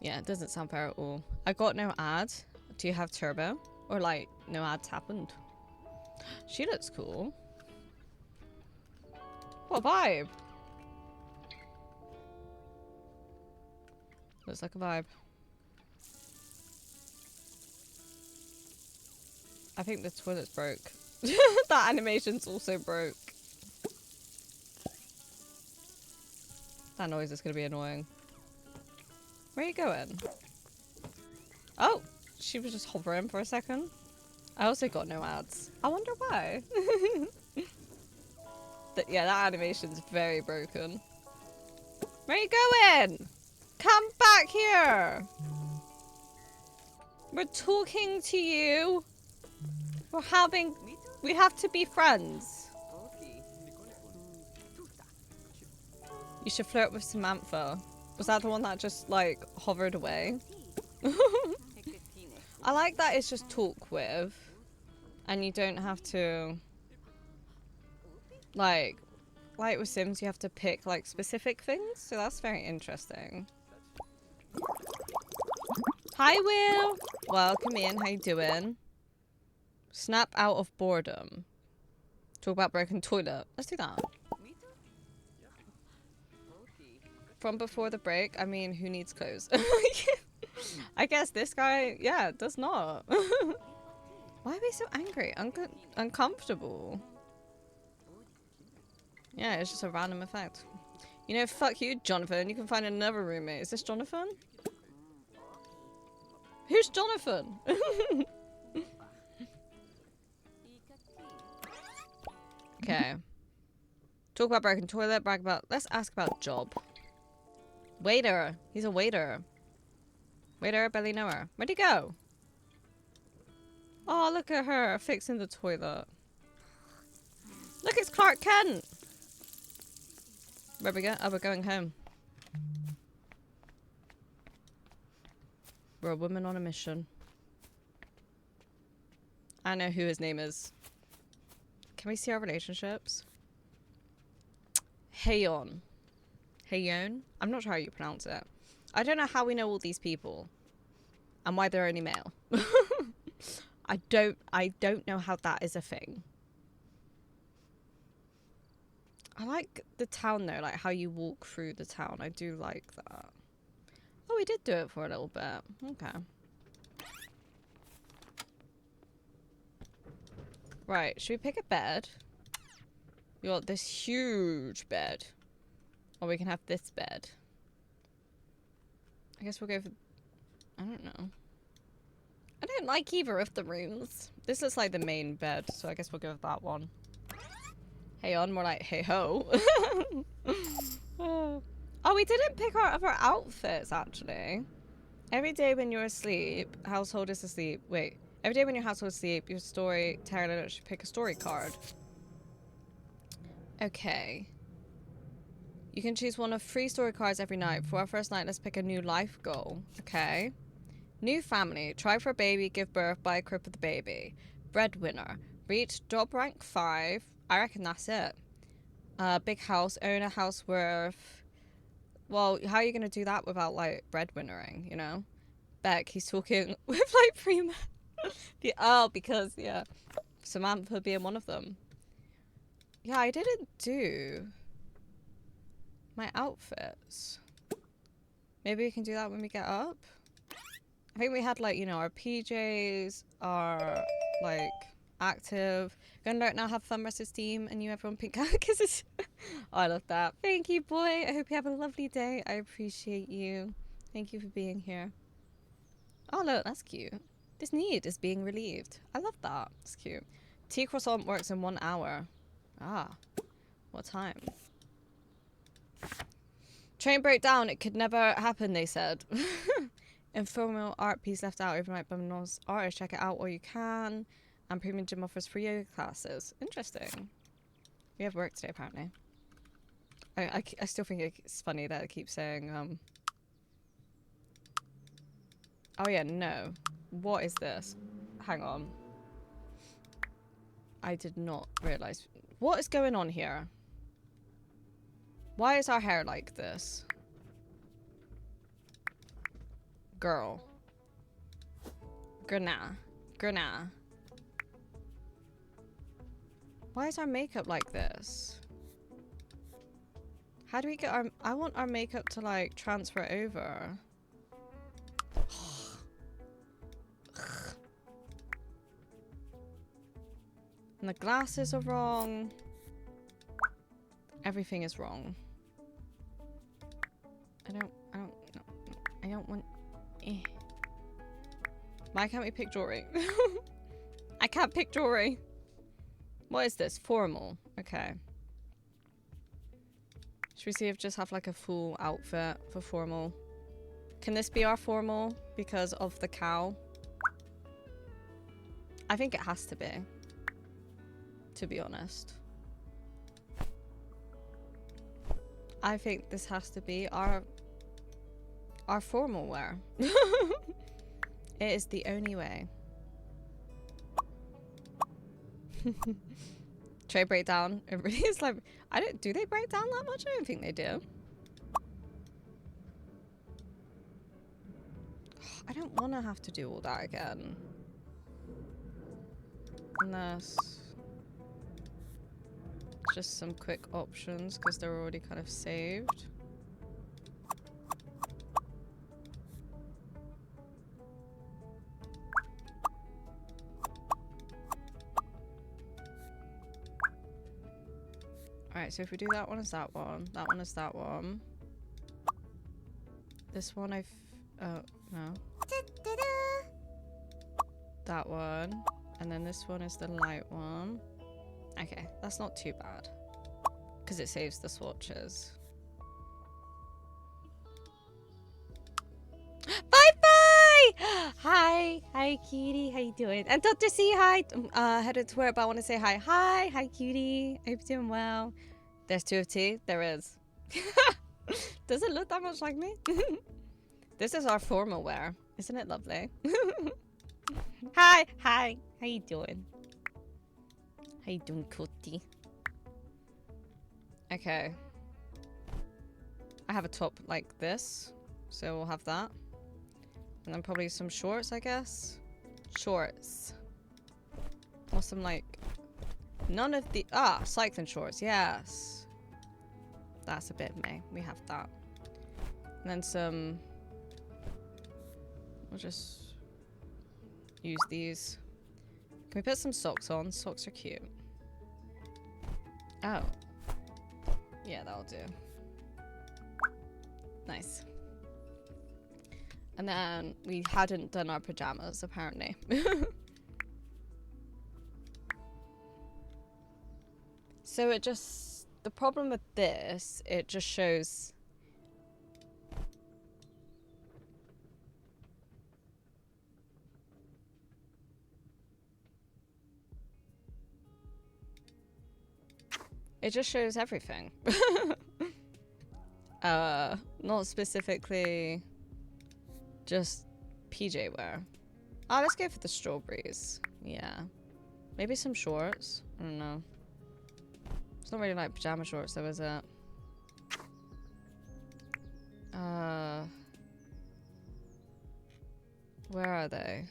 Yeah, it doesn't sound fair at all. I got no ad. Do you have turbo? Or, like, no ads happened? She looks cool. What vibe? Looks like a vibe. I think the toilet's broke. That animation's also broke. That noise is gonna be annoying. Where are you going? Oh, she was just hovering for a second. I also got no ads. I wonder why. Yeah, that animation's very broken. Where are you going? Come back here. We're talking to you. We have to be friends. You should flirt with Samantha. Was that the one that just, like, hovered away? I like that it's just talk with. And you don't have to... Like with Sims, you have to pick, like, specific things. So that's very interesting. Hi, Will. Welcome in. How you doing? Snap out of boredom. Talk about broken toilet. Let's do that. From before the break, I mean, who needs clothes? I guess this guy, yeah, does not. Why are we so angry? Uncomfortable. Yeah, it's just a random effect. You know, fuck you, Jonathan. You can find another roommate. Is this Jonathan? Who's Jonathan? Okay. Talk about broken toilet, brag about... Let's ask about job. Waiter. He's a waiter. Waiter, barely know her. Where'd he go? Oh, look at her fixing the toilet. Look, it's Clark Kent. Where we go? Oh, we're going home. We're a woman on a mission. I know who his name is. Can we see our relationships? Heyon. Heyon? I'm not sure how you pronounce it. I don't know how we know all these people. And why they're only male. I don't know how that is a thing. I like the town though, like how you walk through the town. I do like that. Oh, we did do it for a little bit. Okay. Right, should we pick a bed? We got this huge bed. Or we can have this bed. I guess we'll go for... I don't know. I don't like either of the rooms. This looks like the main bed, so I guess we'll go with that one. Hey on, more like hey ho. Oh, we didn't pick our other outfits, actually. Every day when you're asleep, household is asleep. Wait. Every day when your household is asleep, your storyteller should pick a story card. Okay. You can choose one of 3 story cards every night. For our first night, let's pick a new life goal. Okay. New family. Try for a baby, give birth, buy a crib for the baby. Breadwinner. Reach job rank 5. I reckon that's it. Big house. Own a house worth... Well, how are you going to do that without, like, breadwinnering, you know? Beck, he's talking with, like, 3 men. Oh, because, yeah. Samantha being one of them. Yeah, I didn't do my outfits. Maybe we can do that when we get up? I think we had, like, you know, our PJs, our, like, active. Gonna learn now, have fun, rest of team, and you everyone pink out kisses. Oh, I love that. Thank you, boy. I hope you have a lovely day. I appreciate you. Thank you for being here. Oh, look, that's cute. This need is being relieved. I love that. It's cute. Tea croissant works in 1 hour. Ah, what time? Train broke down. It could never happen, they said. Informal art piece left out overnight by Norse artist. Check it out while you can. And premium gym offers free yoga classes. Interesting. We have work today, apparently. I still think it's funny that it keeps saying, oh yeah, no. What is this? Hang on. I did not realise. What is going on here? Why is our hair like this? Girl. Grna. Grna. Why is our makeup like this? How do we get our... I want our makeup to, like, transfer over. And the glasses are wrong. Everything is wrong. I don't want... Why can't we pick jewelry? I can't pick jewelry. What is this? Formal. Okay. Should we see if just have like a full outfit for formal? Can this be our formal because of the cow? I think it has to be. To be honest. I think this has to be our formal wear. It is the only way. Tray breakdown. It really is like... Do they break down that much? I don't think they do. I don't want to have to do all that again. Unless... just some quick options because they're already kind of saved. Alright, so if we do that one as that one is that one. This one oh, no. That one. And then this one is the light one. Okay, that's not too bad. Because it saves the swatches. Bye-bye! Hi! Hi, cutie. How you doing? And Dr. C, hi! Headed to work, but I want to say hi. Hi, cutie. I hope you're doing well. There's 2 of T? There is. Does it look that much like me? This is our formal wear. Isn't it lovely? Hi! Hi! How you doing? How you doing, cutie? Okay. I have a top like this. So we'll have that. And then probably some shorts, I guess. Shorts. Or some like... None of the... Ah! Cycling shorts. Yes. That's a bit of me. We have that. And then some... We'll just... use these. Can we put some socks on? Socks are cute. Oh. Yeah, that'll do. Nice. And then we hadn't done our pajamas, apparently. So it just... The problem with this, it just shows... It just shows everything. Not specifically just PJ wear. Ah, let's go for the strawberries. Yeah. Maybe some shorts. I don't know. It's not really like pajama shorts though, is it? Where are they?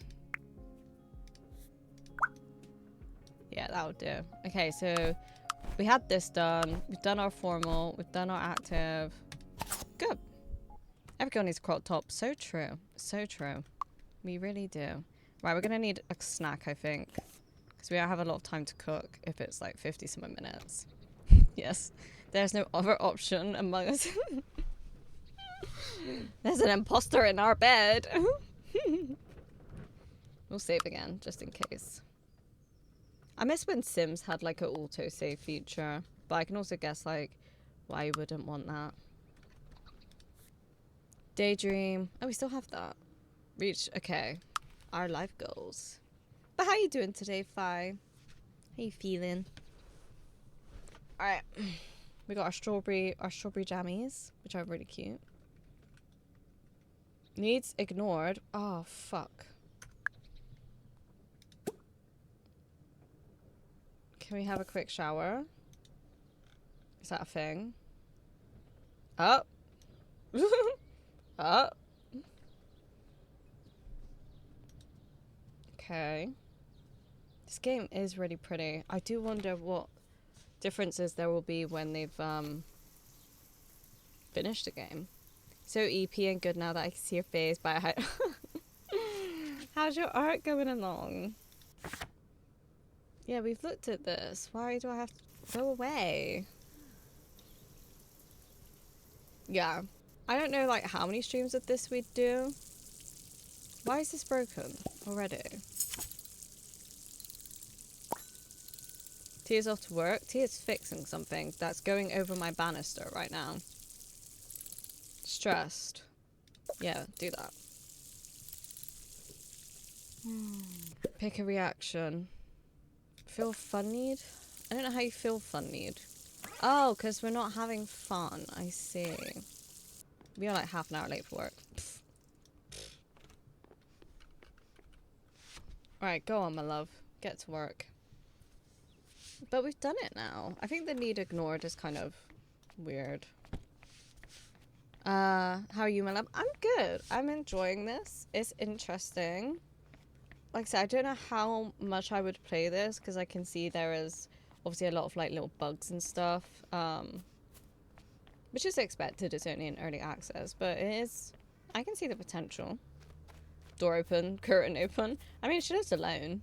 Yeah, that would do. Okay, so we had this done. We've done our formal. We've done our active. Good. Every girl needs a crop top. So true. So true. We really do. Right, we're going to need a snack, I think. Because we don't have a lot of time to cook if it's like 50 some minutes. Yes, there's no other option among us. There's an imposter in our bed. We'll save again, just in case. I miss when Sims had like an auto-save feature. But I can also guess like why you wouldn't want that. Daydream. Oh, we still have that. Reach. Okay. Our life goals. But how you doing today, Fi? How you feeling? Alright. We got our strawberry jammies, which are really cute. Needs ignored. Oh, fuck. Can we have a quick shower? Is that a thing? Oh. Oh. Okay. This game is really pretty. I do wonder what differences there will be when they've finished the game. So EP and good now that I can see your face, but how's your art going along? Yeah, we've looked at this. Why do I have to go away? Yeah. I don't know like how many streams of this we'd do. Why is this broken already? Tia's off to work. Tia's fixing something that's going over my banister right now. Stressed. Yeah, do that. Pick a reaction. Feel fun need? I don't know how you feel fun need. Oh, because we're not having fun. I see. We are like half an hour late for work. Alright, go on, my love. Get to work. But we've done it now. I think the need ignored is kind of weird. How are you, my love? I'm good. I'm enjoying this. It's interesting. Like I said, I don't know how much I would play this because I can see there is obviously a lot of like little bugs and stuff. Which is expected. It's only in early access, but it is. I can see the potential. Door open, curtain open. I mean, she lives alone.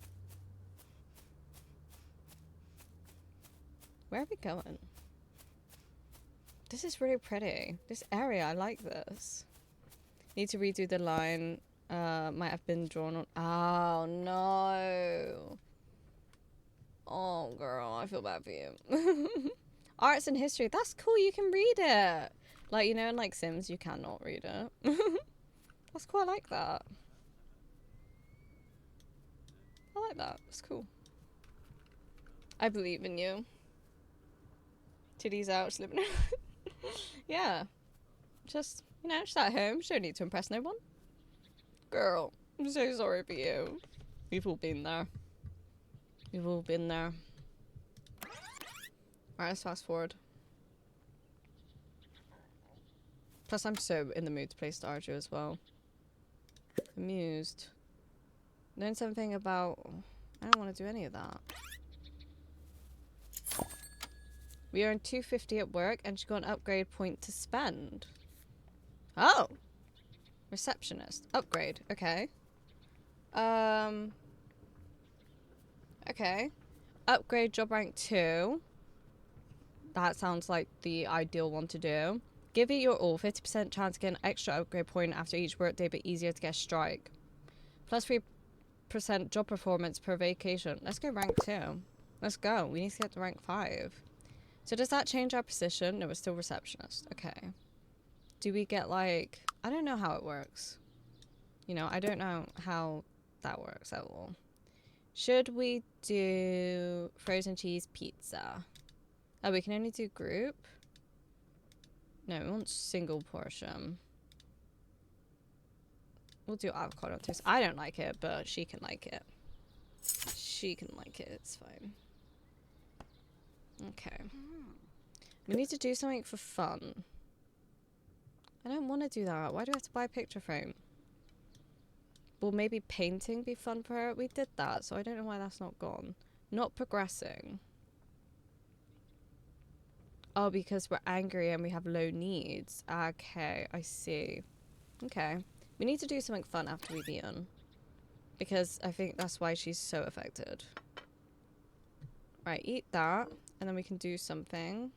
Where are we going? This is really pretty. This area, I like this. Need to redo the line. Might have been drawn on. Oh, no. Oh, girl, I feel bad for you. Arts and history. That's cool. You can read it. Like, you know, in like Sims, you cannot read it. That's cool. I like that. I like that. It's cool. I believe in you. Titties out, slipping. Yeah. Just, you know, just at home. She don't need to impress no one. Girl, I'm so sorry for you. We've all been there. We've all been there. Alright, let's fast forward. Plus, I'm so in the mood to play Stardew as well. Amused. Learn something about... I don't want to do any of that. We earned 250 at work and she got an upgrade point to spend. Oh! Receptionist. Upgrade. Okay. Okay. Upgrade job rank 2. That sounds like the ideal one to do. Give it your all. 50% chance to get an extra upgrade point after each workday, but easier to get a strike. Plus 3% job performance per vacation. Let's go rank 2. Let's go. We need to get to rank 5. So does that change our position? No, we're still receptionist. Okay. Do we get like... I don't know how it works. You know, I don't know how that works at all. Should we do frozen cheese pizza? Oh, we can only do group? No, we want single portion. We'll do avocado toast. I don't like it, but she can like it. She can like it. It's fine. Okay. We need to do something for fun. I don't want to do that. Why do I have to buy a picture frame? Will maybe painting be fun for her? We did that, so I don't know why that's not gone. Not progressing. Oh, because we're angry and we have low needs. Okay, I see. Okay. We need to do something fun after we've eaten. Because I think that's why she's so affected. Right, eat that, and then we can do something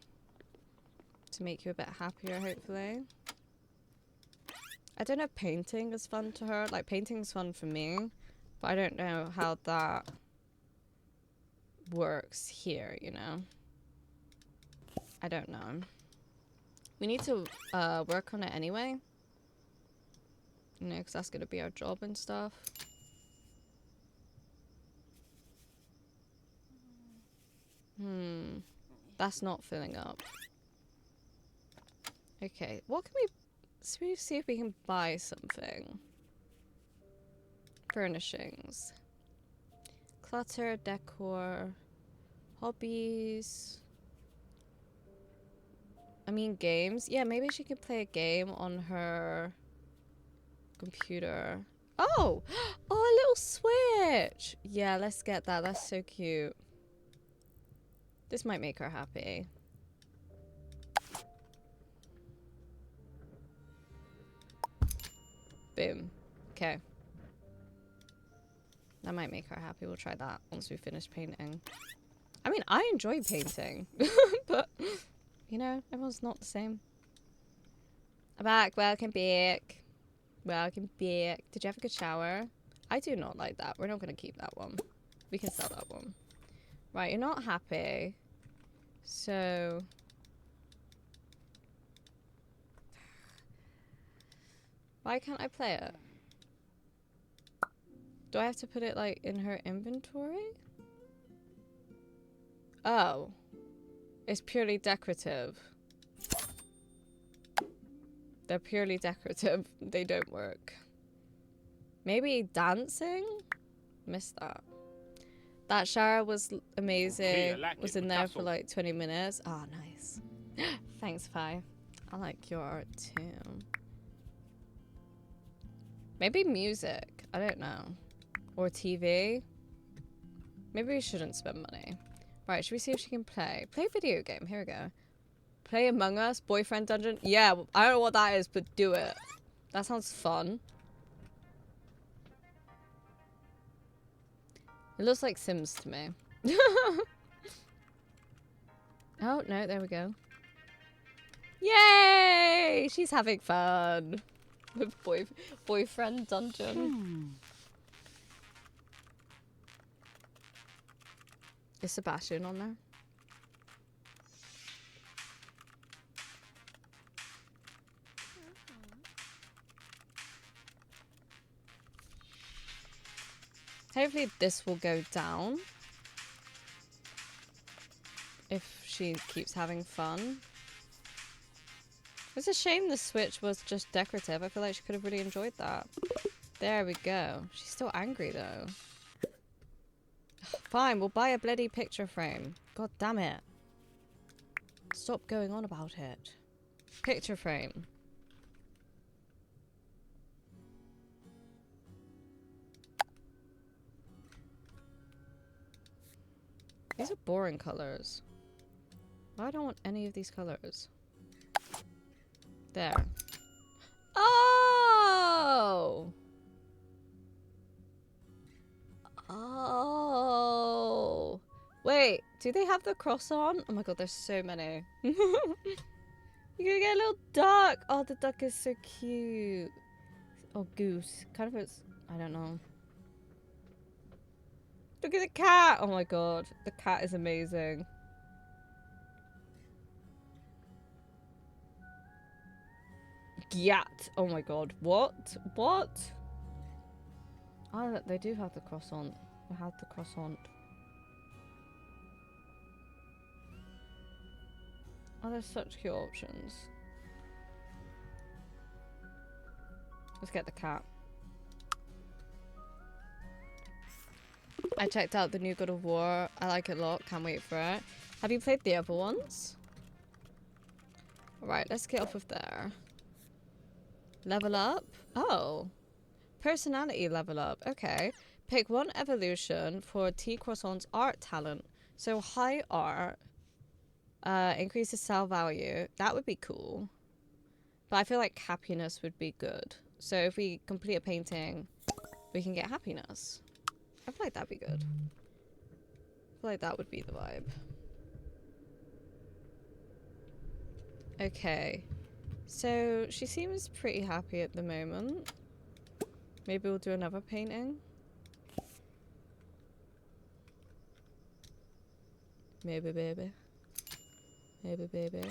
to make you a bit happier, hopefully. I don't know if painting is fun to her. Like, painting's fun for me, but I don't know how that works here, you know? I don't know. We need to work on it anyway. You know, because that's going to be our job and stuff. That's not filling up. Okay, what can we... So we see if we can buy something. Furnishings. Clutter, decor, hobbies. I mean, games. Yeah, maybe she could play a game on her computer. Oh! Oh, a little Switch! Yeah, let's get that. That's so cute. This might make her happy. Boom. Okay. That might make her happy. We'll try that once we finish painting. I mean, I enjoy painting. But, you know, everyone's not the same. I'm back. Welcome back. Welcome back. Did you have a good shower? I do not like that. We're not going to keep that one. We can sell that one. Right, you're not happy. So... why can't I play it? Do I have to put it, like, in her inventory? Oh. It's purely decorative. They're purely decorative. They don't work. Maybe dancing? Missed that. That shower was amazing. Was in there for like 20 minutes. Oh, nice. Thanks, Fi. I like your art too. Maybe music. I don't know. Or TV. Maybe we shouldn't spend money. Right, should we see if she can play? Play a video game. Here we go. Play Among Us. Boyfriend Dungeon. Yeah, I don't know what that is, but do it. That sounds fun. It looks like Sims to me. Oh, no, there we go. Yay! She's having fun. With Boyfriend Dungeon. Is Sebastian on there? Hopefully this will go down. If she keeps having fun. It's a shame the Switch was just decorative. I feel like she could have really enjoyed that. There we go. She's still angry though. Fine, we'll buy a bloody picture frame. God damn it. Stop going on about it. Picture frame. These are boring colors. I don't want any of these colors. There. Oh! Oh! Wait, do they have the cross on? Oh my god, there's so many. You're gonna get a little duck! Oh, the duck is so cute. Oh, goose. Kind of it's... I don't know. Look at the cat! Oh my god, the cat is amazing. Gyat! Oh my god, what? What? Oh, they do have the croissant. They have the croissant. Oh, there's such cute options. Let's get the cat. I checked out the new God of War. I like it a lot. Can't wait for it. Have you played the other ones? Alright, let's get off of there. Level up? Oh. Personality level up. Okay. Pick one evolution for T Croissant's art talent. So high art increases self value. That would be cool. But I feel like happiness would be good. So if we complete a painting, we can get happiness. I feel like that'd be good. feel like that would be the vibe. Okay. So she seems pretty happy at the moment. Maybe we'll do another painting. Maybe, baby. Maybe, baby.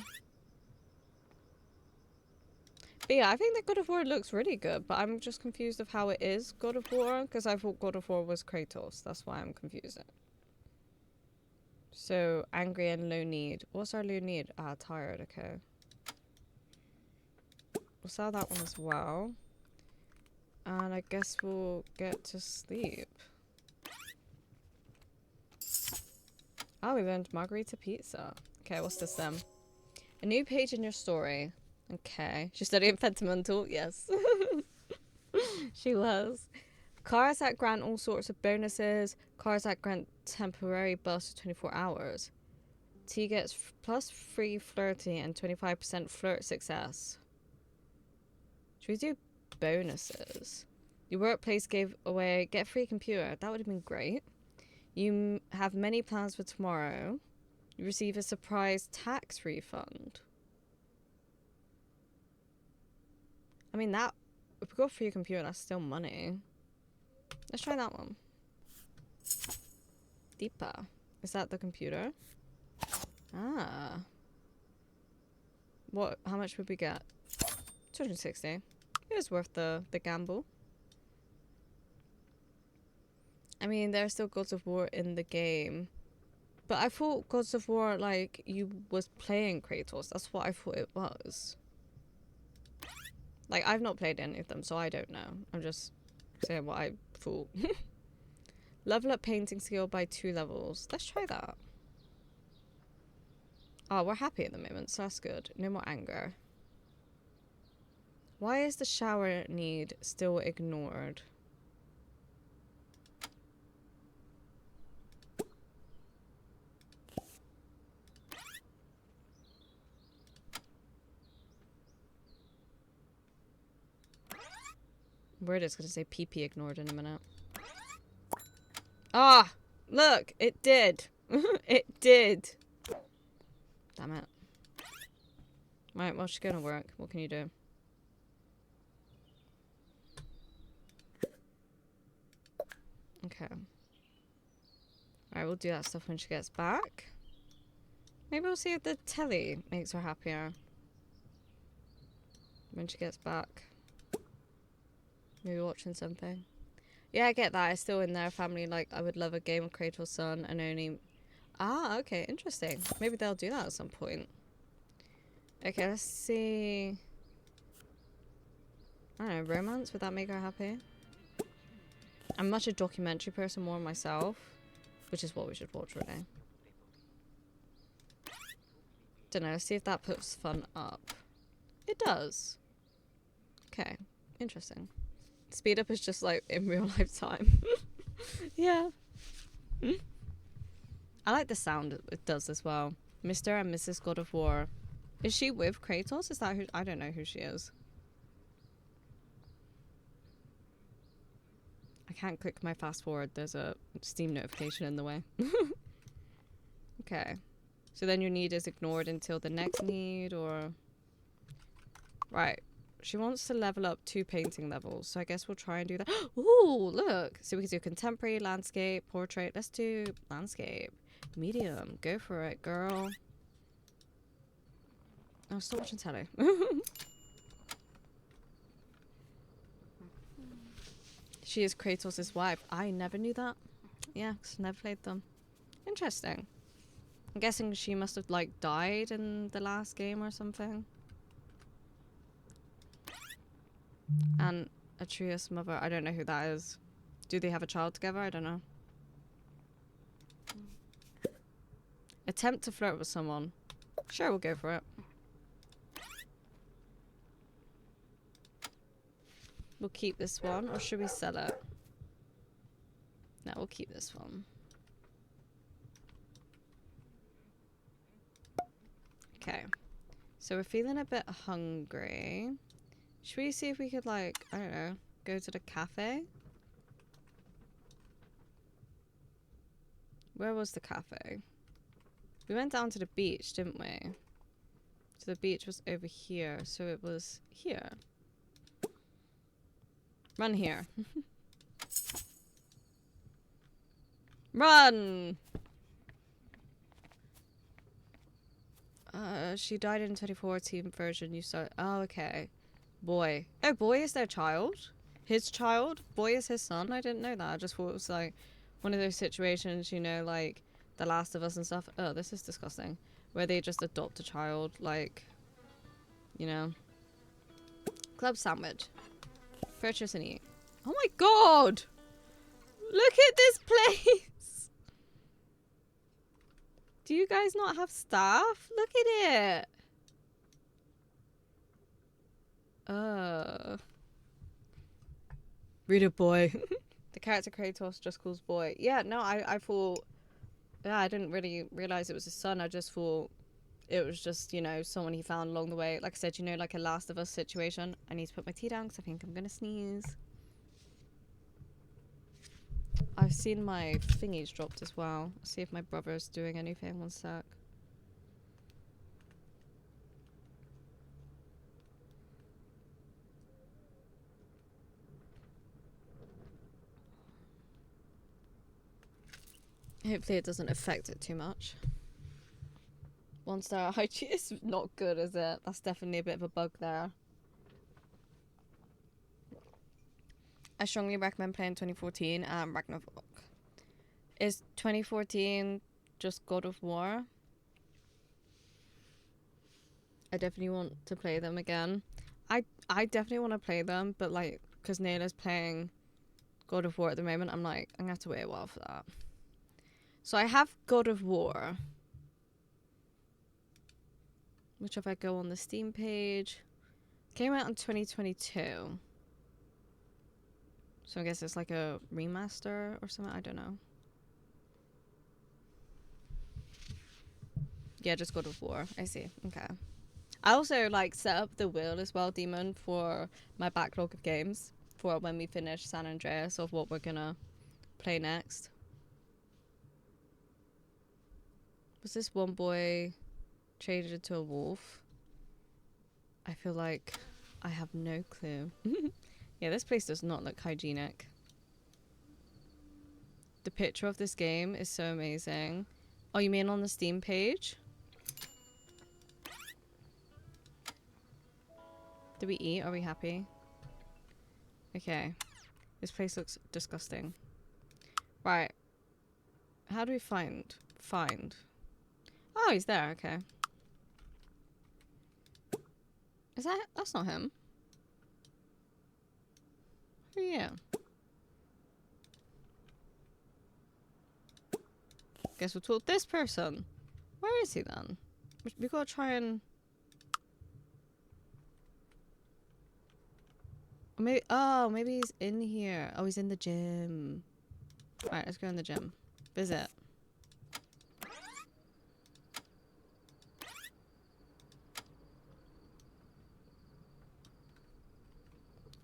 But yeah, I think that God of War looks really good, but I'm just confused of how it is God of War, because I thought God of War was Kratos. That's why I'm confusing. So, angry and low need. What's our low need? Ah, tired, okay. We'll sell that one as well. And I guess we'll get to sleep. Oh, we learned margarita pizza. Okay, what's this then? A new page in your story. Okay. She's studying Fundamental. Yes. She was. Cars that grant all sorts of bonuses. Cars that grant temporary buffs for 24 hours. T gets plus 3 flirty and 25% flirt success. Should we do bonuses? Your workplace gave away get free computer. That would have been great. You have many plans for tomorrow. You receive a surprise tax refund. I mean, that if we go for your computer, that's still money. Let's try that one. Deepa. Is that the computer? Ah. What? How much would we get? 260. It was worth the gamble. I mean, there are still Gods of War in the game. But I thought Gods of War, like, you was playing Kratos. That's what I thought it was. Like, I've not played any of them, so I don't know. I'm just saying what I thought. Level up painting skill by 2 levels. Let's try that. Oh, we're happy at the moment, so that's good. No more anger. Why is the shower need still ignored? Word is gonna say PP ignored in a minute. Ah! Look! It did! It did! Damn it. Right, well, she's gonna work. What can you do? Okay. Alright, we'll do that stuff when she gets back. Maybe we'll see if the telly makes her happier. When she gets back. Maybe watching something. Yeah, I get that. It's still in their family. Like, I would love a game of Kratos' son and only... Ah, okay. Interesting. Maybe they'll do that at some point. Okay, let's see... I don't know, romance? Would that make her happy? I'm much a documentary person more myself. Which is what we should watch really. Don't know, see if that puts fun up. It does. Okay, interesting. Speed up is just like in real life time. Yeah. I like the sound it does as well. Mr. and Mrs. God of War. Is she with Kratos? Is that who? I don't know who she is. I can't click my fast forward. There's a Steam notification in the way. Okay. So then your need is ignored until the next need, or... Right. She wants to level up 2 painting levels, so I guess we'll try and do that. Ooh, look! So we can do contemporary, landscape, portrait. Let's do landscape. Medium. Go for it, girl. Oh, stop watching telly. She is Kratos' wife. I never knew that. Yeah, 'cause I never played them. Interesting. I'm guessing she must have, like, died in the last game or something. And Atreus' mother. I don't know who that is. Do they have a child together? I don't know. Attempt to flirt with someone. Sure, we'll go for it. We'll keep this one, or should we sell it? No, we'll keep this one. Okay. So we're feeling a bit hungry. Should we see if we could, like, I don't know, go to the cafe? Where was the cafe? We went down to the beach, didn't we? So the beach was over here, so it was here. Run here. Run! She died in 2014 version. You saw. Oh, okay. Boy. Oh, boy is their child? His child? Boy is his son? I didn't know that. I just thought it was like one of those situations, you know, like The Last of Us and stuff. Oh, this is disgusting. Where they just adopt a child, like, you know. Club sandwich. Purchase and eat. Oh my god! Look at this place! Do you guys not have staff? Look at it! Read it, boy. The character Kratos just calls boy. Yeah, no, I thought... Yeah, I didn't really realize it was his son. I just thought it was just, you know, someone he found along the way. Like I said, you know, like a Last of Us situation. I need to put my tea down because I think I'm going to sneeze. I've seen my thingies dropped as well. See if my brother's doing anything. One sec. Hopefully it doesn't affect it too much. 1-star hygiene is not good, is it? That's definitely a bit of a bug there. I strongly recommend playing 2014 and Ragnarok. Is 2014 just God of War? I definitely want to play them again. I definitely want to play them, but like, because Nayla's playing God of War at the moment, I'm like, I'm gonna have to wait a while for that. So I have God of War, which if I go on the Steam page, came out in 2022. So I guess it's like a remaster or something, I don't know. Yeah, just God of War. I see. Okay. I also like set up the wheel as well, Demon, for my backlog of games for when we finish San Andreas of what we're gonna play next. Was this one boy traded into a wolf? I feel like I have no clue. Yeah, this place does not look hygienic. The picture of this game is so amazing. Oh, you mean on the Steam page? Did we eat? Are we happy? Okay. This place looks disgusting. Right. How do we find? Find. Oh, he's there. Okay. Is that... That's not him. Who are you? Guess we'll talk to this person. Where is he then? We gotta try and... Maybe, oh, maybe he's in here. Oh, he's in the gym. Alright, let's go in the gym. Visit.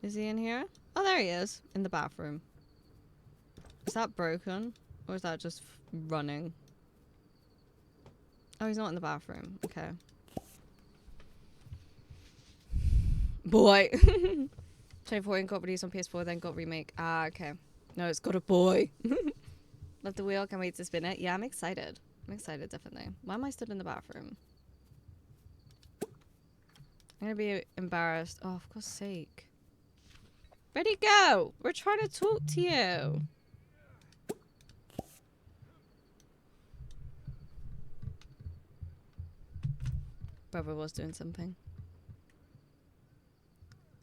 Is he in here? Oh, there he is. In the bathroom. Is that broken? Or is that just running? Oh, he's not in the bathroom. Okay. Boy. 2014 got released on PS4, then got remake. Ah, okay. No, it's got a boy. Love the wheel. Can't wait to spin it. Yeah, I'm excited. I'm excited, definitely. Why am I still in the bathroom? I'm gonna be embarrassed. Oh, for God's sake. Where'd he go? We're trying to talk to you. Brother was doing something.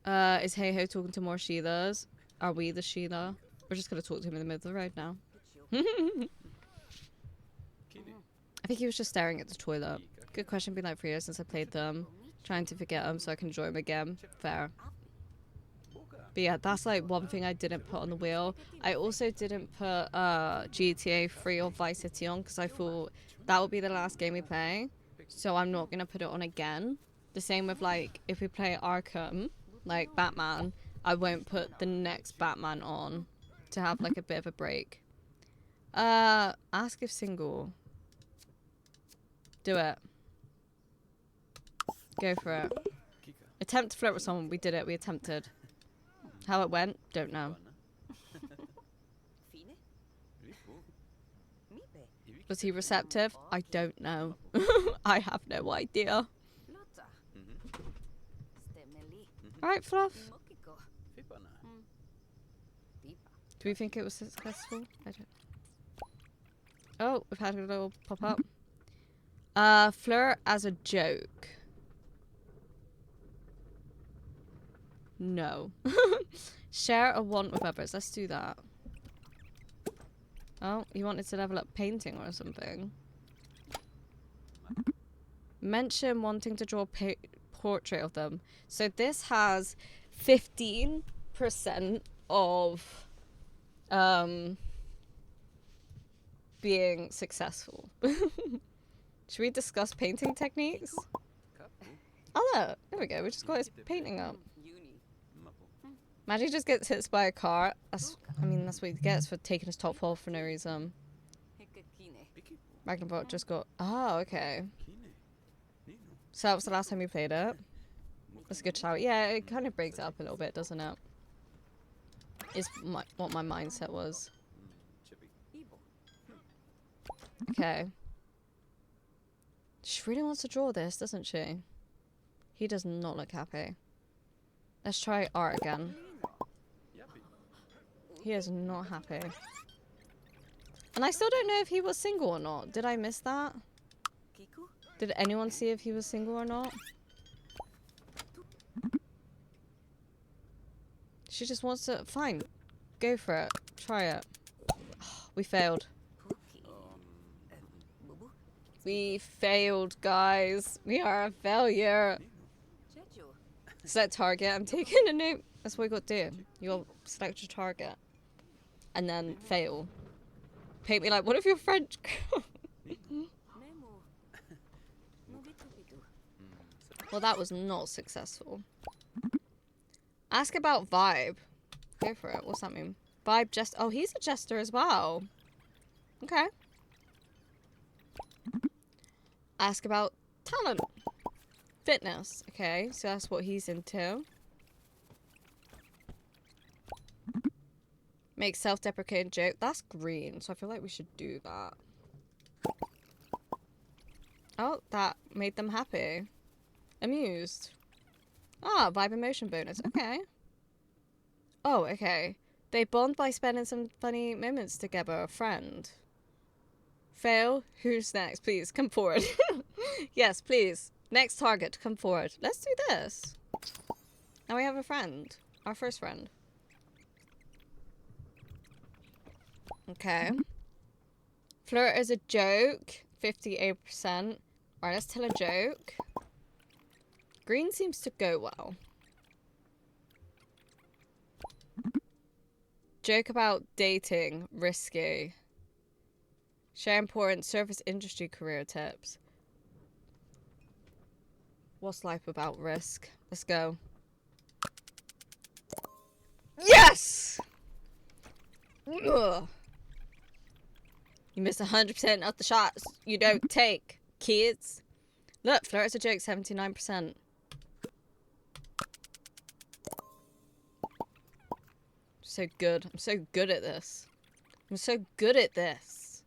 Is Hey Ho talking to more Sheilas? Are we the Sheila? We're just gonna talk to him in the middle of the road now. I think he was just staring at the toilet. Good question, been like 3 years since I played them. Trying to forget them so I can enjoy them again. Fair. But yeah, that's like one thing I didn't put on the wheel. I also didn't put GTA 3 or Vice City on because I thought that would be the last game we play. So I'm not gonna put it on again. The same with like if we play Arkham, like Batman, I won't put the next Batman on to have like a bit of a break. Ask if single. Do it. Go for it. Kika. Attempt to flirt with someone. We did it. We attempted. How it went? Don't know. Fine? Vipo. Mipe? Iviki. Was he receptive? I don't know. I have no idea. Lota? Mhm. Stemeli? Alright, Fluff. Mokiko? Fipana. Pipa? Do we think it was successful? I don't. Oh, we've had a little pop up. Flirt as a joke. No. Share a want with others. Let's do that. Oh, you wanted to level up painting or something. Mention wanting to draw a portrait of them. So this has 15% of being successful. Should we discuss painting techniques? Kapu. Oh look, there we go. We just got his painting up. Uni? Mapo. Magic just gets hit by a car. That's what he gets for taking his top 12 for no reason. Hekakine? Pikipo. Ragnarok just got. Oh, okay. Kine. Nino. So that was the last time we played it. That's a good shout. Yeah, it kind of breaks it up a little bit, doesn't it? Is what my mindset was. Chippy. Ibo? Okay. She really wants to draw this, doesn't she? He does not look happy. Let's try art again. Yappy. He is not happy. And I still don't know if he was single or not. Did I miss that? Kiku? Did anyone see if he was single or not? She just wants to... Fine. Go for it. Try it. We failed. Puki? Bubu? We failed, guys. We are a failure. Jeju? Select target. I'm taking a note. That's what we got to do. You'll select your target. And then fail. Paint me like one of your French girls. Memo? Novitupitu? Well, that was not successful. Ask about vibe. Go for it. What's that mean? Vibe jest. Oh, he's a jester as well. Okay. Ask about talent. Fitness. Okay, so that's what he's into. Make self-deprecating joke. That's green, so I feel like we should do that. Oh, that made them happy. Amused. Ah, vibe emotion bonus. Okay. Oh, okay. They bond by spending some funny moments together. A friend. Fail. Who's next? Please, come forward. Yes, please. Next target, come forward. Let's do this. Now we have a friend. Our first friend. Okay. Flirt is a joke. 58%. Alright, let's tell a joke. Green seems to go well. Joke about dating. Risky. Share important service industry career tips. What's life about risk? Let's go. Yes! Ugh. You miss 100% of the shots you don't take, kids. Look, flirt is a joke, 79%. So good. I'm so good at this. I'm so good at this.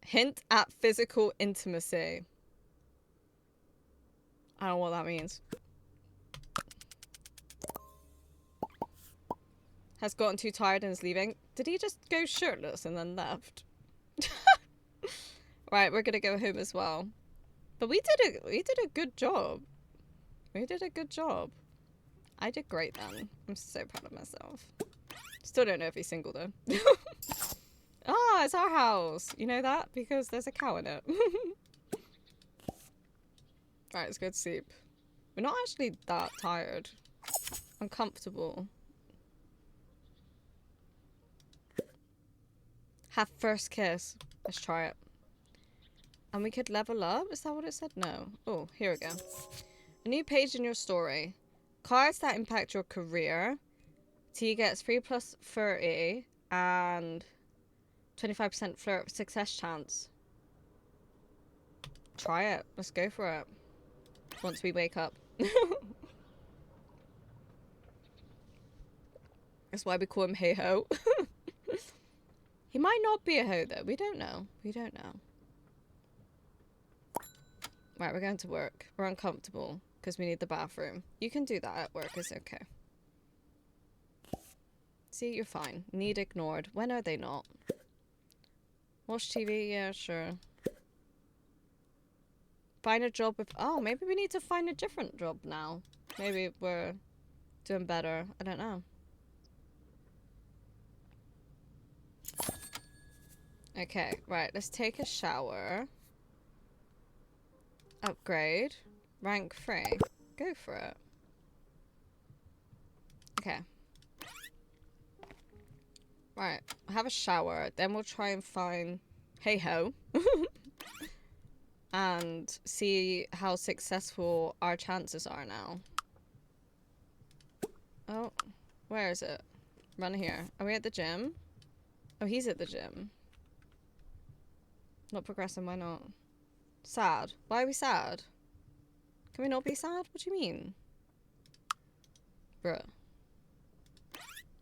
Hint at physical intimacy. I don't know what that means. Has gotten too tired and is leaving. Did he just go shirtless and then left? Right, we're gonna go home as well. But we did a good job. We did a good job. I did great then. I'm so proud of myself. Still don't know if he's single though. Ah, it's our house. You know that? Because there's a cow in it. Right, let's go to sleep. We're not actually that tired. I'm comfortable. Have first kiss. Let's try it. And we could level up? Is that what it said? No. Oh, here we go. A new page in your story. Cards that impact your career. T gets 3 plus 30. and 25% flirt success chance. Try it. Let's go for it. Once we wake up. That's why we call him Hey Ho. He might not be a hoe though. We don't know. We don't know. Right, we're going to work. We're uncomfortable because we need the bathroom. You can do that at work. It's okay. See, you're fine. Need ignored. When are they not? Watch TV? Yeah, sure. Find a job with... Oh, maybe we need to find a different job now. Maybe we're doing better. I don't know. Okay, right. Let's take a shower. Upgrade. Rank 3. Go for it. Okay. Right. Have a shower. Then we'll try and find Hey Ho. And see how successful our chances are now. Oh. Where is it? Run here. Are we at the gym? Oh, he's at the gym. Not progressing. Why not? Sad. Why are we sad? Can we not be sad? What do you mean? Bruh.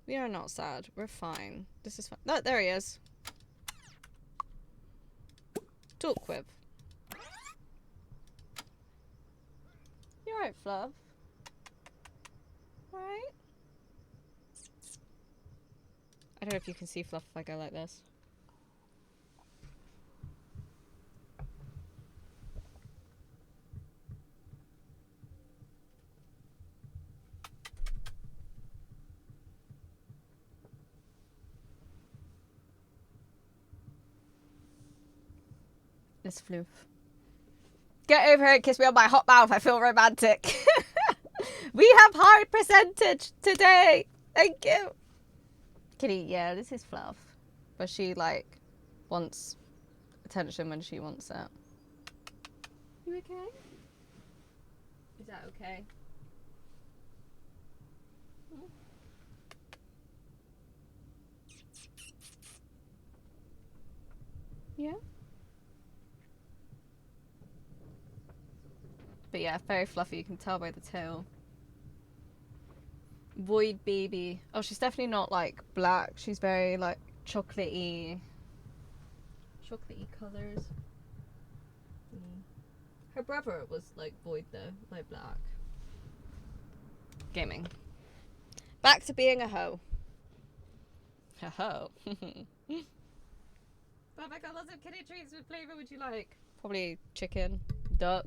We are not sad. We're fine. This is fine. Oh, there he is. Talk with. You alright, Fluff? Alright? I don't know if you can see Fluff if I go like this. It's Floof. Get over here, kiss me on my hot mouth. I feel romantic. We have high percentage today. Thank you. Kitty, yeah, this is Fluff. But she, like, wants attention when she wants it. You okay? Is that okay? Yeah? But yeah, very fluffy. You can tell by the tail. Void baby. Oh, she's definitely not like black. She's very like chocolatey. Chocolatey colors. Her brother was like void though, like black. Gaming. Back to being a hoe. A hoe. But I got lots of kitty treats with flavor. Would you like? Probably chicken, duck.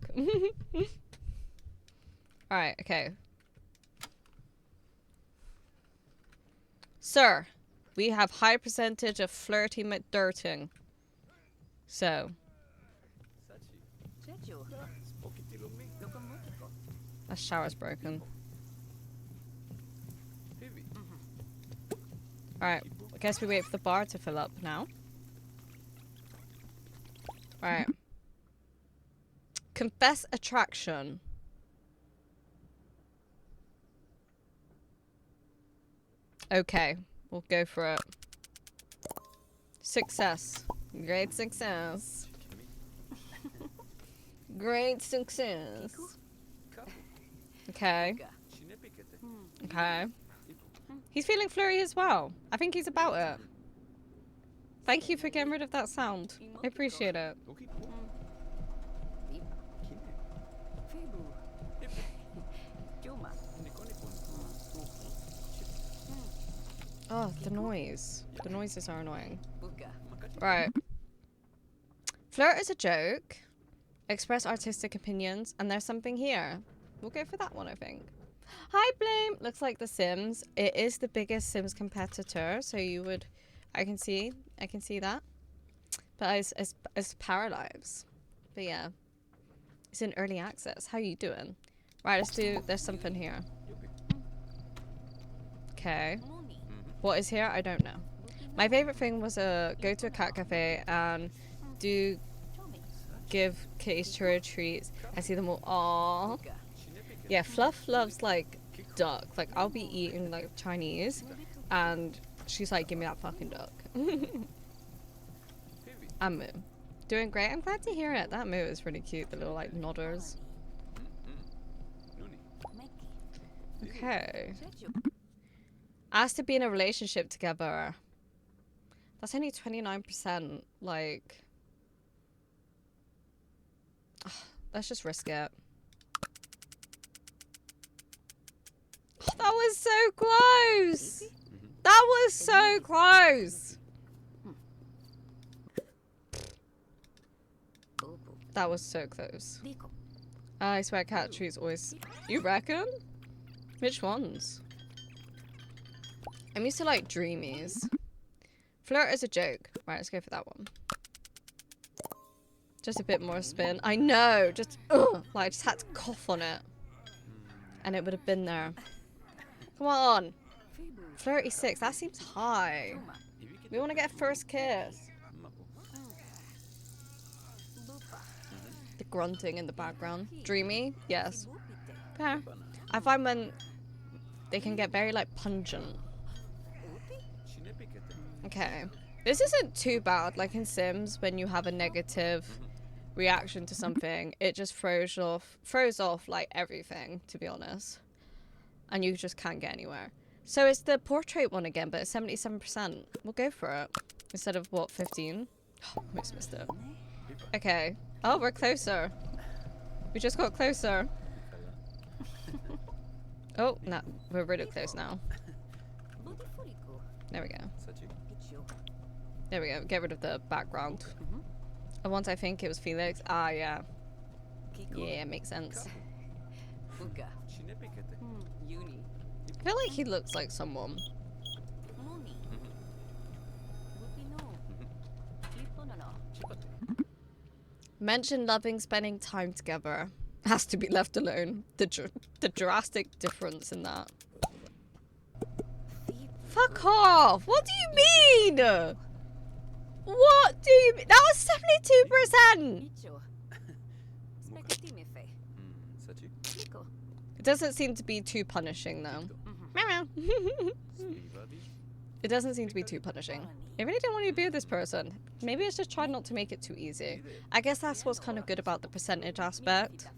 Alright, okay. Sir, we have high percentage of flirty McDirting. So. Jeju. That shower's broken. Alright, I guess we wait for the bar to fill up now. Alright. Confess attraction. Okay, we'll go for it. Success. Great success. Great success. Okay. Okay. He's feeling flurry as well. I think he's about it. Thank you for getting rid of that sound. I appreciate it. Oh, the noise. The noises are annoying. Right. Flirt is a joke. Express artistic opinions. And there's something here. We'll go for that one, I think. Hi, Blame. Looks like The Sims. It is the biggest Sims competitor. So you would... I can see that. But as Paralives. But yeah. It's in early access. How you doing? Right, let's do... There's something here. Okay. What is here? I don't know. My favorite thing was go to a cat cafe and give kitties churro treats. I see them all. Aww. Yeah, Fluff loves like duck. Like I'll be eating like Chinese, and She's like, give me that fucking duck. Phoebe. And Moo. Doing great. I'm glad to hear it. That Moo is really cute. The little like nodders. Looney. Meki. Okay. Jeju. Asked to be in a relationship together. That's only 29%. Like, let's just risk it. Oh, that was so close. That was so close. Bobo. That was so close. Rico. I swear cat trees always... You reckon? Which ones? I'm used to like dreamies. Flirt is a joke. Right, let's go for that one. Just a bit more spin. I know, just like I just had to cough on it. And it would have been there. Come on. Phoebe. 36, that seems high. Toma. We want to get first kiss. Lupa. The grunting in the background. Dreamy? Yes. Bupite. Fair. I find when they can get very like pungent. Upi. Okay. This isn't too bad. Like in Sims, when you have a negative reaction to something, it just throws off like everything, to be honest. And you just can't get anywhere. So it's the portrait one again, but it's 77%. We'll go for it. Instead of what, 15? Oh, almost missed it. Okay. Oh, we're closer. We just got closer. Oh, no, we're really close now. Bodifurico. There we go. Sachi. Ichio. There we go. Get rid of the background. And once I think it was Felix. Ah, yeah. Kiko. Yeah, makes sense. Fuga. Shinepikete. Uni. I feel like he looks like someone. Muni. Bupino. Iponono. Chipate. Mention loving spending time together. Has to be left alone. The drastic difference in that. Phoebe. Fuck off! What do you mean? What do you mean? That was 72%! Icho. Spaghetti me fe. Sachi. Nico. It doesn't seem to be too punishing though. Meow meow. Spivadi. It doesn't seem to be too punishing. I really don't want to be with this person. Maybe it's just trying not to make it too easy. I guess that's what's kind of good about the percentage aspect.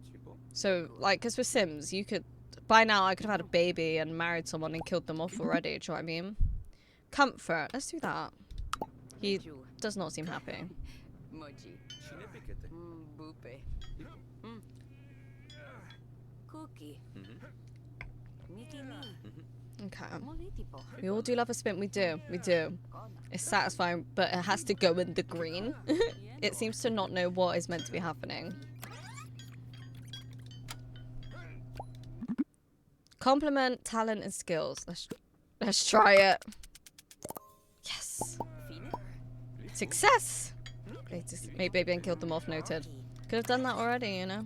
Chipo. So, like, because with Sims, you could... By now, I could have had a baby and married someone and killed them off already. Do you know what I mean? Comfort. Let's do that. He Jeju. does not seem happy. Moji. Shinepikete. Bupe. Cookie. Mickey me. Okay. Molitipo. We all do love a spin. We do. We do. It's satisfying, but it has to go in the green. It seems to not know what is meant to be happening. Compliment, talent, and skills. Let's try it. Yes. Fine. Success. Maybe baby and killed them off. Noted. Could have done that already, you know.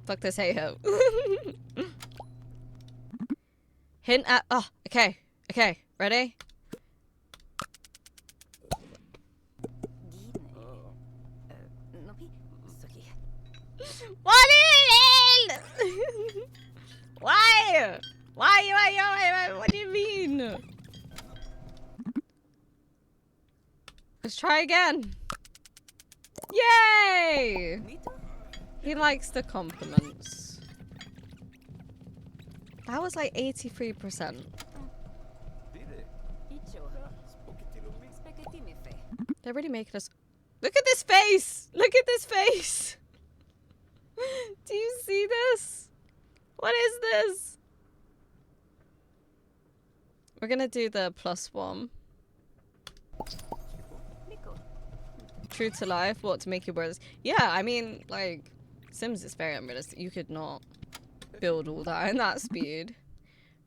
Fuck this hey ho. Hint at. Oh, okay. Okay. Ready? Gine. Oh. Nopi. Soki. What is it? Why? Why? What do you mean? Let's try again. Yay! Nito. He likes the compliments. That was like 83%. Dide. Icho. Spokitilo me. Spaghetti me fe. They're really making us... Look at this face! Look at this face! Do you see this? What is this? We're gonna do the +1. Nico. True to life, what to make your words. Yeah, I mean, like, Sims is very unrealistic. You could not build all that in that speed.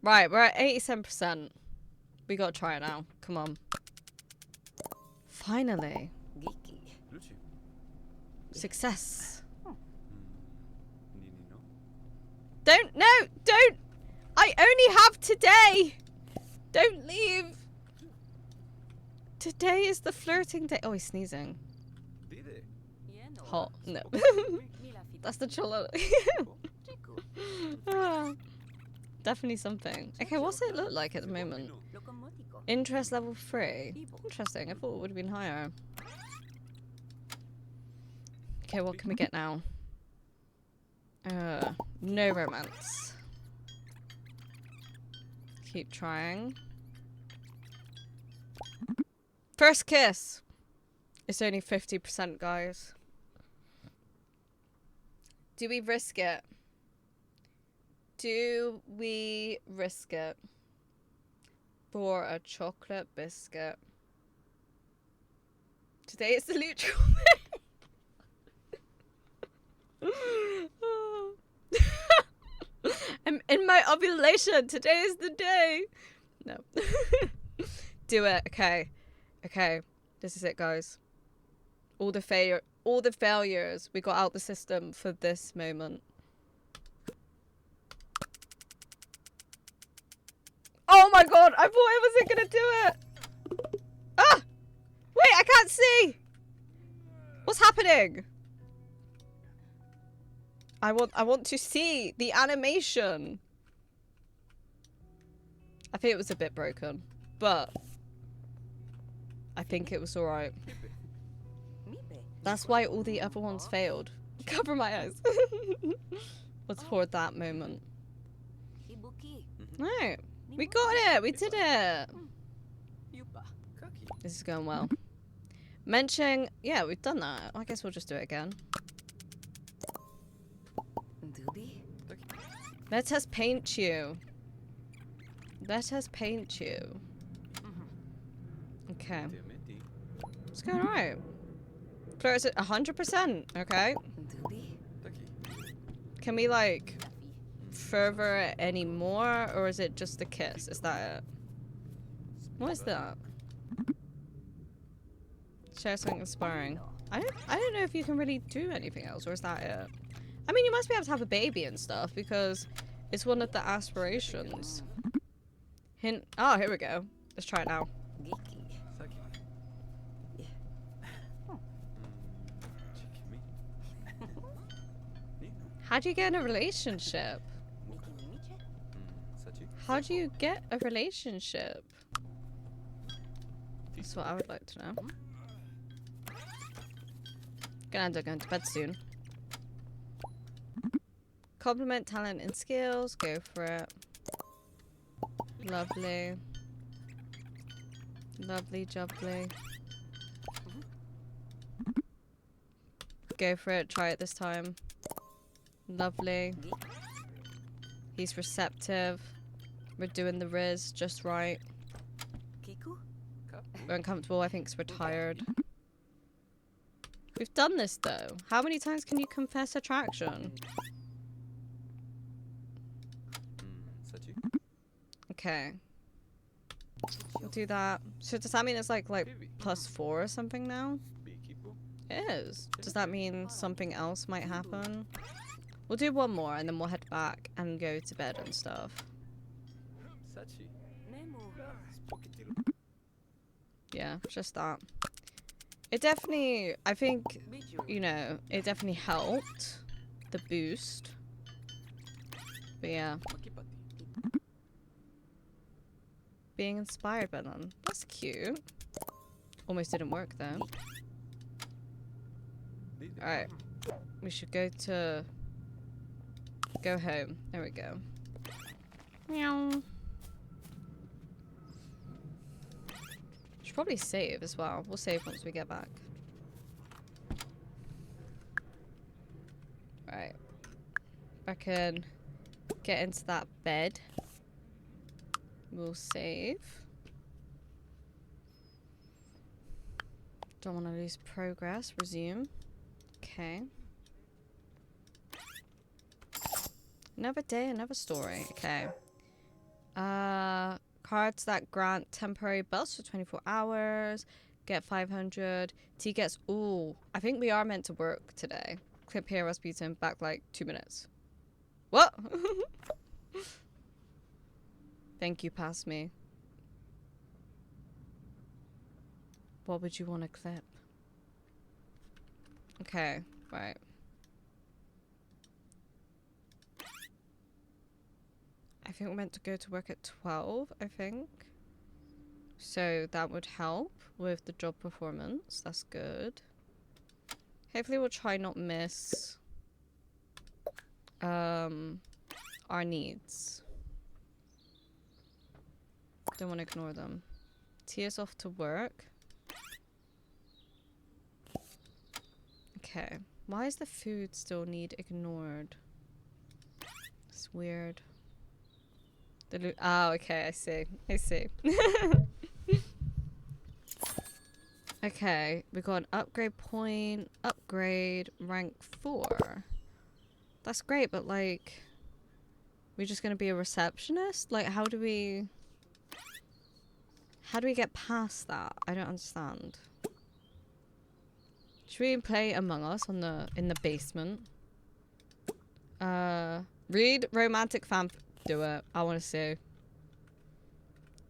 Right, we're at 87%. We gotta try it now. Come on. Finally. Geeky. Luci. Success. Nini no. Don't! I only have today! Don't leave! Today is the flirting day. Oh, he's sneezing. Dide. Yeno. Hot. No. Mila fita. That's the cholo. Chico. Ah. Definitely something. Okay, what's it look like at the moment? Locomotico. Interest level 3. Interesting. I thought it would have been higher. Okay, what can we get now? No romance. Keep trying. First kiss! It's only 50%, guys. Do we risk it? Do we risk it? For a chocolate biscuit. Today it's the neutral. I'm in my ovulation. Today is the day. No. Do it. Okay. Okay. This is it, guys. All the failures we got out the system for this moment. Oh my god, I thought I wasn't gonna do it. Ah! Wait, I can't see. What's happening? I want to see the animation. I think it was a bit broken, but I think it was alright. That's why all the other ones failed. Cover my eyes. Let's for that moment. Ibuki. Right. We got it. We did it. Yupa. Kaki. This is going well. Mentioning, yeah, we've done that. I guess we'll just do it again. Dubi. Let us paint you. Let us paint you. Okay. Diamante. It's going alright. Flirt is at 100%. Okay. Dubi. Taki. Can we, like, further it any more? Or is it just the kiss? Is that it? What is that? Share something inspiring. I don't know if you can really do anything else, or is that it? I mean, you must be able to have a baby and stuff, because it's one of the aspirations. Hint. Oh, here we go. Let's try it now. Giki. Saki. Chikimi. Ni. How do you get in a relationship? Muka. Sachi. How do you get a relationship? That's what I would like to know. Gonna end up going to bed soon. Compliment talent and skills. Go for it. Lovely. Lovely jubbly. Go for it. Try it this time. Lovely. He's receptive. We're doing the riz just right. Kiku. We're uncomfortable. I think it's retired. We've done this though. How many times can you confess attraction? Sachi. Okay. We'll do that. So does that mean it's like Baby. +4 or something now? Bikipo. It is. Does that mean something else might happen? We'll do one more and then we'll head back and go to bed and stuff. Sachi. Nemo. Spokitilu. Yeah, just that. It definitely, I think, Bichu. you know, it definitely helped. The boost. But yeah, Makipati. being inspired by them. That's cute. Almost didn't work though. Dide. Alright. We should go home. There we go. Meow. Should probably save as well. We'll save once we get back. Right. Back in. Get into that bed. We'll save. Don't want to lose progress. Resume. Okay. Another day, another story. Okay. Cards that grant temporary belts for 24 hours. Get 500. T gets... Ooh. I think we are meant to work today. Clip here, Rasputin. Back like 2 minutes. What? Thank you, pass me. What would you want to clip? Okay, right. I think we're meant to go to work at 12, I think. So that would help with the job performance. That's good. Hopefully we'll try not miss our needs. Don't want to ignore them. Tia's off to work. Okay. Why is the food still need ignored? It's weird. Oh, okay, I see. I see. Okay, we got an upgrade point, upgrade, rank 4. That's great, but like, we're just gonna be a receptionist? Like, how do we get past that? I don't understand. Should we play Among Us in the basement? Read romantic fan. Do it. I want to see.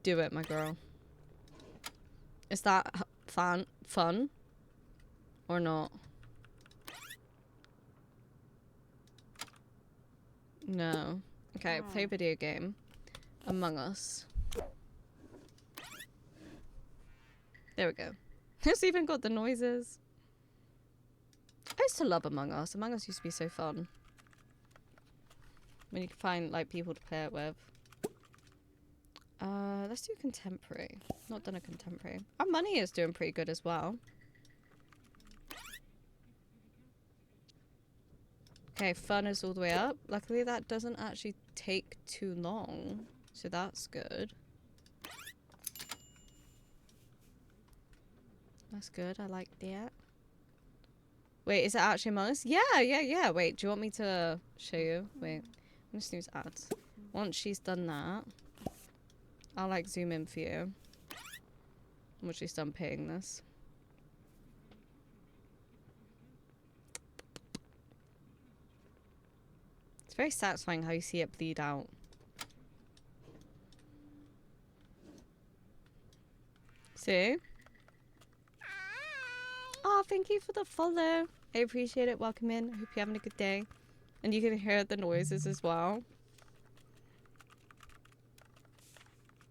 Do it, my girl. Is that fun or not? No. Okay, play video game. Among Us. There we go. It's even got the noises. I used to love Among Us. Among Us used to be so fun. When you can find like people to play it with. Let's do contemporary. Not done a contemporary. Our money is doing pretty good as well. Okay, fun is all the way up. Luckily that doesn't actually take too long. So that's good. That's good. I like that. Wait, is it actually Among Us? Yeah. Wait, do you want me to show you? Wait, I'm gonna snooze ads. Once she's done that, I'll like zoom in for you. Once she's done paying this. It's very satisfying how you see it bleed out. See? Oh, thank you for the follow. I appreciate it. Welcome in. I hope you're having a good day. And you can hear the noises as well.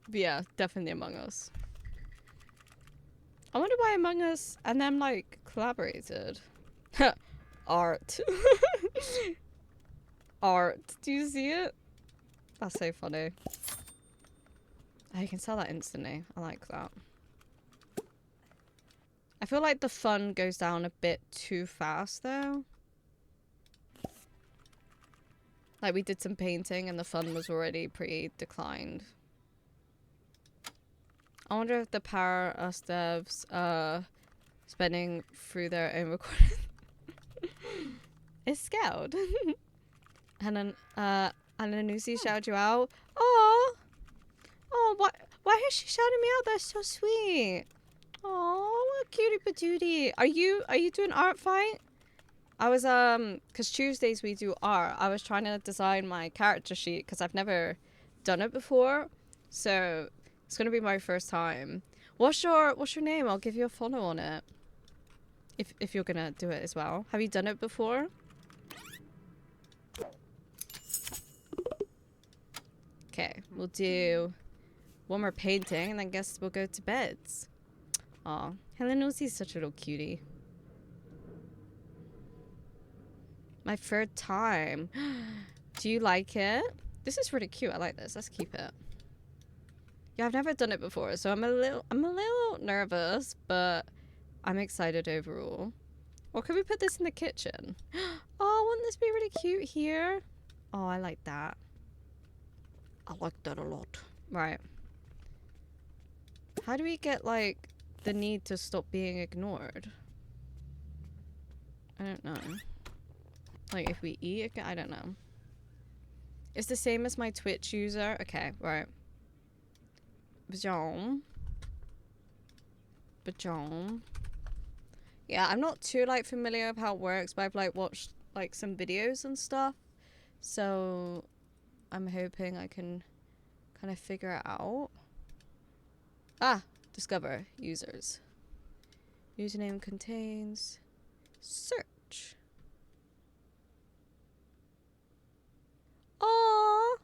But yeah, definitely Among Us. I wonder why Among Us and them like collaborated. Art. Art. Do you see it? That's so funny. Oh, you can sell that instantly. I like that. I feel like the fun goes down a bit too fast though. Like we did some painting and the fun was already pretty declined. I wonder if the Power Us devs spending through their own recording is scared. And then Nusi shouted you out. Oh, why is she shouting me out? That's so sweet. Oh, what a cutie patootie. Are you doing art fight? I was cause Tuesdays we do art. I was trying to design my character sheet because I've never done it before. So it's gonna be my first time. What's your name? I'll give you a follow on it. If you're gonna do it as well. Have you done it before? Okay, we'll do one more painting and then guess we'll go to beds. Aw, Helenosie's such a little cutie. My third time. Do you like it? This is really cute. I like this. Let's keep it. Yeah, I've never done it before, so I'm a little nervous, but I'm excited overall. Or could we put this in the kitchen? Oh, wouldn't this be really cute here? Oh, I like that. I like that a lot. Right. How do we get, like, the need to stop being ignored? I don't know. Like, if we eat, I don't know. It's the same as my Twitch user. Okay, right. Bajom. Yeah, I'm not too, like, familiar with how it works, but I've, like, watched, like, some videos and stuff. So, I'm hoping I can kind of figure it out. Ah! Discover users. Username contains search. Aww!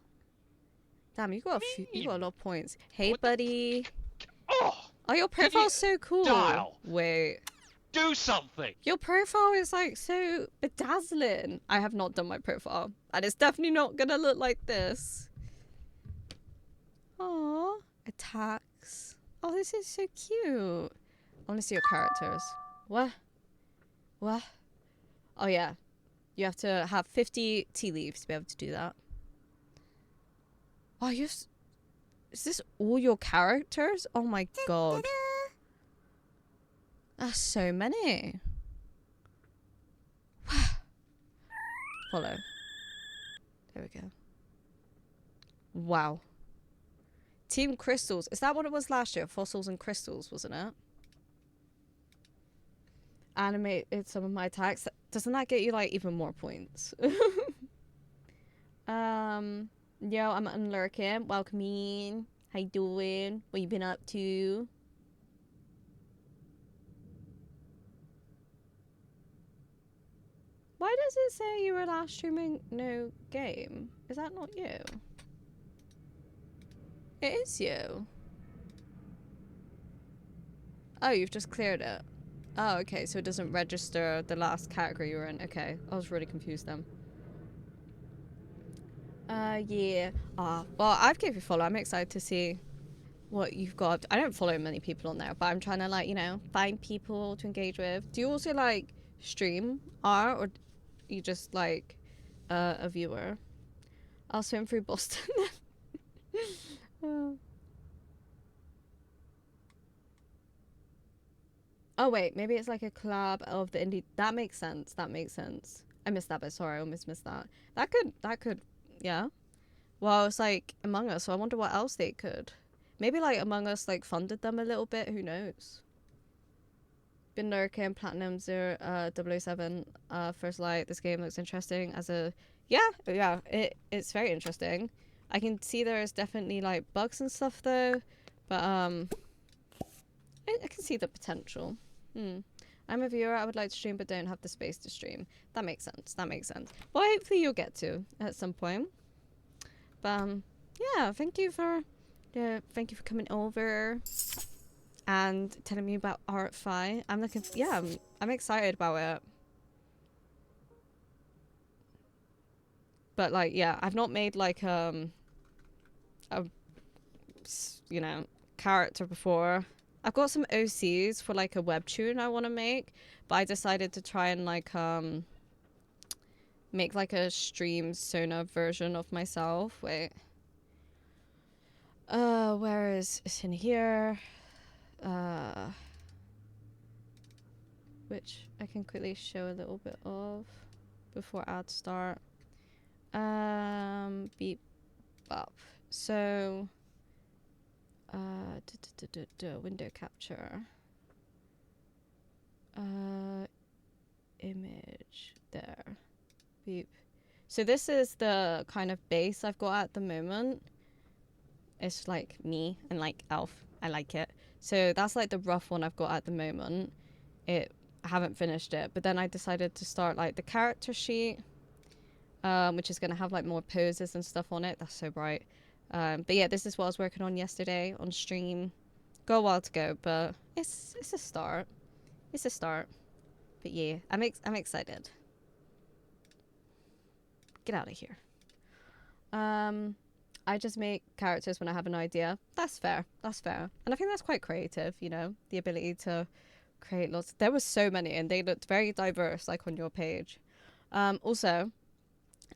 Damn, you got a few, you got a mean? lot of points. Hey, What the- buddy. Oh, Oh, your Can you profile's so cool. dial? Wait. do something. Your profile is like so bedazzling. I have not done my profile. And it's definitely not gonna look like this. Aww. Attacks. Oh, this is so cute. I want to see your characters. What? What? Oh, yeah. You have to have 50 tea leaves to be able to do that. Oh, is this all your characters? Oh my god. That's so many. Follow. There we go. Wow. Team Crystals. Is that what it was last year? Fossils and Crystals, wasn't it? Animated some of my attacks. Doesn't that get you like even more points? Yo, I'm unlurking. Welcome in. How you doing? What you been up to? Why does it say you were last streaming no game? Is that not you? It is you. Oh, you've just cleared it. Oh, okay, so it doesn't register the last category you were in. Okay, I was really confused then. Yeah. Well, I've gave you a follow. I'm excited to see what you've got. I don't follow many people on there, but I'm trying to, like, you know, find people to engage with. Do you also, like, stream art, or you just, like, a viewer? I'll swim through Boston. Oh, wait, maybe it's like a collab of the indie. That makes sense. That makes sense. I missed that bit. Sorry, I almost missed that. That could, yeah. Well, it's like Among Us, so I wonder what else they could. Maybe like Among Us like funded them a little bit. Who knows? Been lurking, Platinum 007, First Light. This game looks interesting as a yeah. It's very interesting. I can see there's definitely like bugs and stuff though, but I can see the potential. I'm a viewer. I would like to stream, but don't have the space to stream. That makes sense. That makes sense. Well, hopefully you'll get to at some point. But yeah, thank you for coming over and telling me about Art Fi. I'm looking. I'm excited about it. But like, yeah, I've not made like a character before. I've got some OCs for like a webtoon I want to make, but I decided to try and like make like a stream Sona version of myself. Wait. Where is it's in here? Which I can quickly show a little bit of before ads start. Beep up. So window capture. Image there. Beep. So this is the kind of base I've got at the moment. It's like me and like Elf. I like it. So that's like the rough one I've got at the moment. I haven't finished it, but then I decided to start like the character sheet, which is gonna have like more poses and stuff on it. That's so bright. But yeah, this is what I was working on yesterday on stream. Got a while to go, but it's a start. It's a start. But yeah, I'm excited. Get out of here. I just make characters when I have an idea. That's fair. That's fair. And I think that's quite creative, you know, the ability to create lots. There were so many and they looked very diverse, like on your page. Also,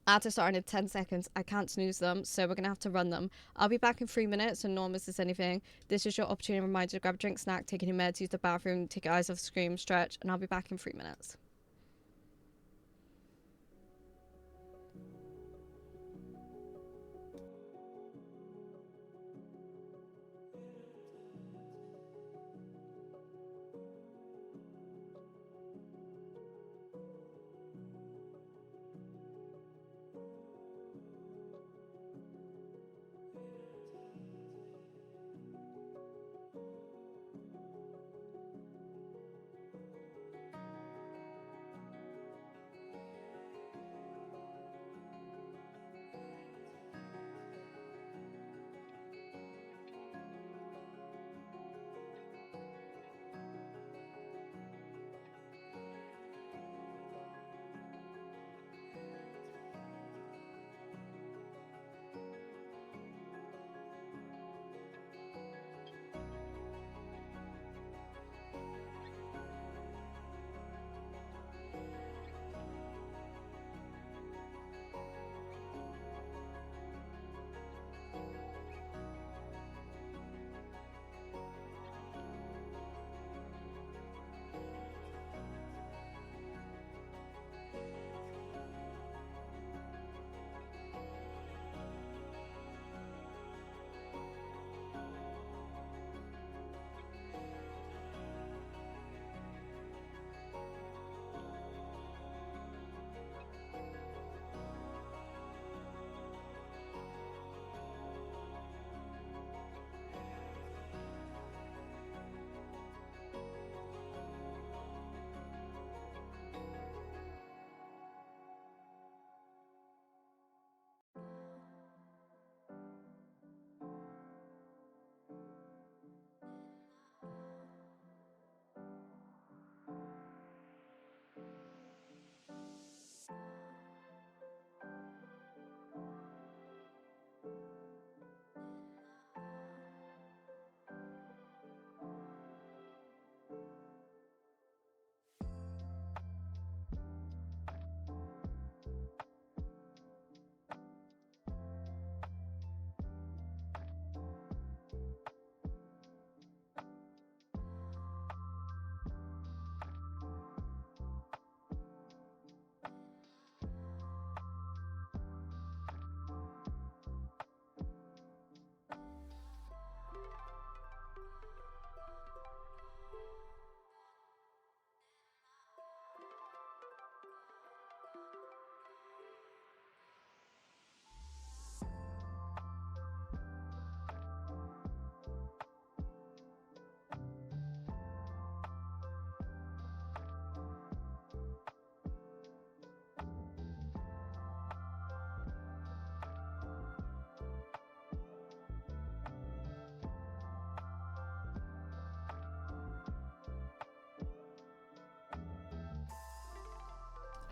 ads are starting in 10 seconds. I can't snooze them, so we're going to have to run them. I'll be back in 3 minutes, so no one misses anything. This is your opportunity to remind you to grab a drink, snack, take any meds, use the bathroom, take your eyes off the screen, stretch, and I'll be back in 3 minutes.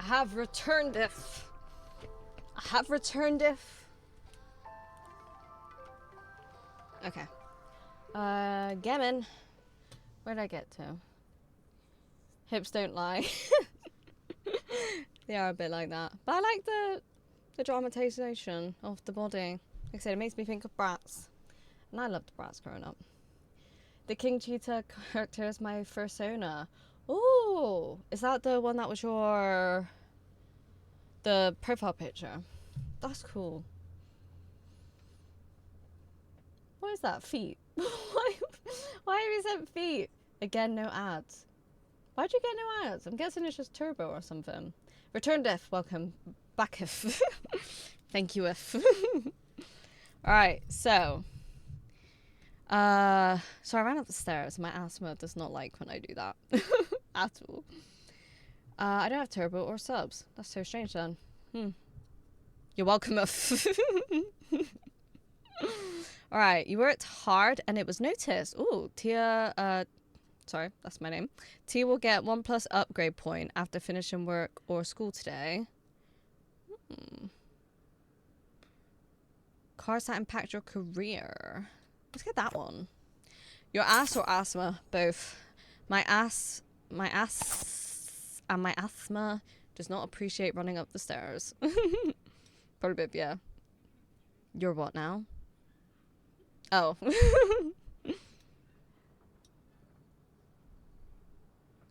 I have returned it. I have returned it. Okay. Gammon. Where'd I get to? Hips don't lie. They are a bit like that. But I like the dramatization of the body. Like I said, it makes me think of Bratz. And I loved Bratz growing up. The King Cheetah character is my fursona. Ooh, is that the one that was the profile picture? That's cool. What is that? Feet? Why have you said feet? Again, no ads. Why'd you get no ads? I'm guessing it's just Turbo or something. Return Def, welcome back if. Thank you if. Alright, so I ran up the stairs. My asthma does not like when I do that. At all. I don't have turbo or subs. That's so strange then. You're welcome if. Alright, you worked hard and it was noticed. Ooh, Tia, sorry, that's my name. Tia will get 1+ upgrade point after finishing work or school today. Cars that impact your career. Let's get that one. Your ass or asthma? Both. My ass and my asthma does not appreciate running up the stairs. Probably bit, yeah. You're what now? Oh.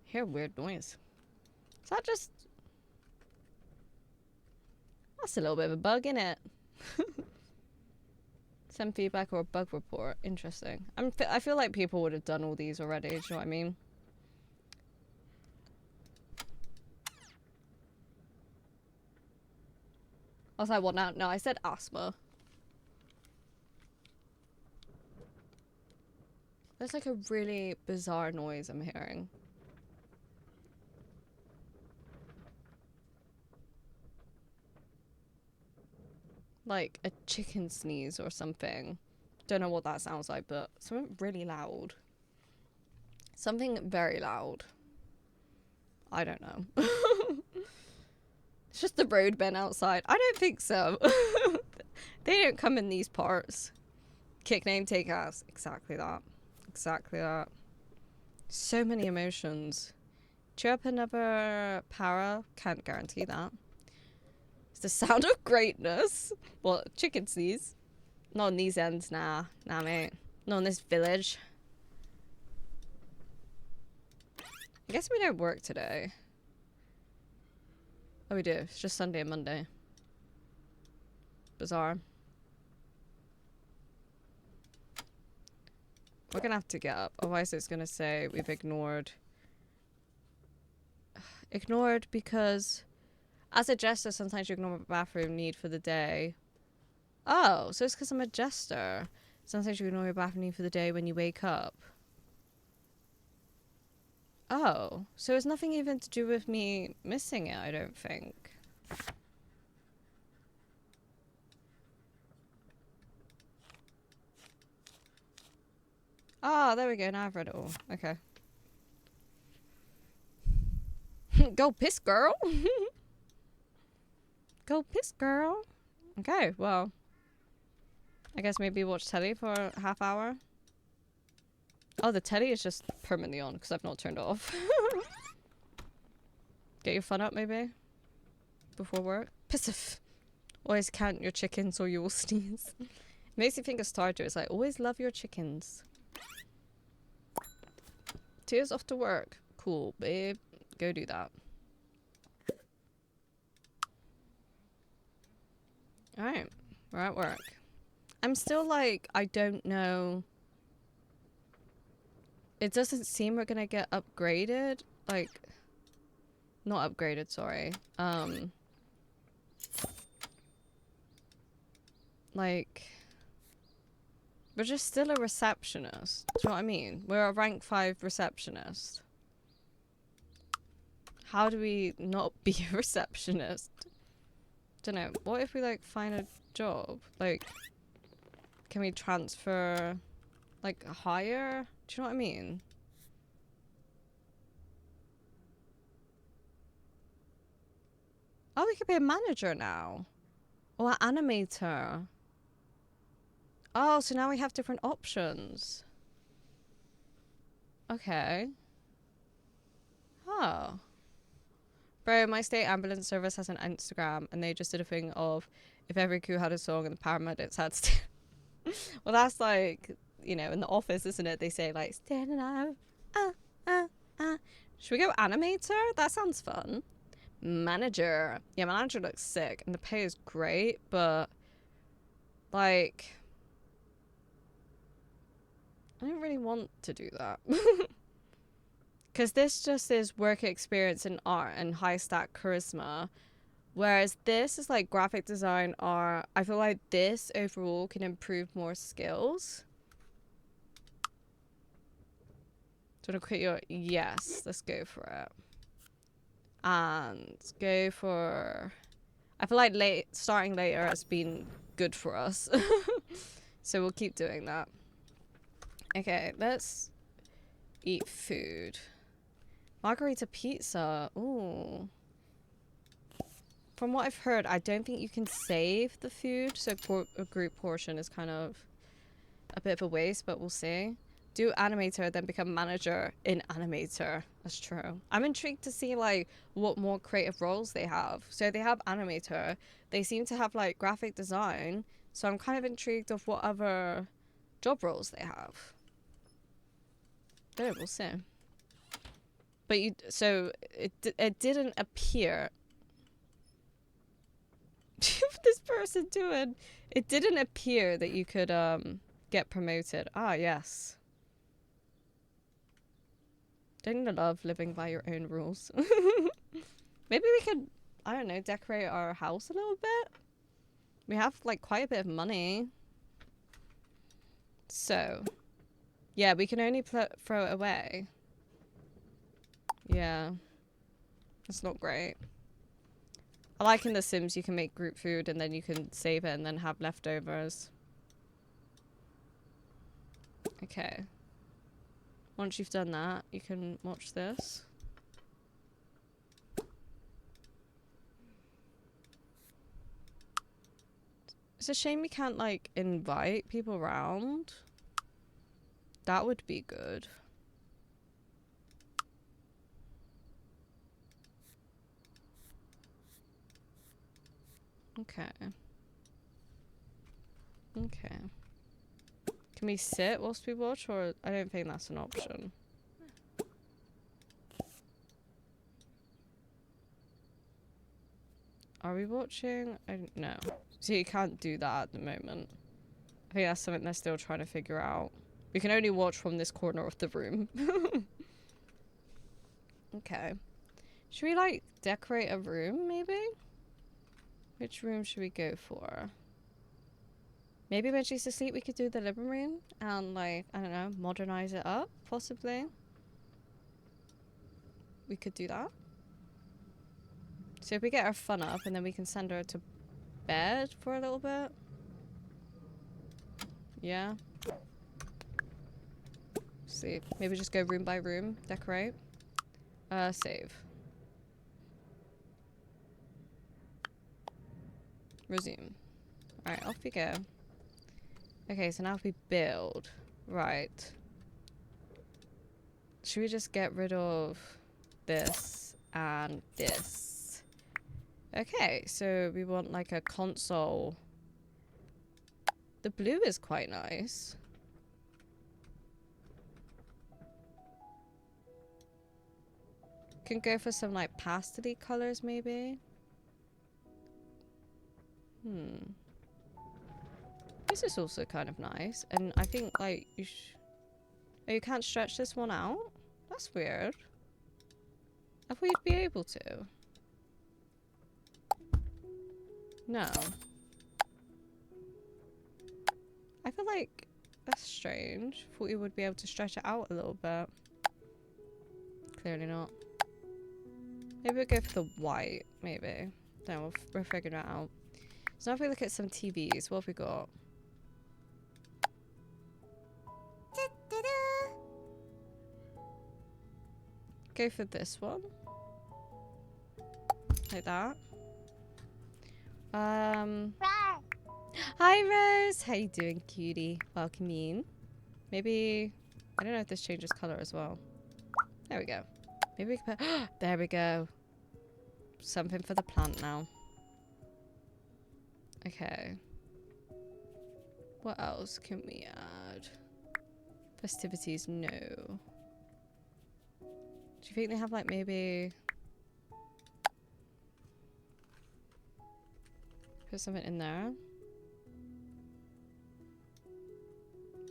Hear a weird noise. Is that just... That's a little bit of a bug, innit? Send feedback or a bug report. Interesting. I feel like people would have done all these already. Do you know what I mean? I was like, what now? No, I said asthma. There's like a really bizarre noise I'm hearing. Like a chicken sneeze or something. Don't know what that sounds like, but something really loud. Something very loud. I don't know. It's just the roadmen outside. I don't think so. They don't come in these parts. Kick name, take ass. Exactly that. Exactly that. So many emotions. Cheer up another para. Can't guarantee that. It's the sound of greatness. Well, chicken sneeze. Not on these ends, nah. Nah, mate. Not in this village. I guess we don't work today. Oh, we do. It's just Sunday and Monday. Bizarre. We're gonna have to get up. Otherwise it's gonna say we've ignored. Ignored because as a jester, sometimes you ignore a bathroom need for the day. Oh, so it's because I'm a jester. Sometimes you ignore your bathroom need for the day when you wake up. Oh, so it's nothing even to do with me missing it, I don't think. Ah, there we go. Now I've read it all. Okay. Go piss, girl. Go piss, girl. Okay, well. I guess maybe watch telly for a half hour. Oh, the telly is just permanently on because I've not turned it off. Get your fun up, maybe? Before work? Piss. Always count your chickens or you will sneeze. It makes you think of Stardew. It's like, always love your chickens. Tears off to work. Cool, babe. Go do that. Alright. We're at work. I'm still like, I don't know. It doesn't seem we're gonna get upgraded. Like, not upgraded, sorry. Like, we're just still a receptionist. Do you know what I mean? We're a rank 5 receptionist. How do we not be a receptionist? Don't know. What if we like find a job? Like, can we transfer like higher? Do you know what I mean? Oh, we could be a manager now. Or an animator. Oh, so now we have different options. Okay. Oh. Bro, my state ambulance service has an Instagram and they just did a thing of if every crew had a song and the paramedics had well, that's like, you know, in the office, isn't it? They say like standing up. Should we go animator? That sounds fun. Manager. Yeah, manager looks sick and the pay is great, but like I don't really want to do that. Because this just is work experience in art and high stat charisma. Whereas this is like graphic design art. I feel like this overall can improve more skills. Do you want to quit your... Yes, let's go for it. And go for... I feel like starting later has been good for us. So we'll keep doing that. Okay, let's eat food. Margarita pizza. Ooh. From what I've heard, I don't think you can save the food, so a group portion is kind of a bit of a waste, but we'll see. Do animator, then become manager in animator. That's true. I'm intrigued to see like what more creative roles they have. So they have animator. They seem to have like graphic design. So I'm kind of intrigued of what other job roles they have. There, we'll see. But it didn't appear. What's this person doing? It didn't appear that you could get promoted. Ah, yes. Don't you love living by your own rules? Maybe we could, I don't know, decorate our house a little bit. We have like quite a bit of money. So, yeah, we can only throw it away. Yeah. That's not great. I like in The Sims you can make group food and then you can save it and then have leftovers. Okay. Once you've done that, you can watch this. It's a shame we can't, like, invite people around. That would be good. Okay. Okay. Can we sit whilst we watch, or I don't think that's an option. Are we watching? I don't know. So you can't do that at the moment. I think that's something they're still trying to figure out. We can only watch from this corner of the room. Okay. Should we, like, decorate a room, maybe? Which room should we go for? Maybe when she's asleep we could do the living room and, like, I don't know, modernize it up, possibly. We could do that. So if we get her fun up and then we can send her to bed for a little bit. Yeah. See, maybe just go room by room, decorate. Save. Resume. Alright, off we go. Okay, so now if we build. Right. Should we just get rid of this and this? Okay, so we want like a console. The blue is quite nice. Can go for some like pastel-y colors maybe. This is also kind of nice, and I think like oh, you can't stretch this one out? That's weird. I thought you'd be able to. No. I feel like that's strange. Thought you would be able to stretch it out a little bit. Clearly not. Maybe we'll go for the white, maybe. No, we'll figure that out. So now if we look at some TVs, what have we got? Go for this one. Like that. Hi Rose, how you doing, cutie? Welcome in. Maybe I don't know if this changes color as well. There we go. Maybe we can put. There we go. Something for the plant now. Okay. What else can we add? Festivities, no. Do you think they have like maybe put something in there?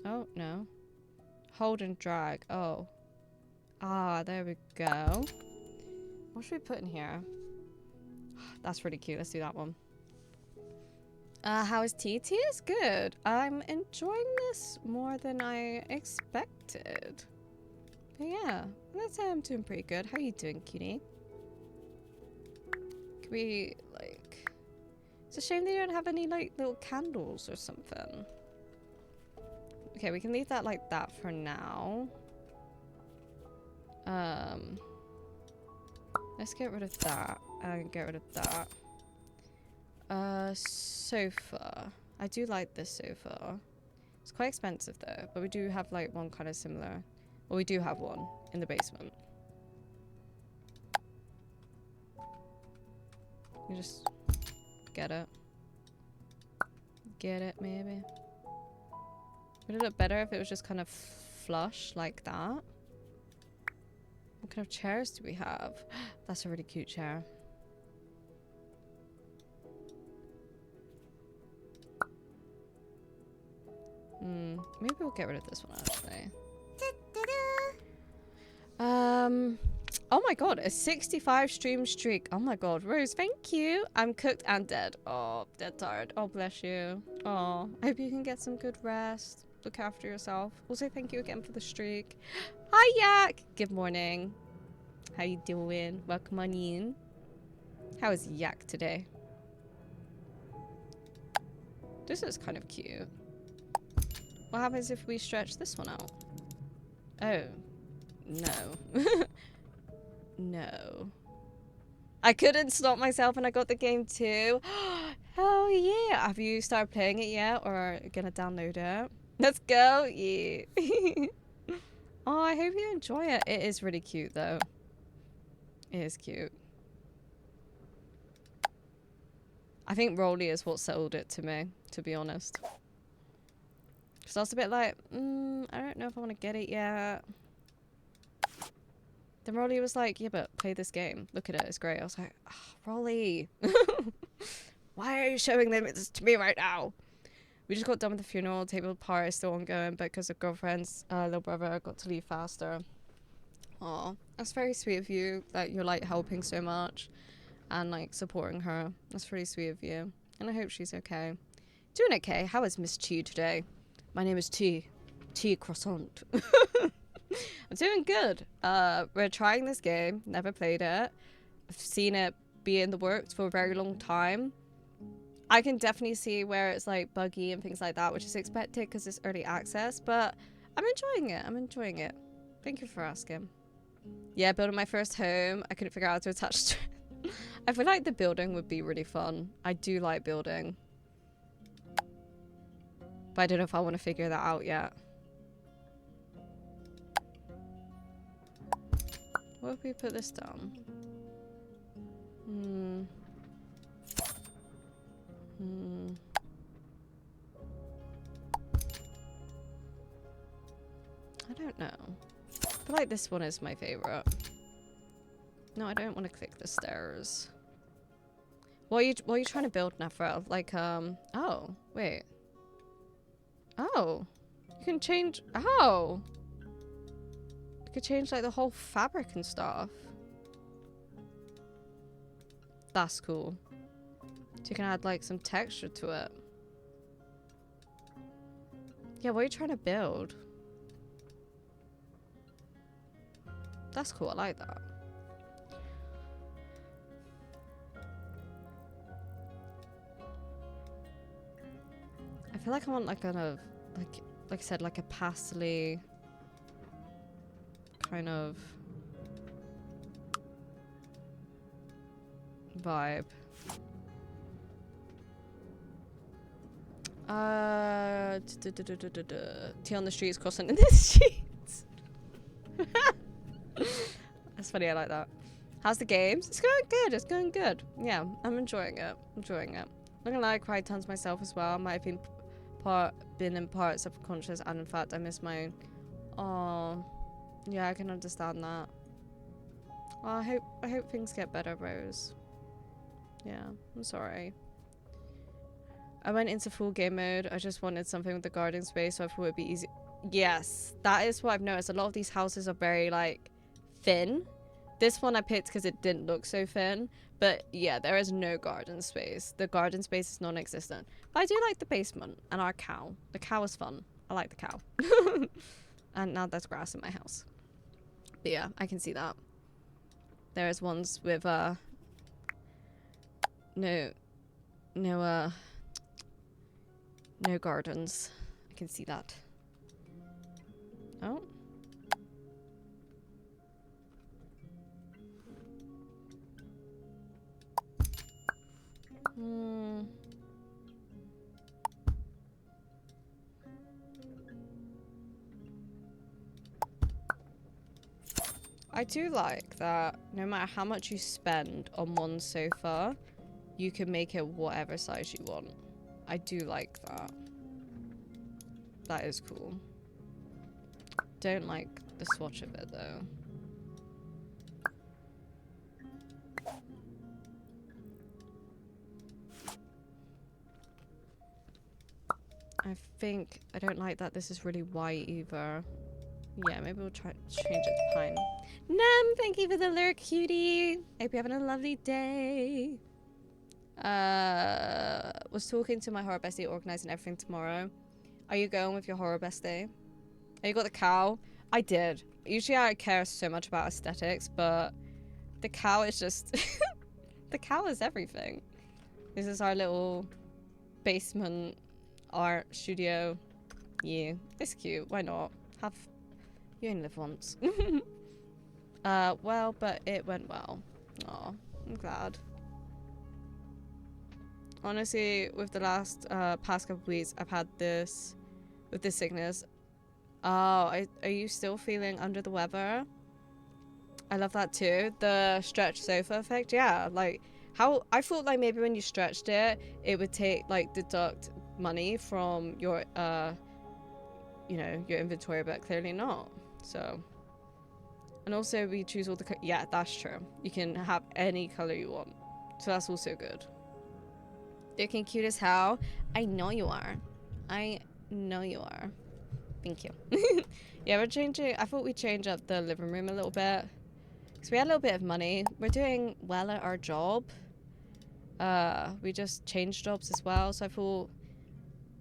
Oh, no. Hold and drag. Oh. Ah, there we go. What should we put in here? That's really cute. Let's do that one. How is tea? Tea is good. I'm enjoying this more than I expected. But yeah, let's say I'm doing pretty good. How are you doing, cutie? Could we, like... It's a shame they don't have any, like, little candles or something. Okay, we can leave that like that for now. Let's get rid of that and get rid of that. Sofa. I do like this sofa. It's quite expensive though, but we do have like one kind of similar. Well, we do have one in the basement. You just get it. Get it, maybe. Would it look better if it was just kind of flush like that? What kind of chairs do we have? That's a really cute chair. Maybe we'll get rid of this one actually. Oh my god, a 65 stream streak. Oh my god, Rose, thank you. I'm cooked and dead. Oh, dead tired. Oh, bless you. Oh, I hope you can get some good rest. Look after yourself. Also, thank you again for the streak. Hi, Yak. Good morning. How you doing? Welcome on in. How is Yak today? This is kind of cute. What happens if we stretch this one out? Oh. No. No. I couldn't stop myself and I got the game too. Hell yeah. Have you started playing it yet or gonna download it? Let's go. Yeah. Oh, I hope you enjoy it. It is really cute though. It is cute. I think Rolly is what sold it to me, to be honest. Because I was a bit like, I don't know if I want to get it yet. Then Rolly was like, yeah, but play this game. Look at it, it's great. I was like, oh, Rolly. Why are you showing them this to me right now? We just got done with the funeral. Table party is still ongoing, but because of girlfriend's little brother got to leave faster. Aw, that's very sweet of you that you're like helping so much and like supporting her. That's really sweet of you. And I hope she's okay. Doing okay. How is Miss Chi today? My name is Chi. Chi Croissant. I'm doing good. We're trying this game. Never played it. I've seen it be in the works for a very long time. I can definitely see where it's like buggy and things like that, which is expected because it's early access, but I'm enjoying it. I'm enjoying it. Thank you for asking. Yeah, building my first home. I couldn't figure out how to attach to it. I feel like the building would be really fun. I do like building. But I don't know if I want to figure that out yet. What if we put this down? I don't know. I feel like this one is my favorite. No, I don't want to click the stairs. What are you trying to build, Nafra? Like, oh, wait. Oh. You can change, oh. You could change, like, the whole fabric and stuff. That's cool. So you can add, like, some texture to it. Yeah, what are you trying to build? That's cool, I like that. I feel like I want like kind of like I said, like a pastely kind of vibe. Tea on the streets, crossing in the streets. That's funny, I like that. How's the games? It's going good, it's going good. Yeah, I'm enjoying it. Enjoying it. Not gonna lie, I cried tons myself as well. Might have been in part subconscious, and in fact I miss my own. Oh, yeah, I can understand that. Well, I hope things get better, Rose. Yeah, I'm sorry. I went into full game mode. I just wanted something with the garden space, so I thought it'd be easy. Yes, that is what I've noticed. A lot of these houses are very, like, thin. This one I picked because it didn't look so thin. But, yeah, there is no garden space. The garden space is non-existent. But I do like the basement and our cow. The cow is fun. I like the cow. And now there's grass in my house. But, yeah, I can see that. There is ones with, no gardens. I can see that. Oh. I do like that no matter how much you spend on one sofa, you can make it whatever size you want. I do like that. That is cool. Don't like the swatch of it though. I think I don't like that this is really white either. Yeah, maybe we'll try to change it to pine. Nam, thank you for the lurk, cutie. Hope you're having a lovely day. Was talking to my horror bestie, organizing everything tomorrow. Are you going with your horror bestie? Oh, you got the cow? I did. Usually I care so much about aesthetics, but the cow is just... the cow is everything. This is our little basement art studio. Yeah, it's cute. Why not? You only live once. Well, but it went well. Aw, I'm glad. Honestly, with the last past couple of weeks, I've had this with this sickness. Oh, are you still feeling under the weather? I love that too. The stretch sofa effect. Yeah, like how I thought like maybe when you stretched it, it would deduct money from your you know, your inventory, but clearly not. So, and also we choose all the yeah, that's true. You can have any color you want, so that's also good. Looking cute as hell. I know you are. I know you are. Thank you. Yeah, we're changing. I thought we'd change up the living room a little bit because we had a little bit of money. We're doing well at our job. We just changed jobs as well, so I thought,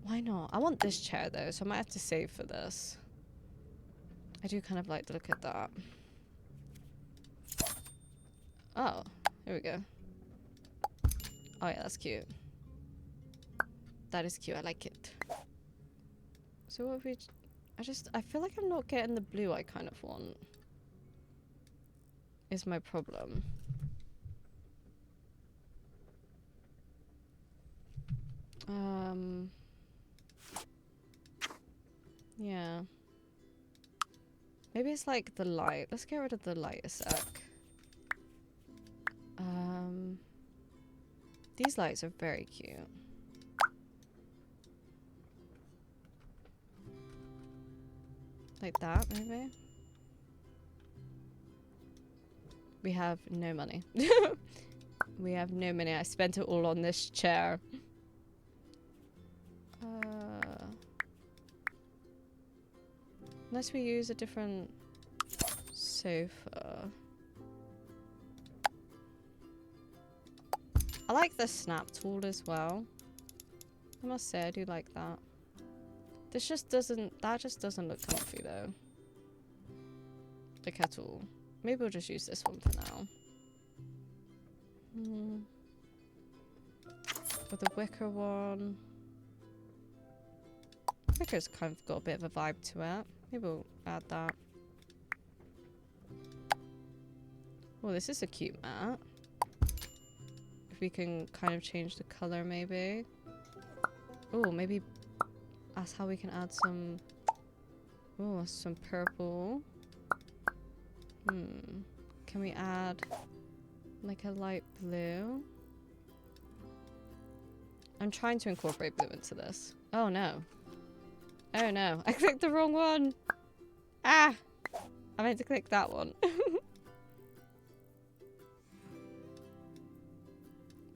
why not? I want this chair though, so I might have to save for this. I do kind of like the look at that. Oh, here we go. Oh yeah, that's cute. That is cute. I like it. So what if we... I feel like I'm not getting the blue I kind of want. Is my problem. Yeah. Maybe it's like the light. Let's get rid of the light a sec. These lights are very cute. Like that, maybe? We have no money. We have no money. I spent it all on this chair. Unless we use a different sofa. I like the snap tool as well. I must say I do like that. This just doesn't, that just doesn't look comfy though. The kettle. Maybe we'll just use this one for now. With the wicker one. Wicker's kind of got a bit of a vibe to it. Maybe we'll add that. Oh, this is a cute mat. If we can kind of change the color maybe. Oh, maybe that's how we can add some... Oh, some purple. Can we add like a light blue? I'm trying to incorporate blue into this. Oh no. Oh no. I clicked the wrong one. Ah! I meant to click that one.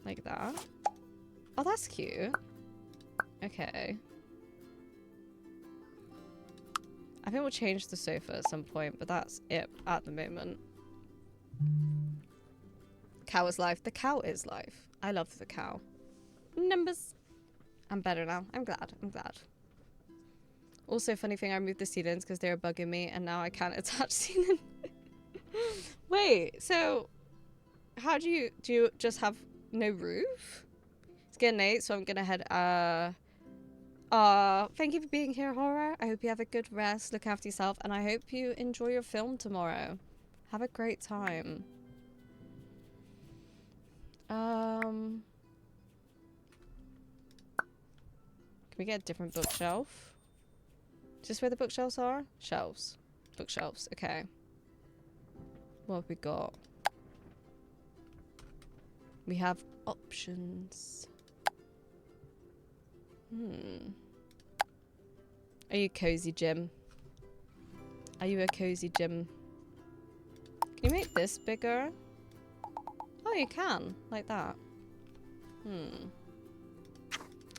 Like that. Oh, that's cute. Okay. I think we'll change the sofa at some point, but that's it at the moment. Cow is life. The cow is life. I love the cow. Numbers. I'm better now. I'm glad. I'm glad. Also, funny thing, I moved the ceilings because they were bugging me, and now I can't attach ceiling. Wait, so how do you just have no roof? It's getting late, so I'm gonna head. Thank you for being here, Horror. I hope you have a good rest. Look after yourself, and I hope you enjoy your film tomorrow. Have a great time. Can we get a different bookshelf? Is this where the bookshelves are? Shelves. Bookshelves. Okay. What have we got? We have options. Are you cozy, Jim? Are you a cozy Jim? Can you make this bigger? Oh, you can. Like that.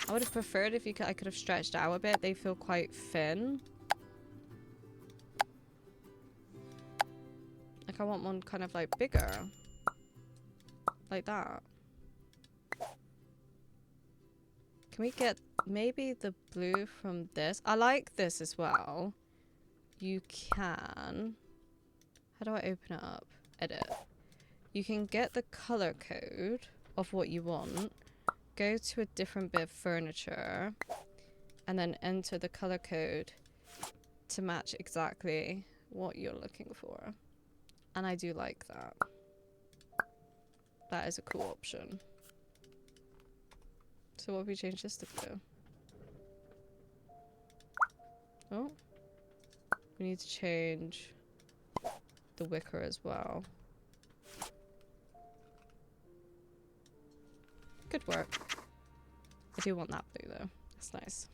I would have preferred if I could have stretched out a bit. They feel quite thin. Like I want one kind of like bigger. Like that. Can we get maybe the blue from this? I like this as well. You can... How do I open it up? Edit. You can get the color code of what you want. Go to a different bit of furniture. And then enter the color code to match exactly what you're looking for. And I do like that. That is a cool option. So what if we change this to blue? Oh. We need to change the wicker as well. Good work. I do want that blue though. That's nice.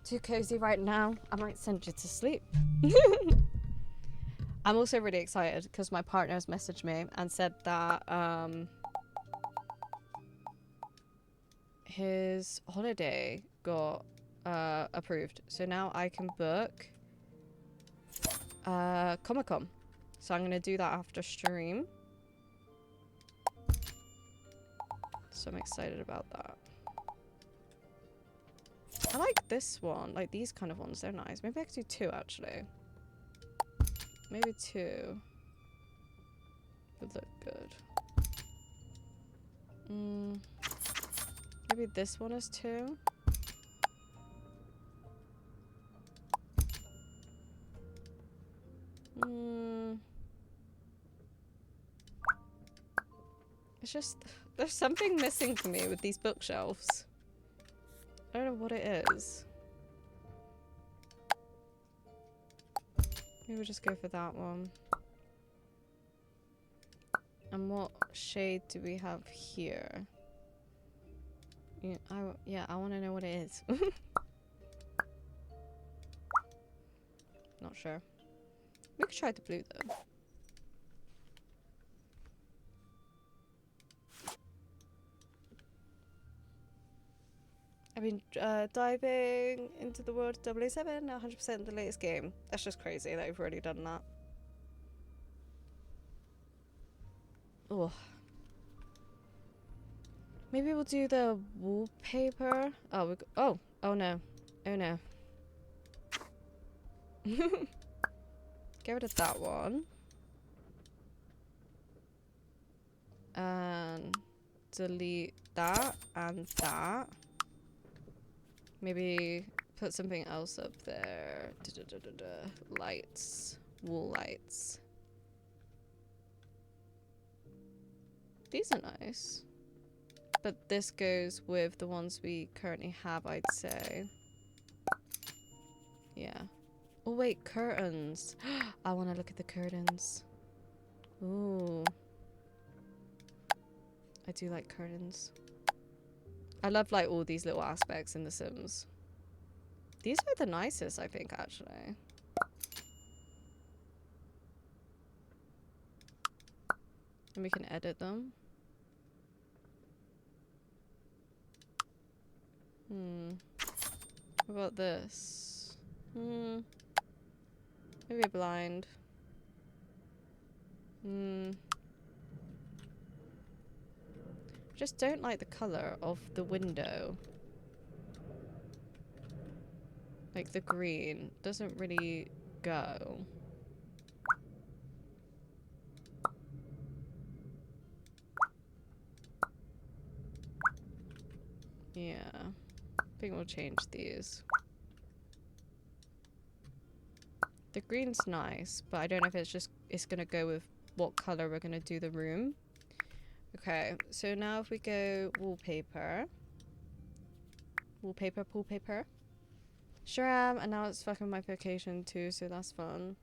Too cozy right now. I might send you to sleep. I'm also really excited because my partner has messaged me and said that his holiday got approved. So now I can book Comic-Con. So I'm going to do that after stream. So I'm excited about that. I like this one. Like these kind of ones. They're nice. Maybe I could do two actually. Maybe two would look good. Maybe this one is two. It's just, there's something missing for me with these bookshelves. I don't know what it is. Maybe we'll just go for that one. And what shade do we have here? Yeah, I want to know what it is. Not sure. We could try the blue though. I've been diving into the world of 007, 100% the latest game. That's just crazy that we've already done that. Oh. Maybe we'll do the wallpaper. Oh, oh no. Oh no. Get rid of that one. And delete that and that. Maybe put something else up there. Lights. Wall lights. These are nice. But this goes with the ones we currently have, I'd say. Yeah. Oh wait, curtains. I want to look at the curtains. Ooh. I do like curtains. I love like all these little aspects in The Sims. These are the nicest, I think, actually. And we can edit them. What about this? Maybe a blind. Just don't like the color of the window. Like the green doesn't really go. Yeah. I think we'll change these. The green's nice, but I don't know if it's gonna go with what color we're gonna do the room. Okay, so now if we go wallpaper. Wallpaper. Sure am, and now it's fucking my vacation too, so that's fun.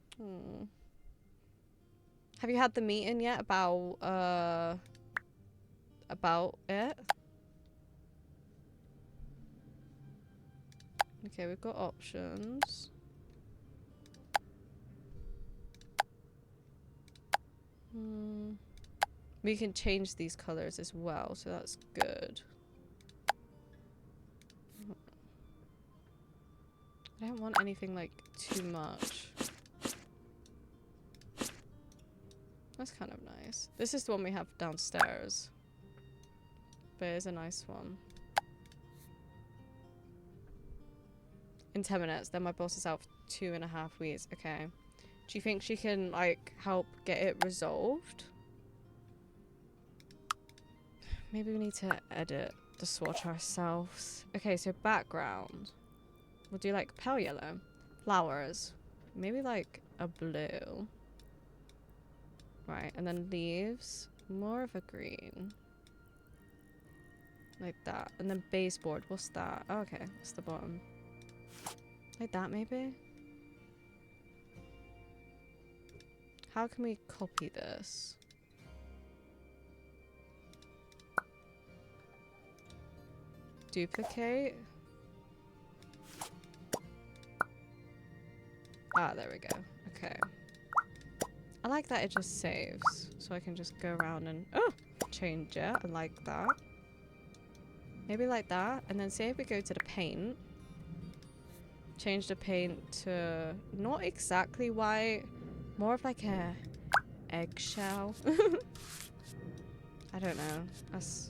Have you had the meeting yet about it? Okay, we've got options. We can change these colors as well, so that's good. I don't want anything like too much. That's kind of nice. This is the one we have downstairs. But it's a nice one. In 10 minutes, then my boss is out for 2.5 weeks. Okay. Do you think she can, like, help get it resolved? Maybe we need to edit the swatch ourselves. Okay, so background. We'll do, like, pale yellow. Flowers. Maybe, like, a blue. Right, and then leaves. More of a green. Like that. And then baseboard. What's that? Oh, okay, that's the bottom. Like that, maybe? How can we copy this? Duplicate? Ah, there we go. Okay. I like that it just saves. So I can just go around and... Oh! Change it. I like that. Maybe like that. And then say if we go to the paint. Change the paint to... Not exactly white. More of like a... eggshell. I don't know. That's...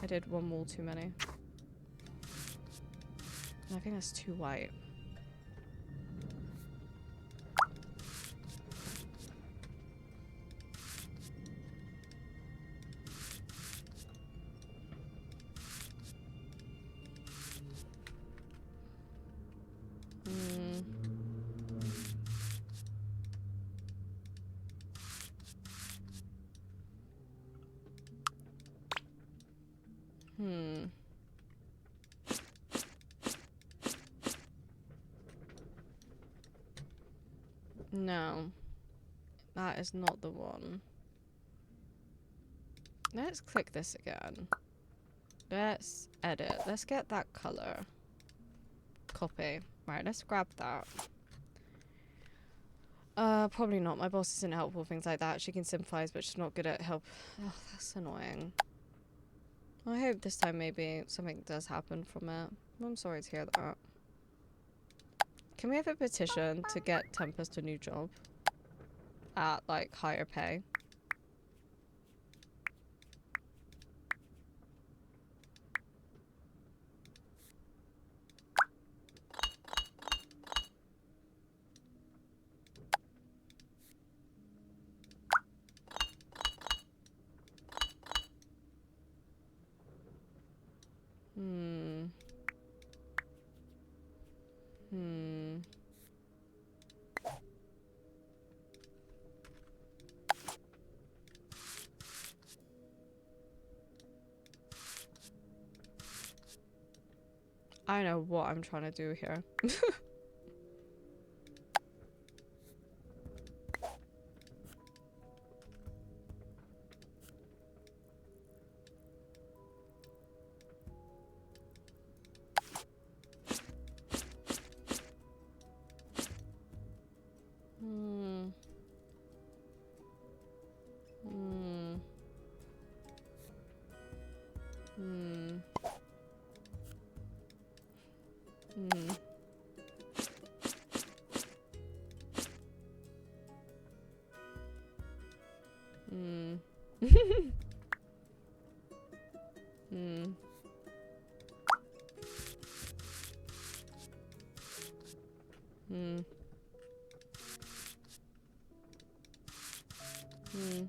I did one wall too many. I think that's too white. No. That is not the one. Let's click this again. Let's edit. Let's get that color. Copy. Right, let's grab that. Probably not. My boss isn't helpful with things like that. She can sympathize, but she's not good at help. Oh, that's annoying. I hope this time maybe something does happen from it. I'm sorry to hear that. Can we have a petition to get Tempest a new job? At, like, higher pay? I don't know what I'm trying to do here. Hmm. Hmm. Hmm. Hmm. Hmm. Hmm. Hmm. Hmm.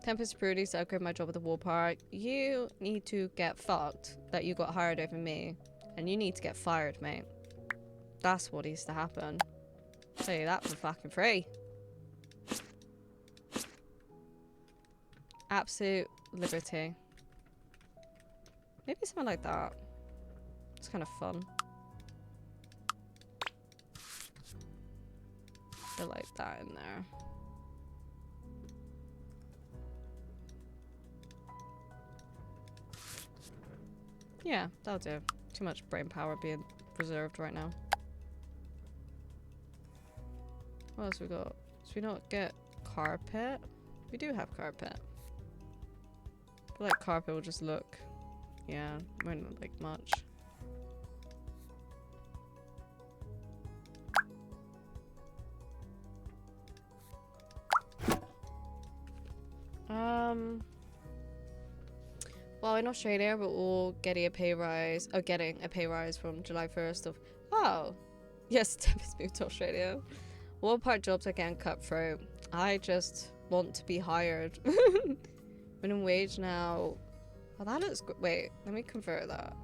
Tempest Broody said, "I'll quit my job at the war park. You need to get fucked that you got hired over me. And you need to get fired, mate. That's what needs to happen. I'll tell you that for fucking free. Absolute liberty. Maybe something like that. It's kind of fun. Put like that in there. Yeah, that'll do. Too much brain power being preserved right now. What else we got? So we don't get carpet? We do have carpet. I feel like carpet will just look... Yeah, won't look like much. Well, in Australia, we're all getting a pay rise. Oh, getting a pay rise from July 1st of... Oh! Yes, Tempest moved to Australia. What part jobs are getting cutthroat? I just want to be hired. Minimum wage now... Oh, that looks good. Wait, let me convert that.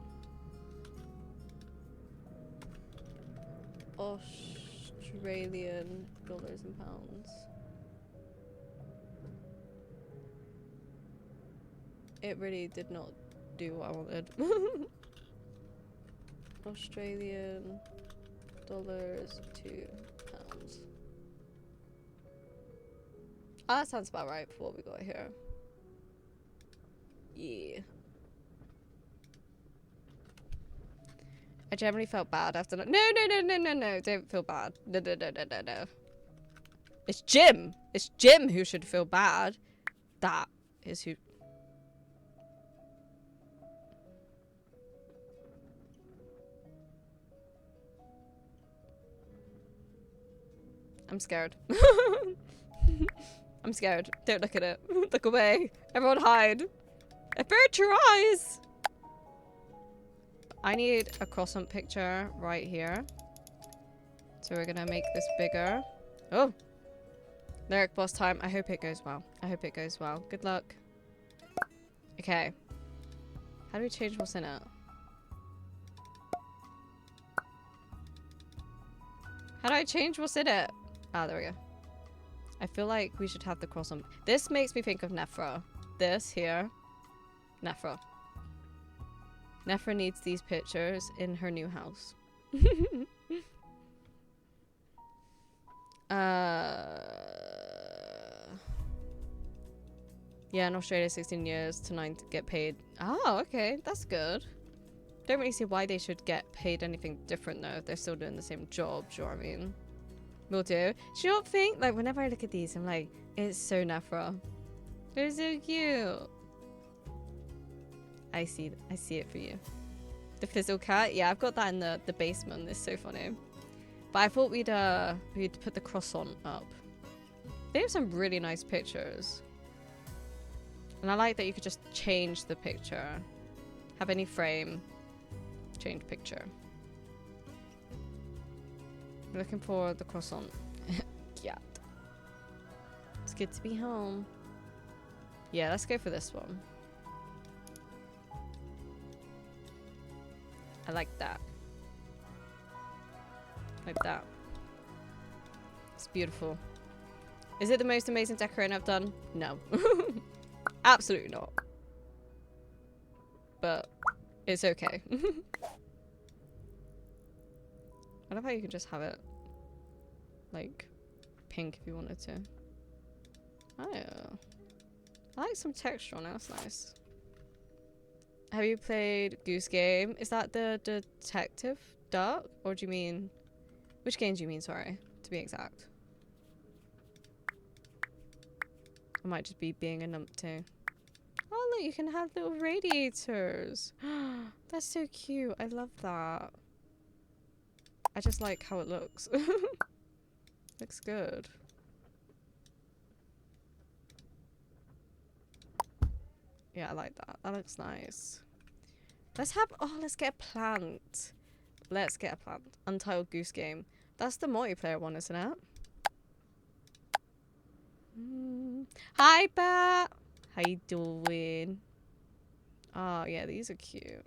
Australian dollars and pounds. It really did not do what I wanted. Australian dollars to pounds. Oh, that sounds about right for what we got here. Yeah. I generally felt bad after that. No, don't feel bad. No. It's Jim. It's Jim who should feel bad. That is who... I'm scared. I'm scared. Don't look at it. Look away. Everyone hide. Avert your eyes! I need a croissant picture right here. So we're gonna make this bigger. Oh! Lyric boss time. I hope it goes well. I hope it goes well. Good luck. Okay. How do we change what's in it? How do I change what's in it? Ah, there we go. I feel like we should have the croissant. This makes me think of Nephra. This here. Nephra. Nephra needs these pictures in her new house. Yeah, in Australia, 16 years to 9 to get paid. Oh, okay. That's good. Don't really see why they should get paid anything different, though, if they're still doing the same job. Do you know what I mean? Will do. Do you not think, like, whenever I look at these, I'm like, it's so Nephra. They're so cute. I see it for you. The Fizzle Cat? Yeah, I've got that in the basement. It's so funny. But I thought we'd put the croissant up. They have some really nice pictures. And I like that you could just change the picture. Have any frame. Change picture. I'm looking for the croissant. Yeah. It's good to be home. Yeah, let's go for this one. I like that. Like that. It's beautiful. Is it the most amazing decorating I've done? No. Absolutely not. But it's okay. I love how you can just have it like pink if you wanted to. Oh yeah. I like some texture on it, that's nice. Have you played Goose Game? Is that the detective duck? Or do you mean... Which game do you mean, sorry, to be exact? I might just be being a numpty. Oh look, you can have little radiators. That's so cute. I love that. I just like how it looks. Looks good. Yeah, I like that. That looks nice. Let's have... Oh, let's get a plant. Let's get a plant. Untitled Goose Game. That's the multiplayer one, isn't it? Hi, Bat. How you doing? Oh, yeah, these are cute.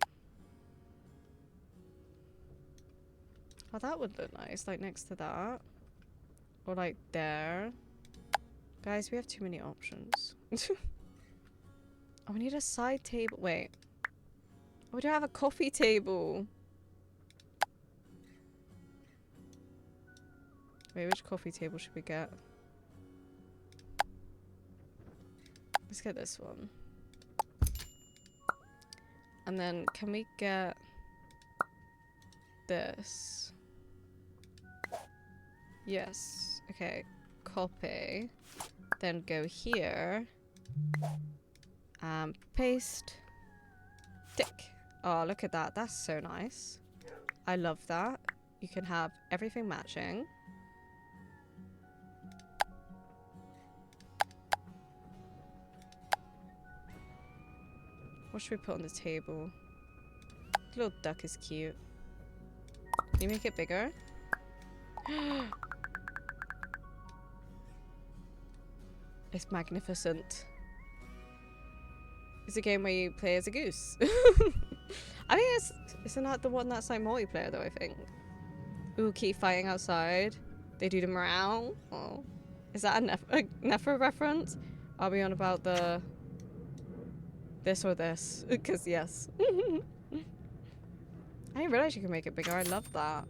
Oh, that would look nice, like next to that. Or like there. Guys, we have too many options. Oh, we need a side table. Wait. Oh, we don't have a coffee table. Wait, which coffee table should we get? Let's get this one. And then can we get this? Yes. Okay. Copy. Then go here. Paste. Tick. Oh, look at that. That's so nice. I love that. You can have everything matching. What should we put on the table? The little duck is cute. Can you make it bigger? It's magnificent. It's a game where you play as a goose. I think isn't that the one that's like multiplayer though, I think? Ooh, keep fighting outside. They do the meow. Oh. Is that a Nephra reference? Are we on about the... this or this? Because yes. I didn't realize you could make it bigger. I love that.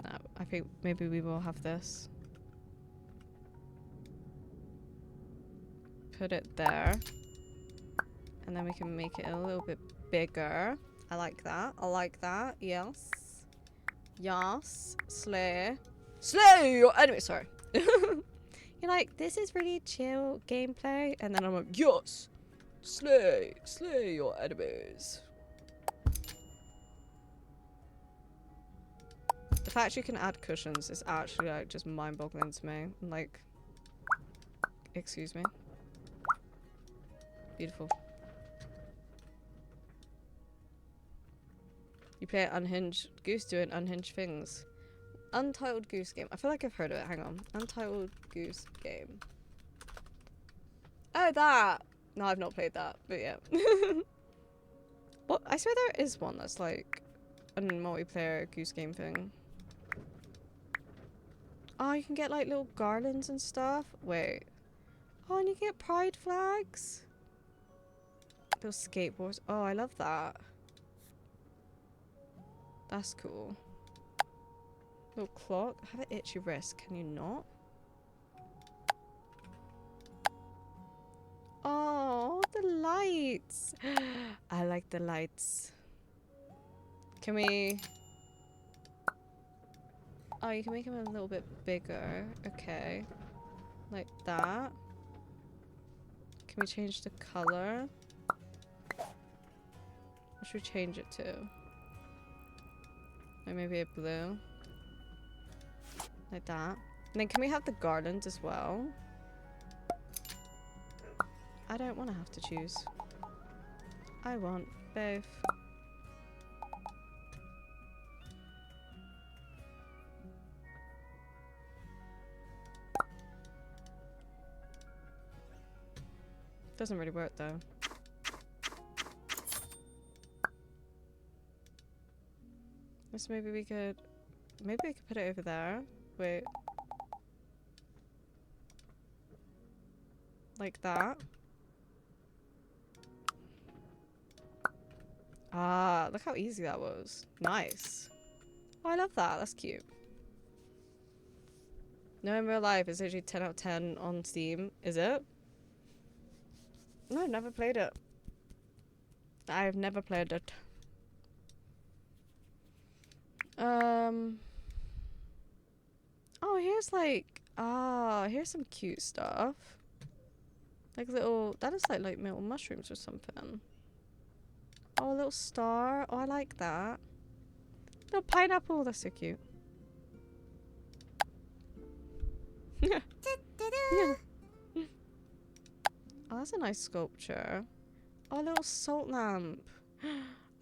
No, I think maybe we will have this. Put it there. And then we can make it a little bit bigger. I like that. I like that. Yes. Yes. Slay. Slay your enemy. Sorry. You're like, this is really chill gameplay. And then I'm like, yes. Slay. Slay your enemies. The fact you can add cushions is actually like just mind-boggling to me. I'm like, excuse me. Beautiful. You play an unhinged goose doing unhinged things. Untitled Goose Game. I feel like I've heard of it. Hang on. Untitled Goose Game. Oh, that! No, I've not played that, but yeah. Well, I swear there is one that's like a multiplayer Goose Game thing. Oh, you can get like little garlands and stuff. Wait. Oh, and you can get pride flags. Little skateboards. Oh, I love that. That's cool. Little clock. Have an itchy wrist. Can you not? Oh, the lights. I like the lights. Can we... Oh, you can make them a little bit bigger. Okay. Like that. Can we change the color? What should we change it to? Like maybe a blue. Like that. And then can we have the garland as well? I don't want to have to choose. I want both. Doesn't really work though. Guess maybe we could put it over there. Wait. Like that. Ah, look how easy that was. Nice. Oh, I love that. That's cute. No, in real life, it's literally 10 out of 10 on Steam. Is it? No, I've never played it. I've never played it. Oh, here's like, here's some cute stuff. Like little, that is like little mushrooms or something. Oh, a little star. Oh, I like that. Little pineapple. That's so cute. Yeah. Oh, that's a nice sculpture. Oh, a little salt lamp.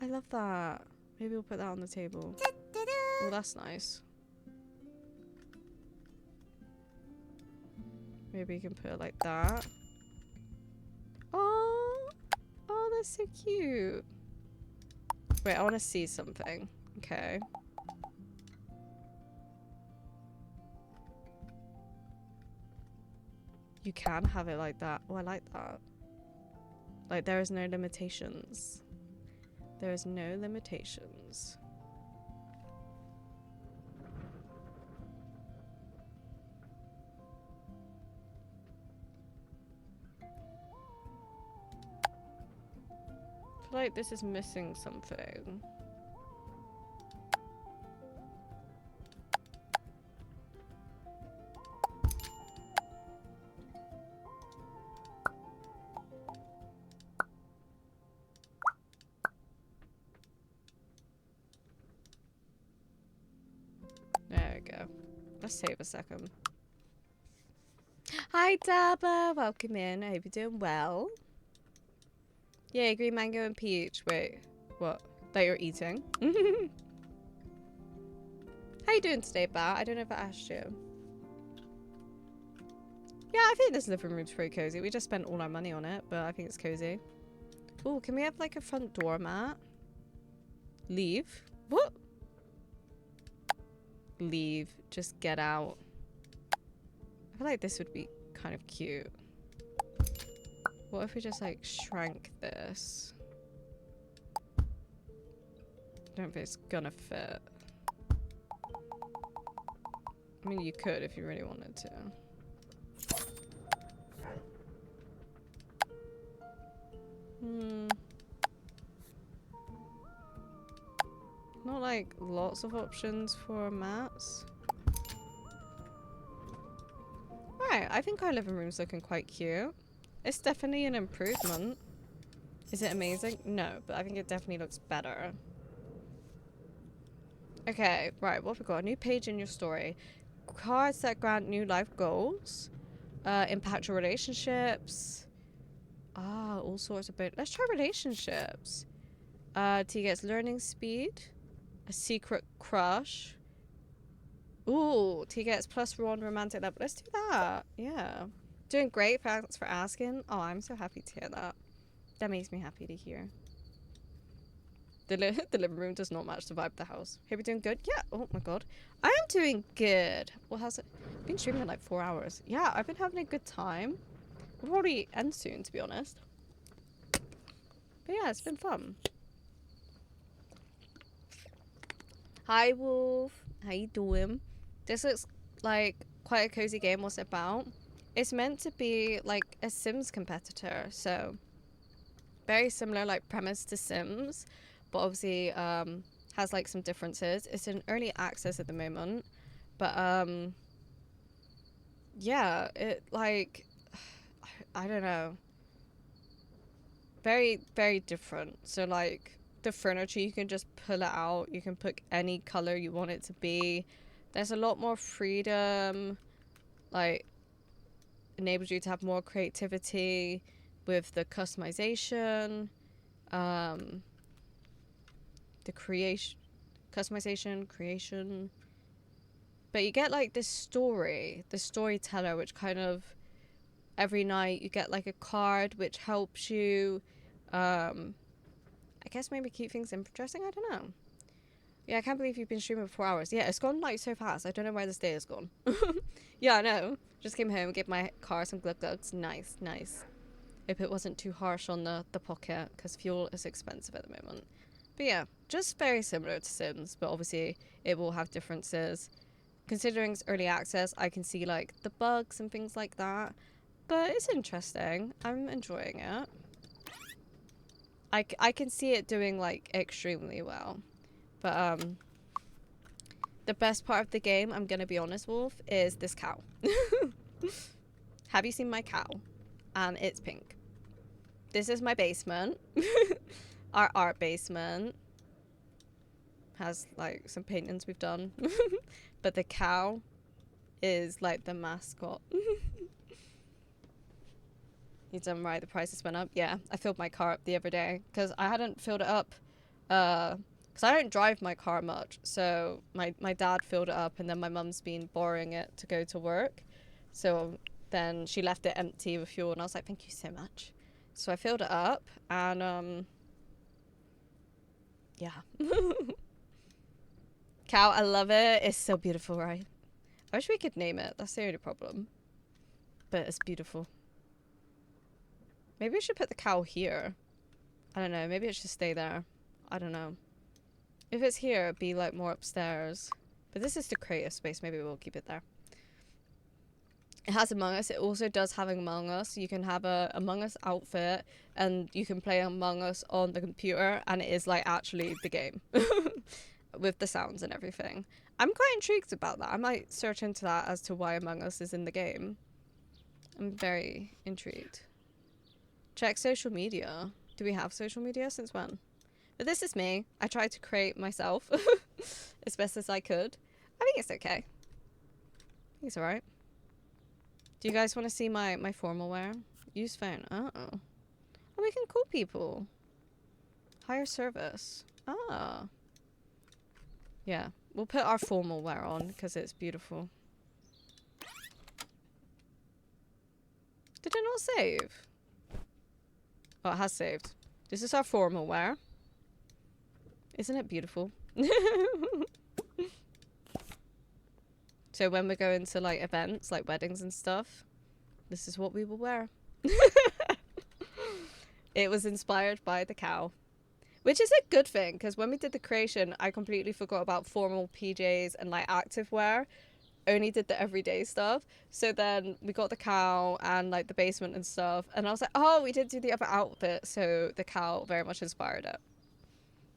I love that. Maybe we'll put that on the table. Oh, that's nice. Maybe you can put it like that. Oh, oh, that's so cute. Wait, I want to see something. Okay. You can have it like that. Oh, I like that. Like, there is no limitations. There is no limitations. I feel like this is missing something. There we go. Let's save a second. Hi, Daba. Welcome in. I hope you're doing well. Yeah, green mango and peach. Wait, what? That you're eating? How you doing today, Bat? I don't know if I asked you. Yeah, I think this living room's pretty cozy. We just spent all our money on it, but I think it's cozy. Oh, can we have like a front door mat? Leave? What? Leave. Just get out. I feel like this would be kind of cute. What if we just like shrank this? I don't think it's gonna fit. I mean, you could if you really wanted to. Not like lots of options for mats. Right, I think our living room's looking quite cute. It's definitely an improvement. Is it amazing? No, but I think it definitely looks better. Okay, right, what have we got? A new page in your story. Cards that grant new life goals. Impact your relationships. Ah, all sorts of bit. Let's try relationships. T gets learning speed. A secret crush. Ooh, T gets +1 romantic level. Let's do that. Yeah. Doing great. Thanks for asking. Oh, I'm so happy to hear that. That makes me happy to hear. The living room does not match the vibe of the house. Hey, we doing good? Yeah. Oh my god. I am doing good. What has it? I've been streaming like 4 hours. Yeah, I've been having a good time. We'll probably end soon, to be honest. But yeah, it's been fun. Hi, Wolf. How you doing? This looks like quite a cozy game. What's it about? It's meant to be like a Sims competitor, so very similar like premise to Sims, but obviously has like some differences. It's in early access at the moment, but yeah, it like I don't know. Very, very different. So like the furniture, you can just pull it out. You can pick any color you want it to be. There's a lot more freedom. Like enables you to have more creativity with the customization, the creation. But you get like this story, the storyteller, which kind of every night you get like a card which helps you I guess maybe keep things interesting. I don't know. Yeah, I can't believe you've been streaming for 4 hours. Yeah, it's gone like so fast. I don't know where this day has gone. Yeah, I know. Just came home, gave my car some glug glugs. Nice, nice. Hope it wasn't too harsh on the pocket, because fuel is expensive at the moment. But yeah, just very similar to Sims, but obviously it will have differences. Considering it's early access, I can see like the bugs and things like that. But it's interesting. I'm enjoying it. I can see it doing like extremely well. But the best part of the game, I'm gonna be honest, Wolf, is this cow. Have you seen my cow? And it's pink. This is my basement. Our art basement has like some paintings we've done. But the cow is like the mascot. You done right, the prices went up. Yeah, I filled my car up the other day because I hadn't filled it up because I don't drive my car much. So my dad filled it up, and then my mum's been borrowing it to go to work. So then she left it empty with fuel, and I was like, thank you so much. So I filled it up, and yeah. Cow, I love it. It's so beautiful, right? I wish we could name it. That's the only problem. But it's beautiful. Maybe we should put the cow here. I don't know. Maybe it should stay there. I don't know. If it's here, it'd be like more upstairs. But this is the creative space. Maybe we'll keep it there. It has Among Us. It also does have Among Us. You can have a Among Us outfit, and you can play Among Us on the computer, and it is like actually the game. With the sounds and everything. I'm quite intrigued about that. I might search into that as to why Among Us is in the game. I'm very intrigued. Check social media. Do we have social media? Since when? But this is me. I tried to create myself as best as I could. I think it's okay. I think it's alright. Do you guys want to see my formal wear? Use phone. Oh, we can call people. Hire service. Ah. Yeah. We'll put our formal wear on because it's beautiful. Did it not save? Oh, it has saved. This is our formal wear. Isn't it beautiful? So when we go into like events, like weddings and stuff, this is what we will wear. It was inspired by the cow. Which is a good thing, because when we did the creation, I completely forgot about formal PJs and like active wear. Only did the everyday stuff. So then we got the cow and like the basement and stuff, and I was like, oh, we did do the other outfit, so the cow very much inspired it.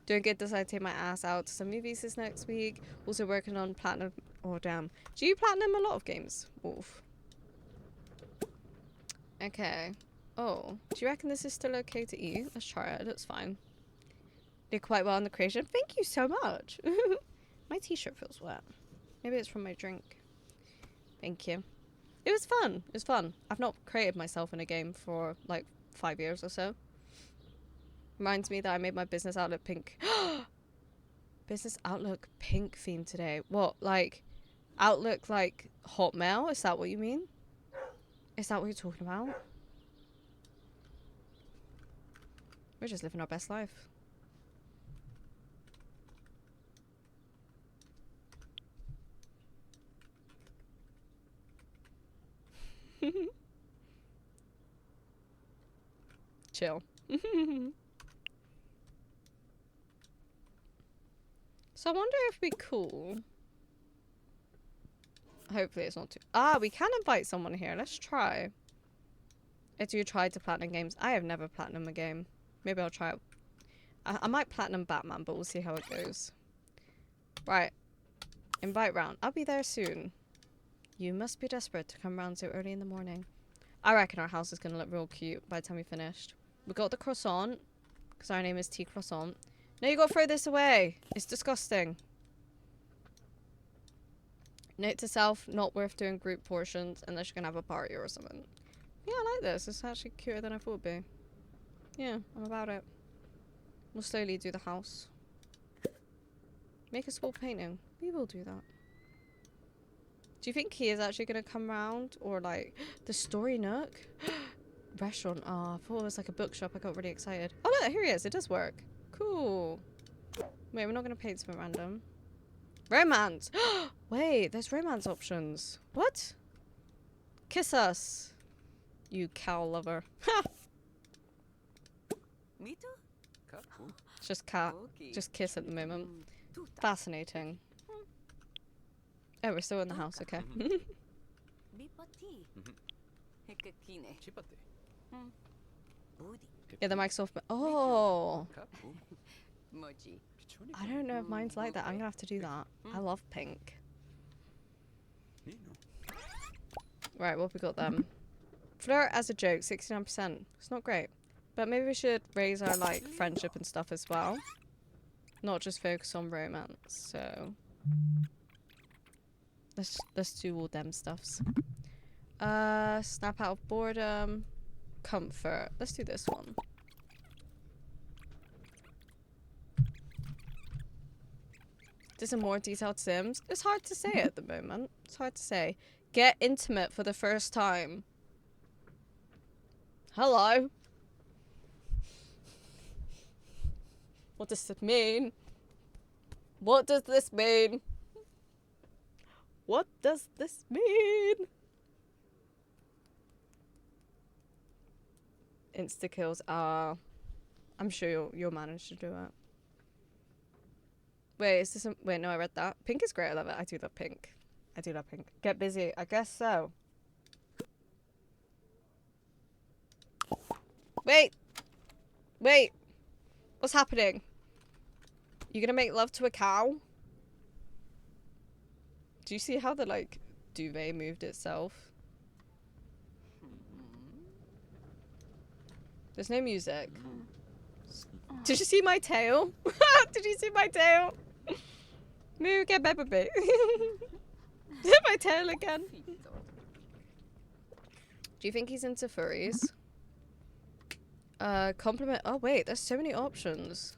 Doing good, decided to take my ass out to some movies this next week. Also working on platinum. Oh damn, do you platinum a lot of games, Wolf? Okay. Oh, do you reckon this is still okay to eat? Let's try it. It looks fine. Did quite well in the creation. Thank you so much. My t-shirt feels wet. Maybe it's from my drink. Thank you. It was fun. It was fun. I've not created myself in a game for like 5 years or so. Reminds me that I made my business outlook pink. Business outlook pink theme today. What, like Outlook like Hotmail? Is that what you mean? Is that what you're talking about? We're just living our best life. Chill. So I wonder if we cool. Hopefully it's not too... Ah, we can invite someone here. Let's try. If you tried to platinum games. I have never platinum a game. Maybe I'll try it. I might platinum Batman, but we'll see how it goes. Right. Invite round. I'll be there soon. You must be desperate to come round so early in the morning. I reckon our house is going to look real cute by the time we finished. We got the croissant, because our name is Tea Croissant. No, you got to throw this away. It's disgusting. Note to self, not worth doing group portions unless you're going to have a party or something. Yeah, I like this. It's actually cuter than I thought it'd be. Yeah, I'm about it. We'll slowly do the house. Make a small painting. We will do that. Do you think he is actually going to come round? Or like, the Story Nook? Restaurant. Oh, I thought it was like a bookshop. I got really excited. Oh look, here he is. It does work. Cool. Wait, we're not gonna paint something random. Romance! Wait, there's romance options. What? Kiss us, you cow lover. Me too. Kapu. It's just cat. Okay. Just kiss at the moment. Tuta. Fascinating. Oh, we're still in the house, okay. Bipati. Hekakine. Chipate. Budi. Yeah, the mic's off. Oh! Kapu. Moji. Pichoni. I don't know if mine's like that. I'm gonna have to do that. I love pink. Nino. Right, what have we got then? Flirt as a joke, 69%. It's not great. But maybe we should raise our, like, friendship and stuff as well. Not just focus on romance, so... Let's do all them stuffs. Snap out of boredom. Comfort. Let's do this one. Do some more detailed Sims. It's hard to say at the moment. It's hard to say. Get intimate for the first time. Hello. What does this mean? What does this mean? What does this mean? Insta kills are. I'm sure you'll manage to do it. Wait, is this a, wait, no, I read that. Pink is great, I love it. I do love pink. I do love pink. Get busy, I guess so. Wait! Wait! What's happening? You gonna make love to a cow? Do you see how the, like, duvet moved itself? There's no music. Did you see my tail? Did you see my tail? Moo, get Peppa Pig. My tail again. Do you think he's into furries? Compliment. Oh wait, there's so many options.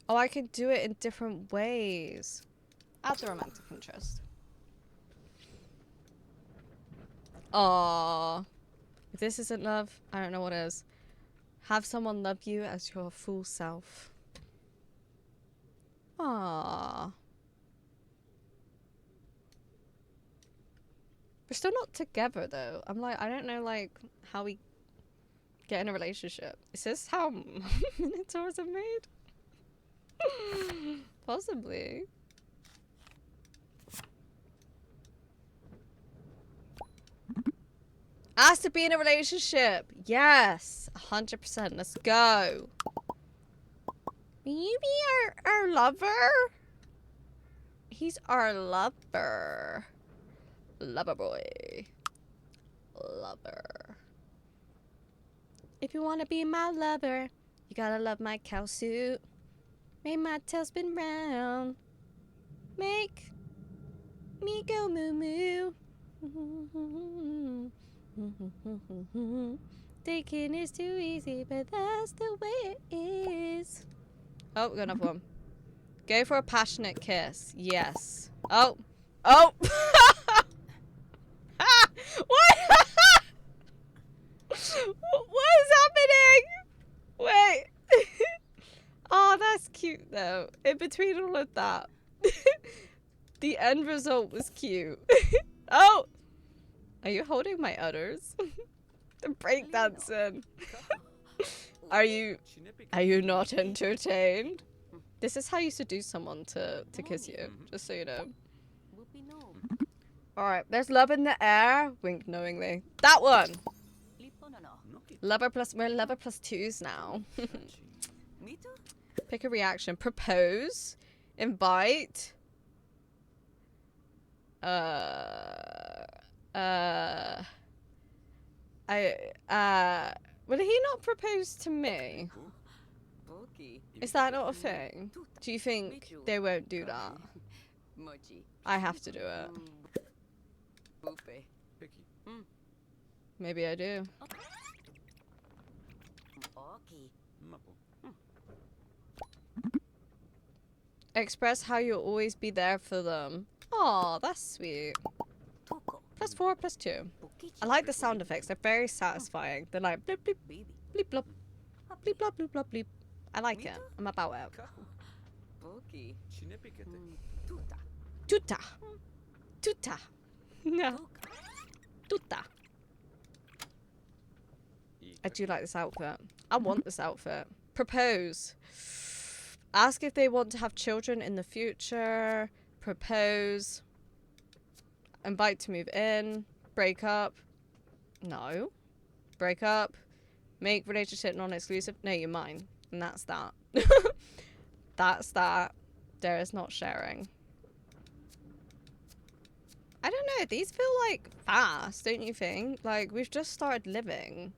Oh, I can do it in different ways. Add the romantic interest. Aww. If this isn't love, I don't know what is. Have someone love you as your full self. Aww. We're still not together though. I'm like, I don't know like how we get in a relationship. Is this how minotaurs are made? Possibly. Asked to be in a relationship. Yes. 100%. Let's go. Will you be our lover? He's our lover. Lover boy. Lover. If you want to be my lover, you gotta love my cow suit. Make my tail spin round. Make me go moo moo. Thinking is too easy, but that's the way it is. Oh, we got another one. Go for a passionate kiss. Yes. Oh. Oh. What? What is happening? Wait. Oh, that's cute though. In between all of that, the end result was cute. Oh. Are you holding my udders? The breakdancing. Are you not entertained? This is how you seduce someone to kiss you, just so you know. Alright, there's love in the air. Wink knowingly. That one! Lover plus, we're lover plus twos now. Pick a reaction. Propose. Invite. Will he not propose to me? Is that not a thing? Do you think they won't do that? I have to do it. Picky. Maybe I do. Mapo. Express how you'll always be there for them. Aw, that's sweet. +4, +2. I like the sound effects. They're very satisfying. They're like blip blip bleep blop bleep blop bloop blop bleep. I like it. I'm about it. Oki. Chinepikete. Tuta. Tuta. Tuta. No. Tuka. Tuta. I do like this outfit. I want this outfit. Propose. Ask if they want to have children in the future. Propose. Invite to move in. Break up. No. Break up. Make relationship non-exclusive. No, you're mine. And that's that. That's that. There is not sharing. I don't know. These feel like fast, don't you think? Like, we've just started living.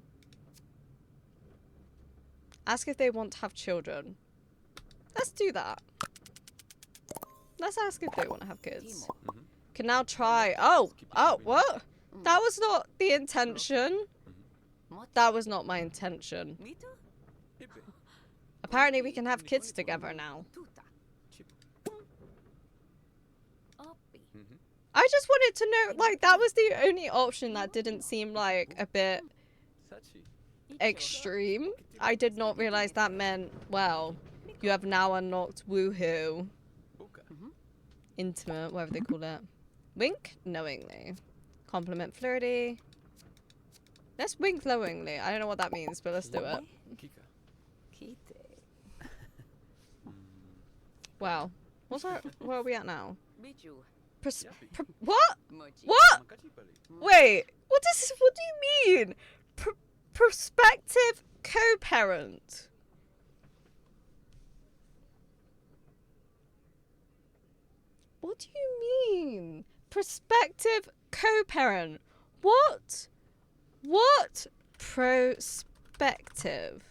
Ask if they want to have children. Let's do that. Let's ask if they want to have kids. Mhm. Can now try. Oh, what? That was not the intention. That was not my intention. Mitu. Ibe. Apparently we can have kids together now. Tuta. Oppi. Mhm. I just wanted to know, like, that was the only option that didn't seem like a bit Sachi. extreme. I did not realize that meant, well, you have now unlocked woohoo. Buka. Intimate, whatever they call it. Wink knowingly. Compliment flirty. Let's wink knowingly. I don't know what that means, but let's do it. Kika. Kite. Wow. Where are we at now? Biju. What? Moji. What? Makachipali. Wait. What do you mean? Prospective co-parent. What do you mean? Prospective co-parent. What? What? Prospective.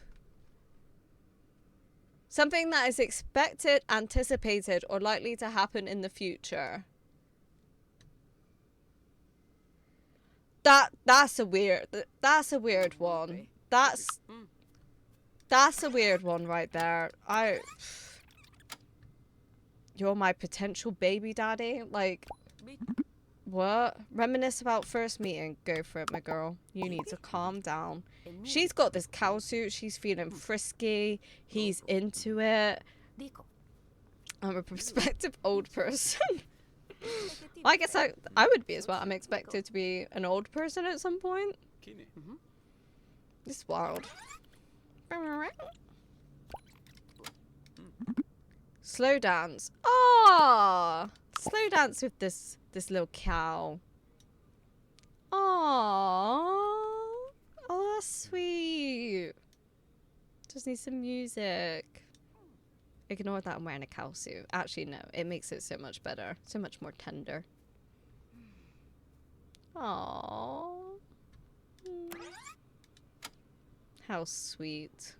Something that is expected, anticipated, or likely to happen in the future. That's a weird one. That's a weird one right there. You're my potential baby daddy? Like, what? Reminisce about first meeting. Go for it, my girl. You need to calm down. She's got this cow suit. She's feeling frisky. He's into it. Diko. I'm a prospective old person. Well, I guess I would be as well. I'm expected to be an old person at some point. Kine. This is wild. Slow dance. Ah, slow dance with this little cow. Oh, that's sweet. Just need some music. Ignore that I'm wearing a cow suit. Actually, no. It makes it so much better. So much more tender. Aww. How sweet.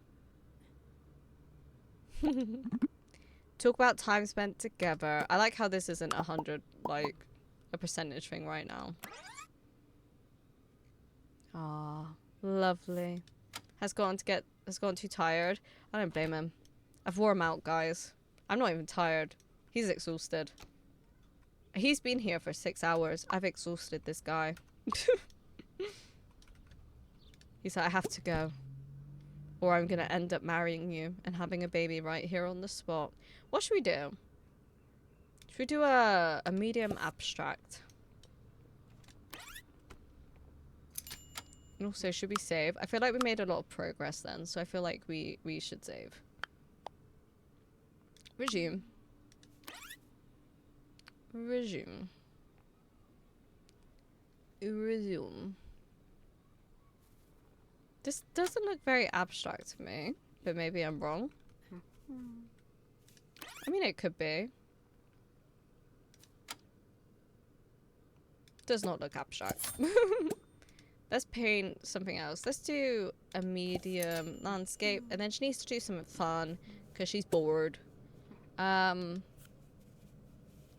Talk about time spent together. I like how this isn't 100, like, a percentage thing right now. Aww. Lovely. Has gone too tired. I don't blame him. I've wore him out, guys. I'm not even tired. He's exhausted. He's been here for 6 hours. I've exhausted this guy. He's like, I have to go. Or I'm going to end up marrying you and having a baby right here on the spot. What should we do? Should we do a medium abstract? And also, should we save? I feel like we made a lot of progress then, so I feel like we should save. Resume. Resume. Resume. This doesn't look very abstract to me, but maybe I'm wrong. I mean, it could be. Does not look abstract. Let's paint something else. Let's do a medium landscape, and then she needs to do something fun because she's bored.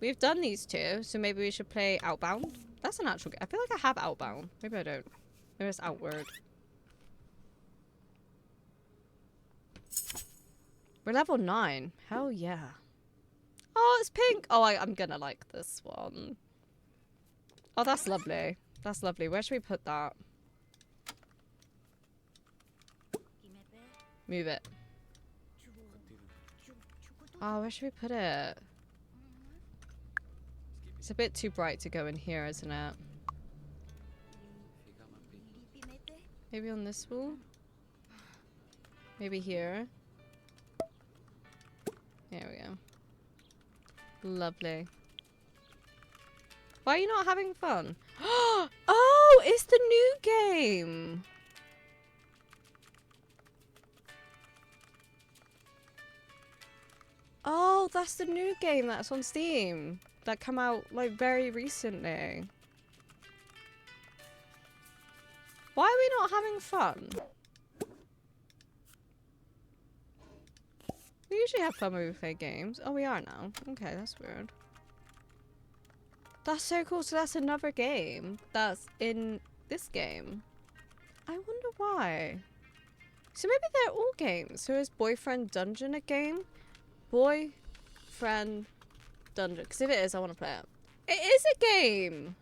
We've done these two, so maybe we should play Outbound. That's an actual game. I feel like I have Outbound. Maybe I don't. Maybe it's Outward. We're level 9. Hell yeah. Oh, it's pink. Oh, I'm gonna like this one. Oh, that's lovely. That's lovely. Where should we put that? Move it. Oh, where should we put it? It's a bit too bright to go in here, isn't it? Maybe on this wall? Maybe here? There we go. Lovely. Why are you not having fun? Oh, it's the new game! Oh, that's the new game that's on Steam. That came out, like, very recently. Why are we not having fun? We usually have fun when we play games. Oh, we are now. Okay, that's weird. That's so cool. So that's another game that's in this game. I wonder why. So maybe they're all games. So is Boyfriend Dungeon a game? Boyfriend Dungeon. Because if it is, I want to play it. It is a game!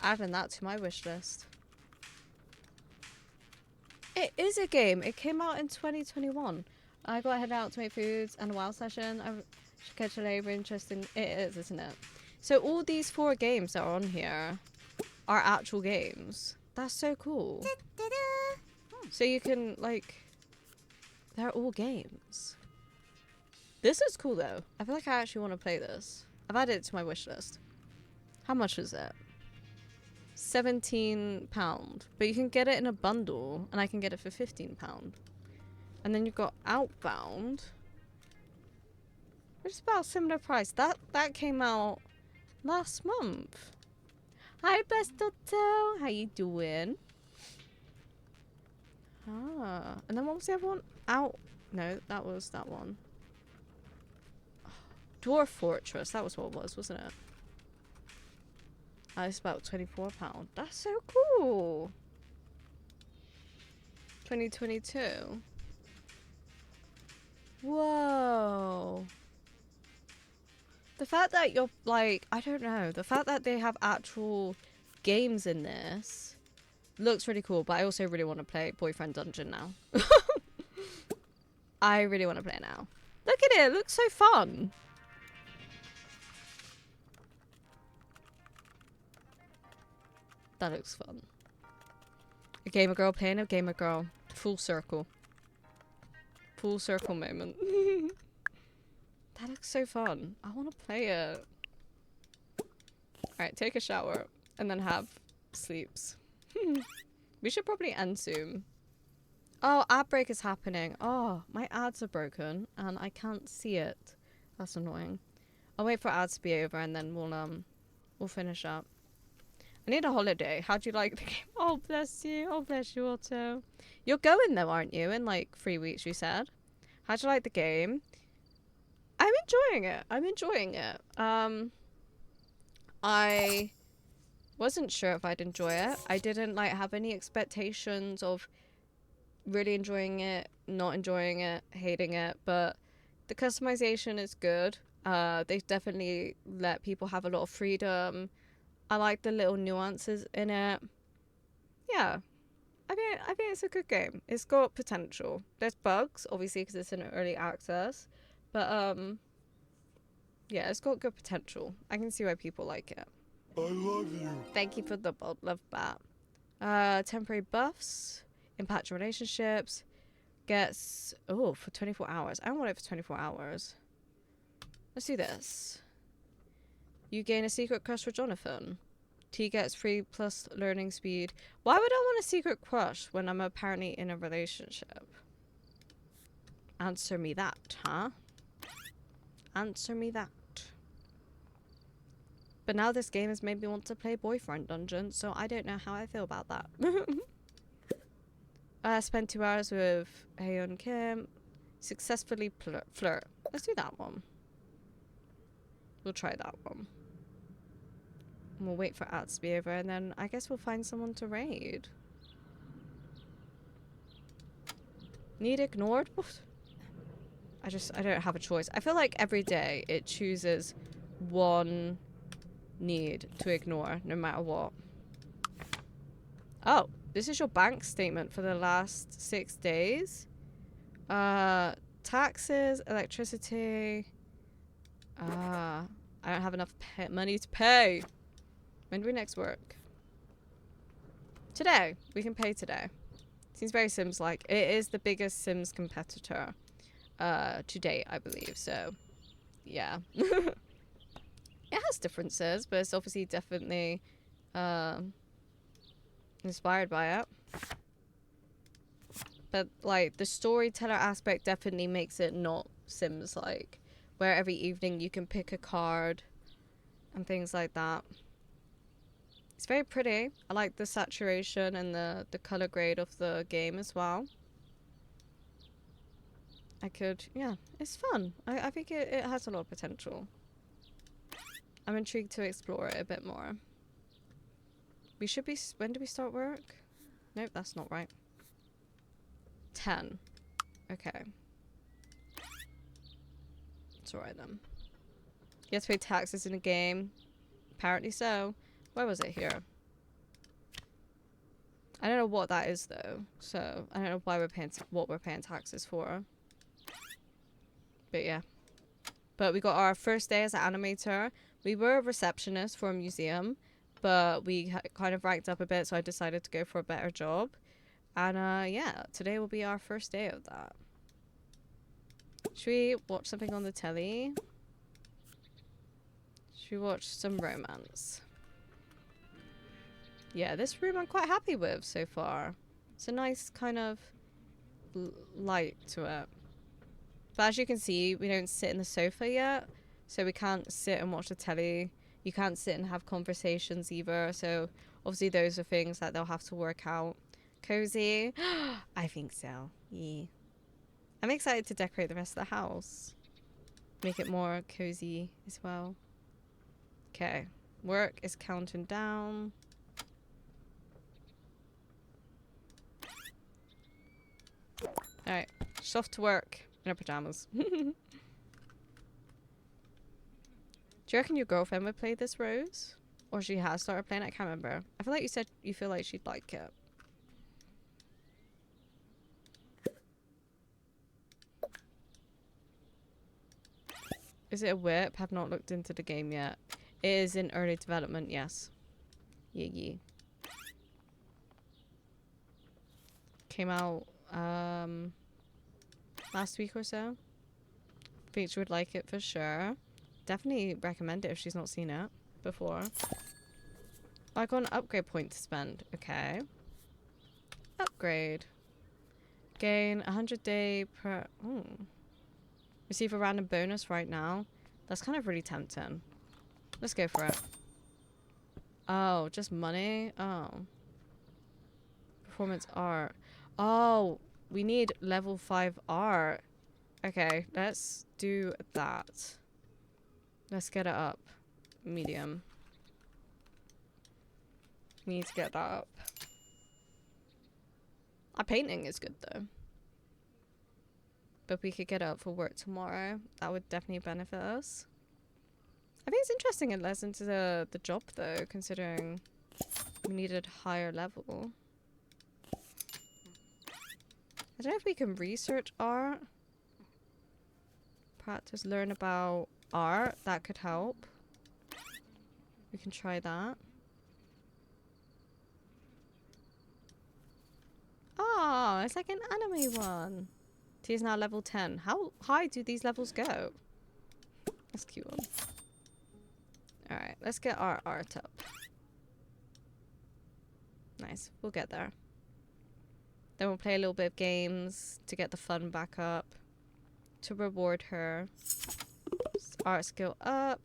Adding that to my wish list. It is a game. It came out in 2021. I got head out to make foods and a WoW session. I should catch a labor interesting. It is, isn't it? So all these 4 games that are on here are actual games. That's so cool. So you can, like, they're all games. This is cool though. I feel like I actually want to play this. I've added it to my wish list. How much is it? £17. But you can get it in a bundle, and I can get it for £15. And then you've got Outbound, which is about a similar price. That came out last month. Hi, Bestoto. How you doing? Ah, and then what was the other one? No, that was that one. Dwarf Fortress. That was what it was, wasn't it? It's about £24. That's so cool. 2022. Whoa. The fact that you're like, I don't know, the fact that they have actual games in this looks really cool, but I also really want to play Boyfriend Dungeon now. I really want to play it now. Look at it, it looks so fun. That looks fun. A gamer girl playing a gamer girl. Full circle. Full circle moment. That looks so fun. I want to play it. Alright, take a shower and then have sleeps. We should probably end soon. Oh, ad break is happening. Oh, my ads are broken and I can't see it. That's annoying. I'll wait for ads to be over and then we'll finish up. I need a holiday. How'd you like the game? Oh, bless you. Oh, bless you, Otto. You're going though, aren't you? In like 3 weeks, you said. How'd you like the game? I'm enjoying it. I'm enjoying it. I wasn't sure if I'd enjoy it. I didn't like have any expectations of really enjoying it, not enjoying it, hating it, but the customization is good. They definitely let people have a lot of freedom. I like the little nuances in it. Yeah. I think it's a good game. It's got potential. There's bugs, obviously, because it's in early access. But, yeah, it's got good potential. I can see why people like it. I love you. Thank you for the bold love bat. Temporary buffs. Impact your relationships. Gets... Oh, for 24 hours. I don't want it for 24 hours. Let's do this. You gain a secret crush for Jonathan. T gets 3+ learning speed. Why would I want a secret crush when I'm apparently in a relationship? Answer me that, huh? Answer me that. But now this game has made me want to play Boyfriend Dungeon, so I don't know how I feel about that. I spent 2 hours with Haeun Kim. Successfully flirt. Let's do that one. We'll try that one. And we'll wait for ads to be over, and then I guess we'll find someone to raid. Need ignored? What? I don't have a choice. I feel like every day it chooses one need to ignore, no matter what. Oh, this is your bank statement for the last 6 days. Taxes, electricity. I don't have enough money to pay. When do we next work? Today. We can pay today. Seems very Sims-like. It is the biggest Sims competitor to date, I believe. So, yeah. It has differences, but it's obviously definitely inspired by it. But, like, the storyteller aspect definitely makes it not Sims-like. Where every evening you can pick a card and things like that. It's very pretty. I like the saturation and the color grade of the game as well. Yeah, it's fun. I think it has a lot of potential. I'm intrigued to explore it a bit more. We should be, when do we start work? Nope, that's not right. 10. Okay. It's alright then. You have to pay taxes in a game. Apparently so. Where was it here? I don't know what that is though. So I don't know why we're paying what we're paying taxes for. But yeah. But we got our first day as an animator. We were a receptionist for a museum, but we kind of racked up a bit, so I decided to go for a better job. And yeah, today will be our first day of that. Should we watch something on the telly? Should we watch some romance? Yeah, this room I'm quite happy with so far. It's a nice kind of light to it. But as you can see, we don't sit in the sofa yet. So we can't sit and watch the telly. You can't sit and have conversations either. So obviously those are things that they'll have to work out. Cozy? I think so. Yeah. I'm excited to decorate the rest of the house. Make it more cozy as well. Okay. Work is counting down. Alright. She's off to work. In her pajamas. Do you reckon your girlfriend would play this, Rose? Or she has started playing it? I can't remember. I feel like you said you feel like she'd like it. Is it a whip? Have not looked into the game yet. It is in early development, yes. Yeah. Came out last week or so. Think she would like it for sure. Definitely recommend it if she's not seen it before. I got an upgrade point to spend. Okay. Upgrade. Gain 100 day per... Receive a random bonus right now. That's kind of really tempting. Let's go for it. Oh, just money? Oh. Performance art. Oh, we need level 5 art. Okay, let's do that. Let's get it up. Medium. We need to get that up. Our painting is good though. But we could get it up for work tomorrow. That would definitely benefit us. I think it's interesting it lets into the job though, considering we needed higher level. I don't know if we can research art. Practice, learn about art. That could help. We can try that. Oh, it's like an anime one. T is now level 10. How high do these levels go? That's a cute one. Alright, let's get our art up. Nice, we'll get there. Then we'll play a little bit of games to get the fun back up. To reward her. Art skill up.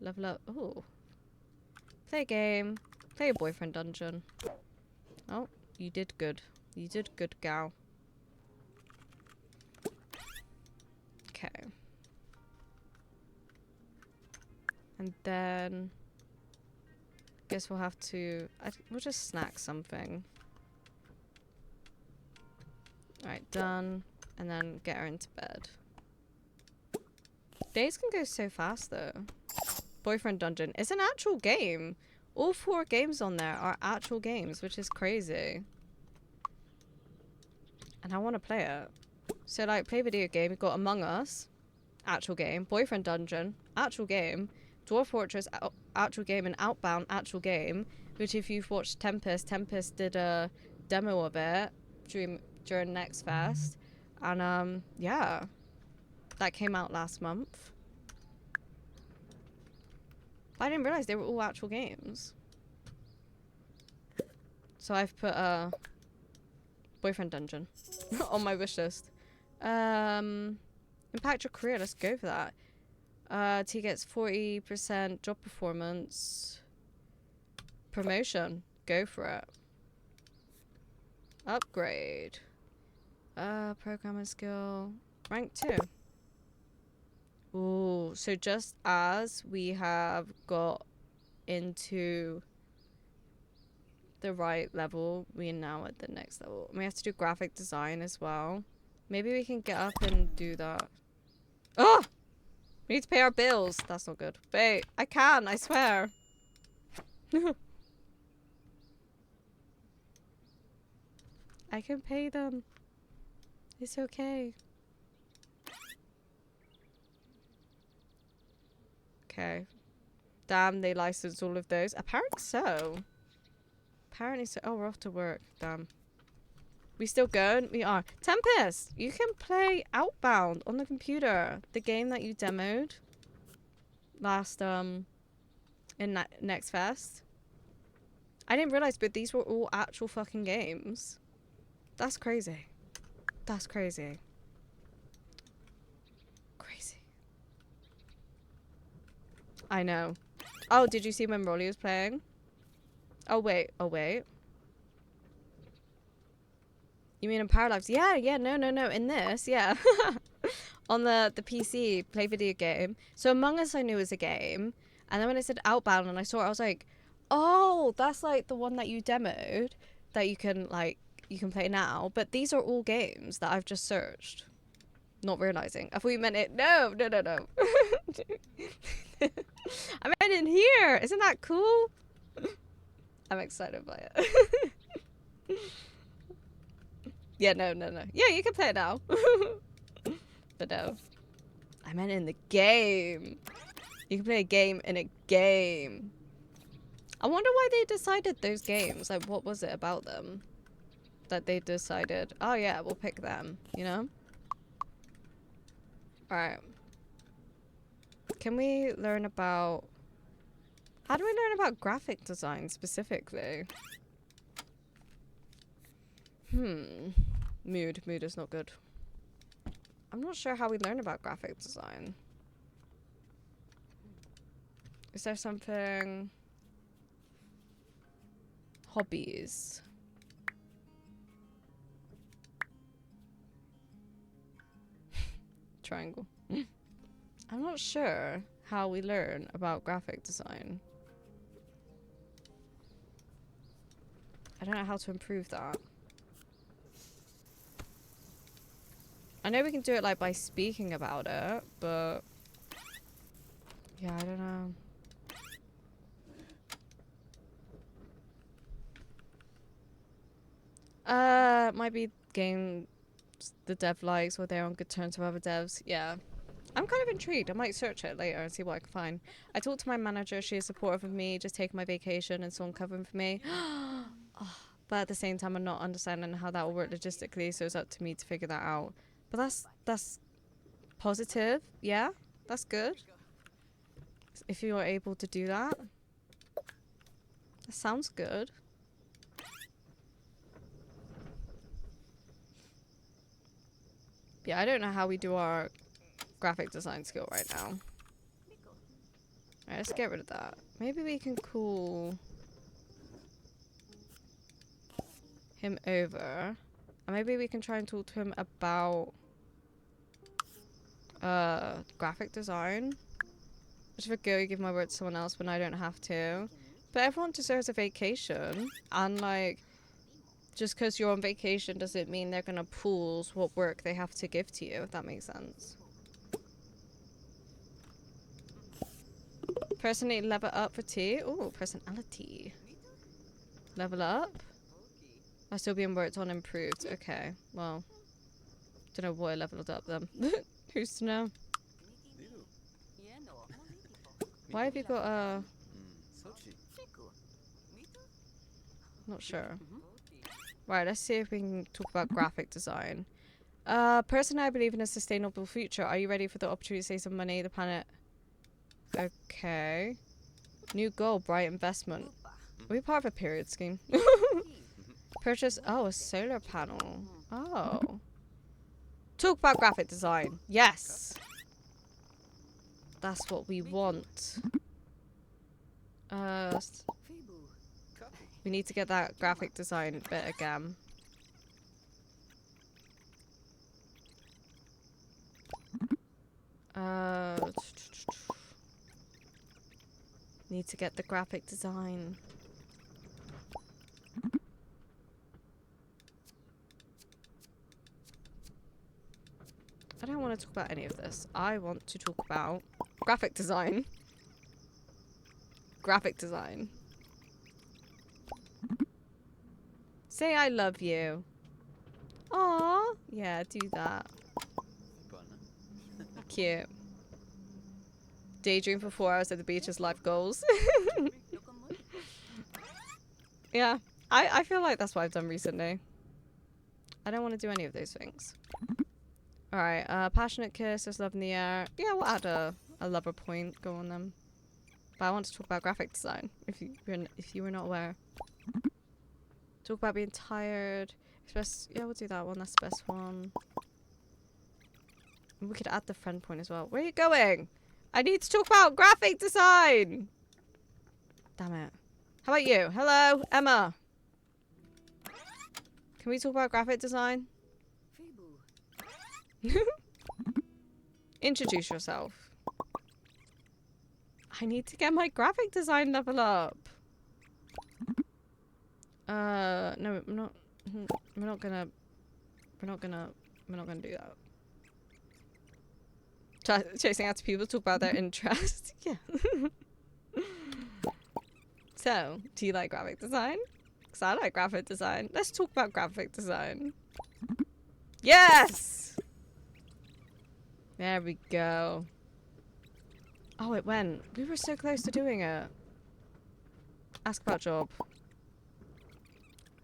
Level up. Ooh. Play a game. Play a boyfriend dungeon. Oh, you did good. You did good, gal. Okay. And then... guess we'll have to... we'll just snack something. Alright, done. And then get her into bed. Days can go so fast, though. Boyfriend Dungeon. It's an actual game. All 4 games on there are actual games, which is crazy. And I want to play it. So like play video game, you've got Among Us, actual game, Boyfriend Dungeon, actual game, Dwarf Fortress, actual game, and Outbound, actual game, which if you've watched Tempest did a demo of it during Next Fest. And yeah, that came out last month. But I didn't realize they were all actual games. So I've put Boyfriend Dungeon on my wish list. Impact your career, let's go for that. T gets 40% job performance. Promotion, go for it. Upgrade. Programming skill, rank 2. Ooh, so just as we have got into the right level, we are now at the next level. And we have to do graphic design as well. Maybe we can get up and do that. Oh! We need to pay our bills. That's not good. Wait, I can, I swear. I can pay them. It's okay. Okay. Damn, they licensed all of those. Apparently so. Apparently so. Oh, we're off to work. Damn. We still going? We are. Tempest, you can play Outbound on the computer. The game that you demoed last, in Next Fest. I didn't realize, but these were all actual fucking games. That's crazy. That's crazy. Crazy. I know. Oh, did you see when Rolly was playing? Oh, wait. Oh, wait. You mean in Paralives? Yeah, yeah, no. In this, yeah. On the PC, play video game. So Among Us I knew was a game. And then when it said Outbound and I saw it, I was like, oh, that's like the one that you demoed that you can, like, you can play now. But these are all games that I've just searched. Not realizing. I thought you meant it. No. I meant in here. Isn't that cool? I'm excited by it. Yeah, no. Yeah, you can play it now. But no. I meant in the game. You can play a game in a game. I wonder why they decided those games. Like, what was it about them that they decided, oh yeah, we'll pick them, you know? Alright. Can we learn about... How do we learn about graphic design specifically? Mood is not good. I'm not sure how we learn about graphic design. Is there something... Hobbies. Triangle. I'm not sure how we learn about graphic design. I don't know how to improve that. I know we can do it like by speaking about it, but yeah, I don't know. Might be game the dev likes or they're on good terms with other devs. Yeah. I'm kind of intrigued. I might search it later and see what I can find. I talked to my manager. She is supportive of me just taking my vacation and so on covering for me. Oh, but at the same time, I'm not understanding how that will work logistically, so it's up to me to figure that out. But that's positive. Yeah, that's good. If you are able to do that. That sounds good. Yeah, I don't know how we do our graphic design skill right now. Alright, let's get rid of that. Maybe we can call him over. And maybe we can try and talk to him about graphic design. Which if I go give my word to someone else when I don't have to. But everyone deserves a vacation. And like, just because you're on vacation doesn't mean they're gonna pools what work they have to give to you, if that makes sense. Personality level up for T. Ooh, personality. Level up. Are still being worked on, improved. Okay, well. Don't know what I leveled up them. Who's to know? Diru. Why have you got a... Sochi. Not sure. Right, let's see if we can talk about graphic design. Personally, I believe in a sustainable future. Are you ready for the opportunity to save some money? The planet... Okay. New goal, bright investment. Are we part of a period scheme? Purchase... Oh, a solar panel. Oh. Talk about graphic design. Yes. That's what we want. We need to get that graphic design bit again. Need to get the graphic design. I don't want to talk about any of this. I want to talk about graphic design. Graphic design. Say I love you. Aww. Yeah, do that. Cute. Daydream for 4 hours at the beach as life goals. Yeah. I feel like that's what I've done recently. I don't want to do any of those things. Alright, passionate kiss, there's love in the air. Yeah, we'll add a lover point. Go on them. But I want to talk about graphic design, if you were not aware. Talk about being tired. Express, yeah, we'll do that one. That's the best one. And we could add the friend point as well. Where are you going? I need to talk about graphic design. Damn it. How about you? Hello, Emma. Can we talk about graphic design? Introduce yourself. I need to get my graphic design level up. No, we're not gonna do that. Chasing after people, talk about their interests. Yeah. So, do you like graphic design? Because I like graphic design. Let's talk about graphic design. Yes! There we go. Oh, it went. We were so close to doing it. Ask about job.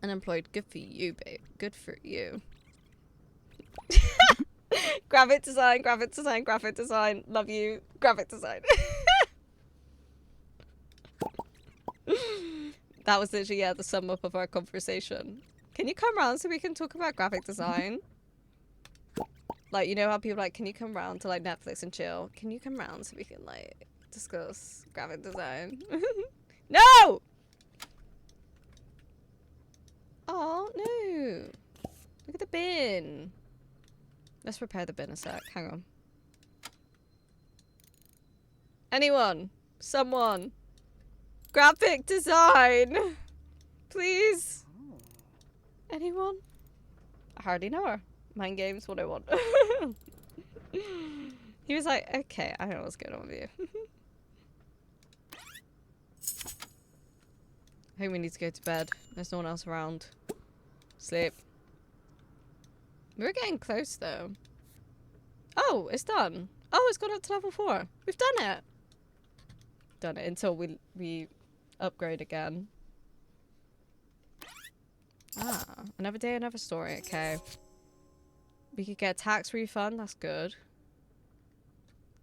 Unemployed. Good for you, babe. Good for you. Graphic design, graphic design, graphic design. Love you. Graphic design. That was literally, yeah, the sum up of our conversation. Can you come around so we can talk about graphic design? Like, you know how people like, can you come round to like Netflix and chill? Can you come round so we can like discuss graphic design? No! Oh, no. Look at the bin. Let's repair the bin a sec. Hang on. Anyone? Someone? Graphic design! Please? Anyone? I hardly know her. Mind games, what I want. He was like, okay, I don't know what's going on with you. I think we need to go to bed. There's no one else around. Sleep. We're getting close though. Oh, it's done. Oh, it's gone up to level 4. We've done it. Done it until we upgrade again. Ah, another day, another story. Okay. We could get a tax refund. That's good.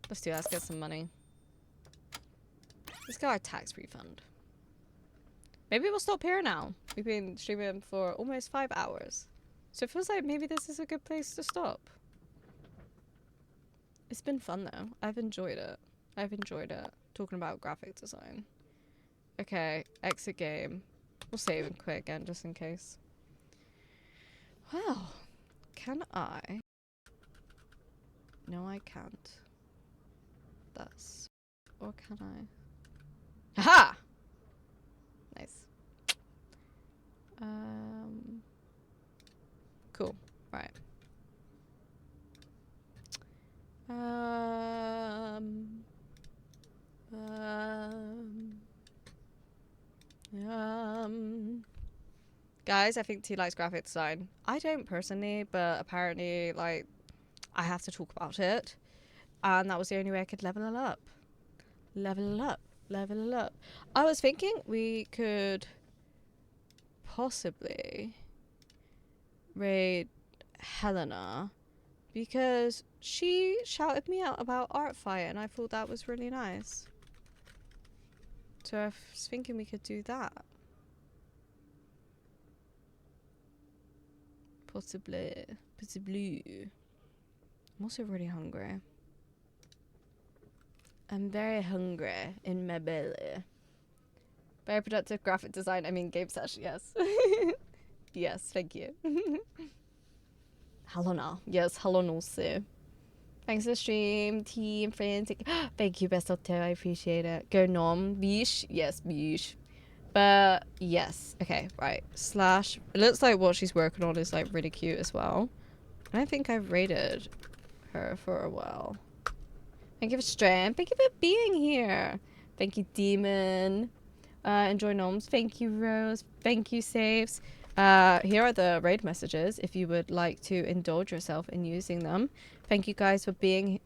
Let's do that. Let's get some money. Let's get our tax refund. Maybe we'll stop here now. We've been streaming for almost 5 hours. So it feels like maybe this is a good place to stop. It's been fun though. I've enjoyed it. I've enjoyed it. Talking about graphic design. Okay, exit game. We'll save and quit again just in case. Well, can I? No, I can't. That's... Or can I? Aha! Nice. Cool. Right. Guys, I think T likes graphic design. I don't personally, but apparently, like, I have to talk about it. And that was the only way I could level it up. Level it up. Level it up. I was thinking we could possibly raid Helena because she shouted me out about art fire and I thought that was really nice. So I was thinking we could do that. Possibly. Possibly. I'm also really hungry. I'm very hungry in my belly. Very productive graphic design. I mean, game session, yes. Yes, thank you. Helena. Yes, Helena also. Thanks for the stream, team, friends. Thank you, Best Hotel. I appreciate it. Go nom. Bish. Yes, bish. But, yes. Okay, right. Slash. It looks like what she's working on is, like, really cute as well. I don't think I've rated her for a while. Thank you for stream. Thank you for being here. Thank you, Demon. Enjoy Gnomes. Thank you, Rose. Thank you, Saves. Here are the raid messages if you would like to indulge yourself in using them. Thank you guys for being...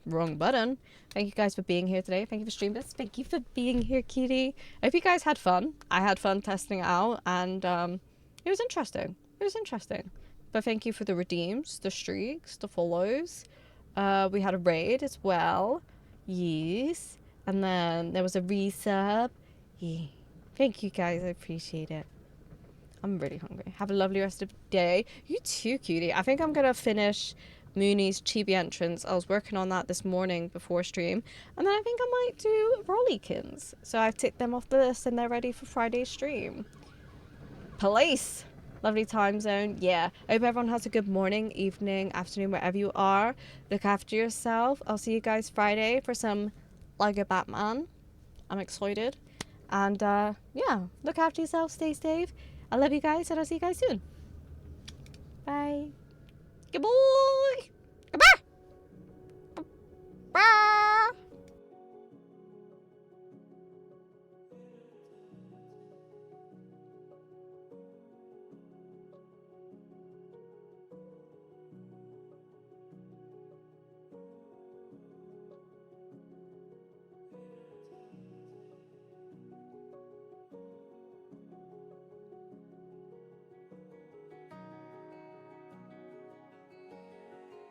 Wrong button. Thank you guys for being here today. Thank you for streaming this. Thank you for being here, Kitty. I hope you guys had fun. I had fun testing it out, and it was interesting. It was interesting. But thank you for the redeems, the streaks, the follows. We had a raid as well. Yes. And then there was a resub. Yeah. Thank you guys. I appreciate it. I'm really hungry. Have a lovely rest of the day. You too, cutie. I think I'm going to finish Mooney's Chibi entrance. I was working on that this morning before stream. And then I think I might do Rollykins. So I've ticked them off the list and they're ready for Friday's stream. Police. Lovely time zone. Yeah. I hope everyone has a good morning, evening, afternoon, wherever you are. Look after yourself. I'll see you guys Friday for some Lego Batman. I'm excited. And yeah, look after yourself. Stay safe. I love you guys and I'll see you guys soon. Bye. Goodbye.